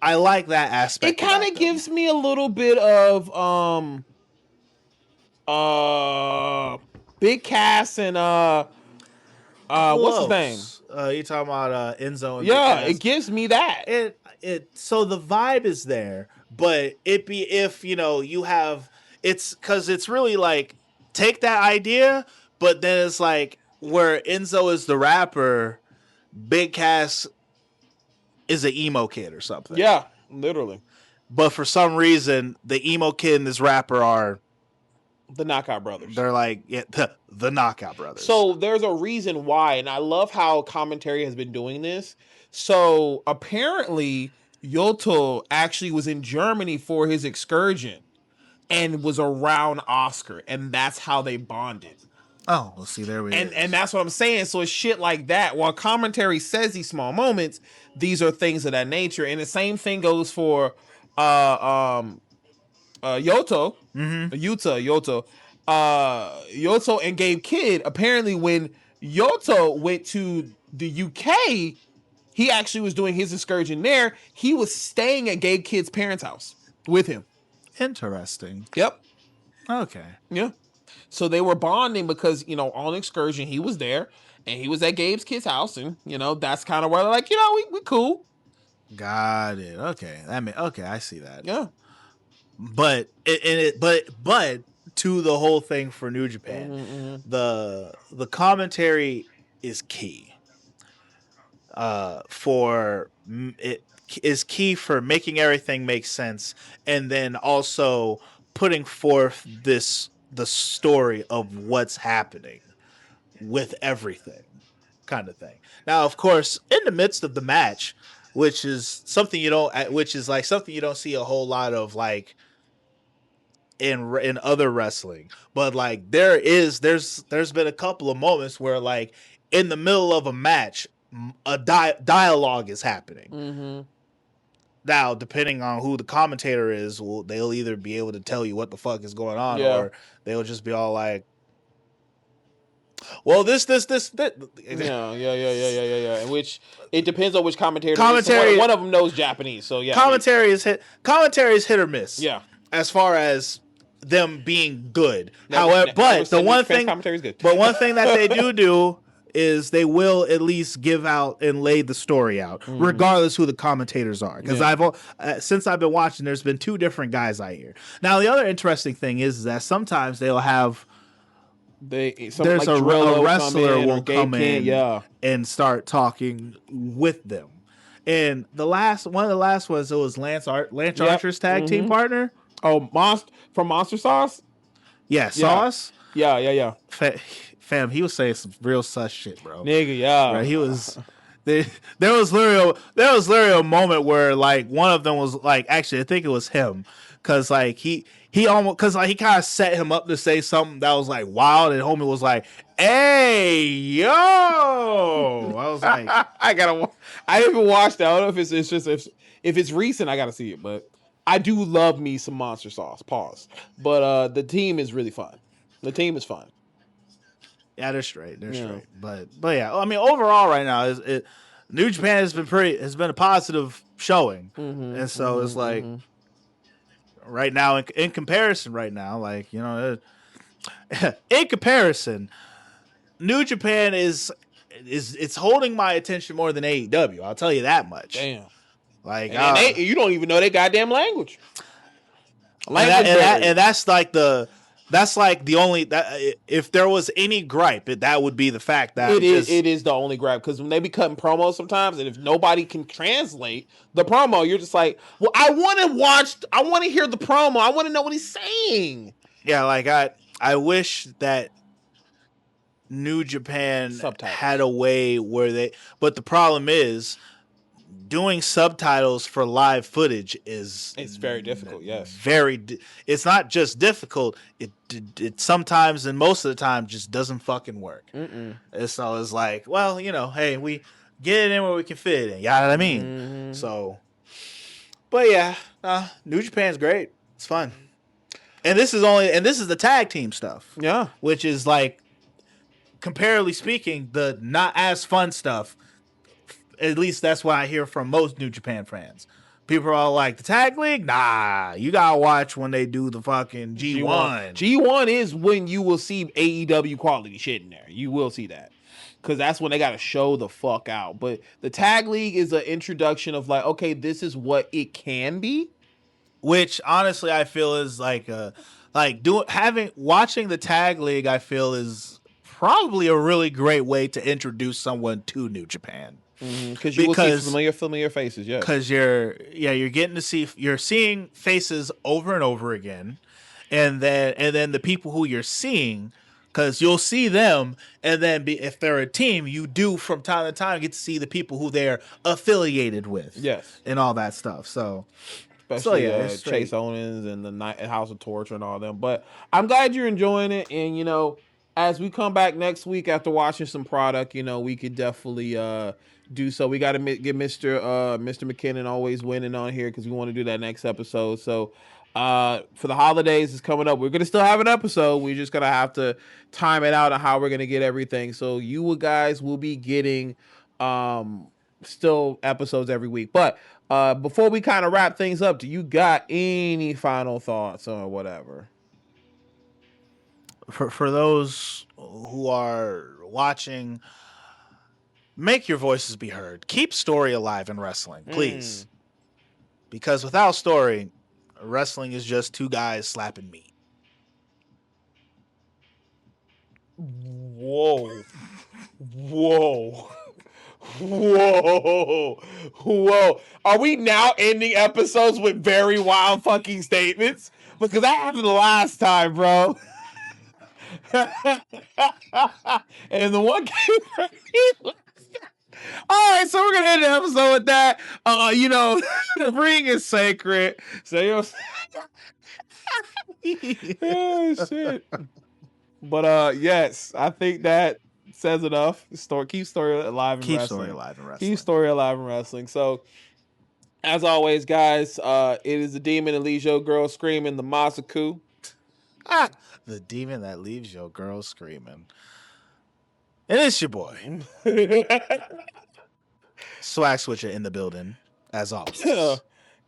Speaker 1: I like that aspect.
Speaker 2: It kind of gives me a little bit of Big Cass and what's his name?
Speaker 1: You talking about Enzo and
Speaker 2: yeah, it gives me that.
Speaker 1: So the vibe is there, but if you know you have it's because it's really like take that idea, but then it's like where Enzo is the rapper, Big Cass is an emo kid or something.
Speaker 2: Yeah, literally.
Speaker 1: But for some reason, the emo kid and this rapper are
Speaker 2: the Knockout Brothers.
Speaker 1: They're like the Knockout Brothers.
Speaker 2: So there's a reason why, and I love how commentary has been doing this. So apparently, Yoto actually was in Germany for his excursion and was around Oscar, and that's how they bonded.
Speaker 1: Oh, well, see, there we go.
Speaker 2: And that's what I'm saying. So it's shit like that. While commentary says these small moments, these are things of that nature. And the same thing goes for Yoto. Yoto. Yoto and Gabe Kidd. Apparently, when Yoto went to the UK, he actually was doing his excursion there. He was staying at Gabe Kidd's parents' house with him.
Speaker 1: Interesting.
Speaker 2: Yep.
Speaker 1: Okay.
Speaker 2: Yeah. So they were bonding because, you know, on excursion, he was there and he was at Gabe's kid's house. And, you know, that's kind of where they're like, you know, we cool.
Speaker 1: Got it. Okay. Okay, I see that.
Speaker 2: Yeah.
Speaker 1: But to the whole thing for New Japan, the commentary is key. It is key for making everything make sense, and then also putting forth the story of what's happening with everything. kind of thing. Now, of course, in the midst of the match, which is something you don't see a whole lot of like in other wrestling, but like there's been a couple of moments where like in the middle of a match, a dialogue is happening.
Speaker 2: Mm-hmm.
Speaker 1: Now, depending on who the commentator is, they'll either be able to tell you what the fuck is going on, or they'll just be all like, well, this.
Speaker 2: Yeah. In which it depends on which commentator.
Speaker 1: Commentary.
Speaker 2: One of them knows Japanese, so yeah.
Speaker 1: Commentary is hit or miss.
Speaker 2: Yeah.
Speaker 1: As far as them being good. However, but one thing that they do is they will at least give out and lay the story out, regardless who the commentators are. Because since I've been watching, there's been 2 different guys I hear. Now, the other interesting thing is that sometimes they'll have there's like a wrestler will come in and start talking with them. And one of the last ones, it was Lance Archer's tag team partner.
Speaker 2: Oh, from Monster Sauce?
Speaker 1: Yeah, Sauce?
Speaker 2: Yeah.
Speaker 1: Fam, he was saying some real sus shit, bro.
Speaker 2: Nigga, yeah.
Speaker 1: Right, he was. There was literally a moment where like one of them was like, actually, I think it was him, because like he almost, because like he kind of set him up to say something that was like wild, and homie was like, "Hey, yo!" I was like,
Speaker 2: I didn't even watch that. I don't know if it's just if it's recent, I gotta see it, but I do love me some Monster Sauce. Pause. But the team is really fun. The team is fun.
Speaker 1: Yeah, they're straight. But yeah, I mean, overall, right now, New Japan has been a positive showing, and so it's like right now, in comparison, right now, like in comparison, New Japan is holding my attention more than AEW. I'll tell you that much.
Speaker 2: Damn.
Speaker 1: Like,
Speaker 2: you don't even know their goddamn language.
Speaker 1: And that's like the only that if there was any gripe, that would be the fact that
Speaker 2: it is the only gripe, because when they be cutting promos sometimes, and if nobody can translate the promo, you're just like, well, I want to hear the promo. I want to know what he's saying.
Speaker 1: Yeah, like I wish that New Japan
Speaker 2: Subtitles
Speaker 1: had a way where but the problem is, doing subtitles for live footage it's
Speaker 2: very difficult. Yes,
Speaker 1: it's not just difficult. It sometimes, and most of the time, just doesn't fucking work. And so it's like, well, hey, we get it in where we can fit it in. You know what I mean? So, but yeah, New Japan's great. It's fun, and this is the tag team stuff.
Speaker 2: Yeah,
Speaker 1: which is like, comparatively speaking, the not as fun stuff. At least that's what I hear from most New Japan fans. People are all like, the tag league? Nah, you gotta watch when they do the fucking G1.
Speaker 2: G1 is when you will see AEW quality shit in there. You will see that. Because that's when they gotta show the fuck out. But the tag league is an introduction of like, okay, this is what it can be.
Speaker 1: Which honestly I feel is like watching the tag league, I feel is probably a really great way to introduce someone to New Japan.
Speaker 2: Because you will see familiar faces, yeah.
Speaker 1: Because you're seeing faces over and over again, and then the people who you're seeing, because you'll see them, and then if they're a team, you do from time to time get to see the people who they're affiliated with,
Speaker 2: yes,
Speaker 1: and all that stuff. So,
Speaker 2: especially Chase Owens and the House of Torture and all them. But I'm glad you're enjoying it, and as we come back next week after watching some product, we could definitely do so. We got to get Mr. McKinnon always winning on here, because we want to do that next episode. So for the holidays is coming up, we're going to still have an episode. We're just going to have to time it out on how we're going to get everything. So you guys will be getting still episodes every week. But before we kind of wrap things up, do you got any final thoughts or whatever?
Speaker 1: For those who are watching, make your voices be heard. Keep story alive in wrestling, please. Because without story, wrestling is just 2 guys slapping meat.
Speaker 2: Whoa. Are we now ending episodes with very wild fucking statements? Because that happened the last time, bro. And the one game. All right, so we're gonna end the episode with that. The ring is sacred. So oh shit. But yes, I think that says enough. Keep story alive in wrestling.
Speaker 1: Keep story alive in wrestling.
Speaker 2: Keep story alive in wrestling. So, as always, guys, it is the demon that leaves your girl screaming, the Masaku.
Speaker 1: The demon that leaves your girl screaming. And it's your boy. Swag Switcher in the building, as always.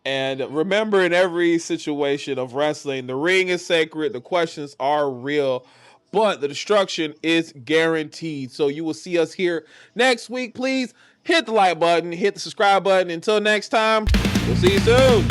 Speaker 2: And remember, in every situation of wrestling, the ring is sacred, the questions are real, but the destruction is guaranteed. So you will see us here next week. Please hit the like button, hit the subscribe button. Until next time, we'll see you soon.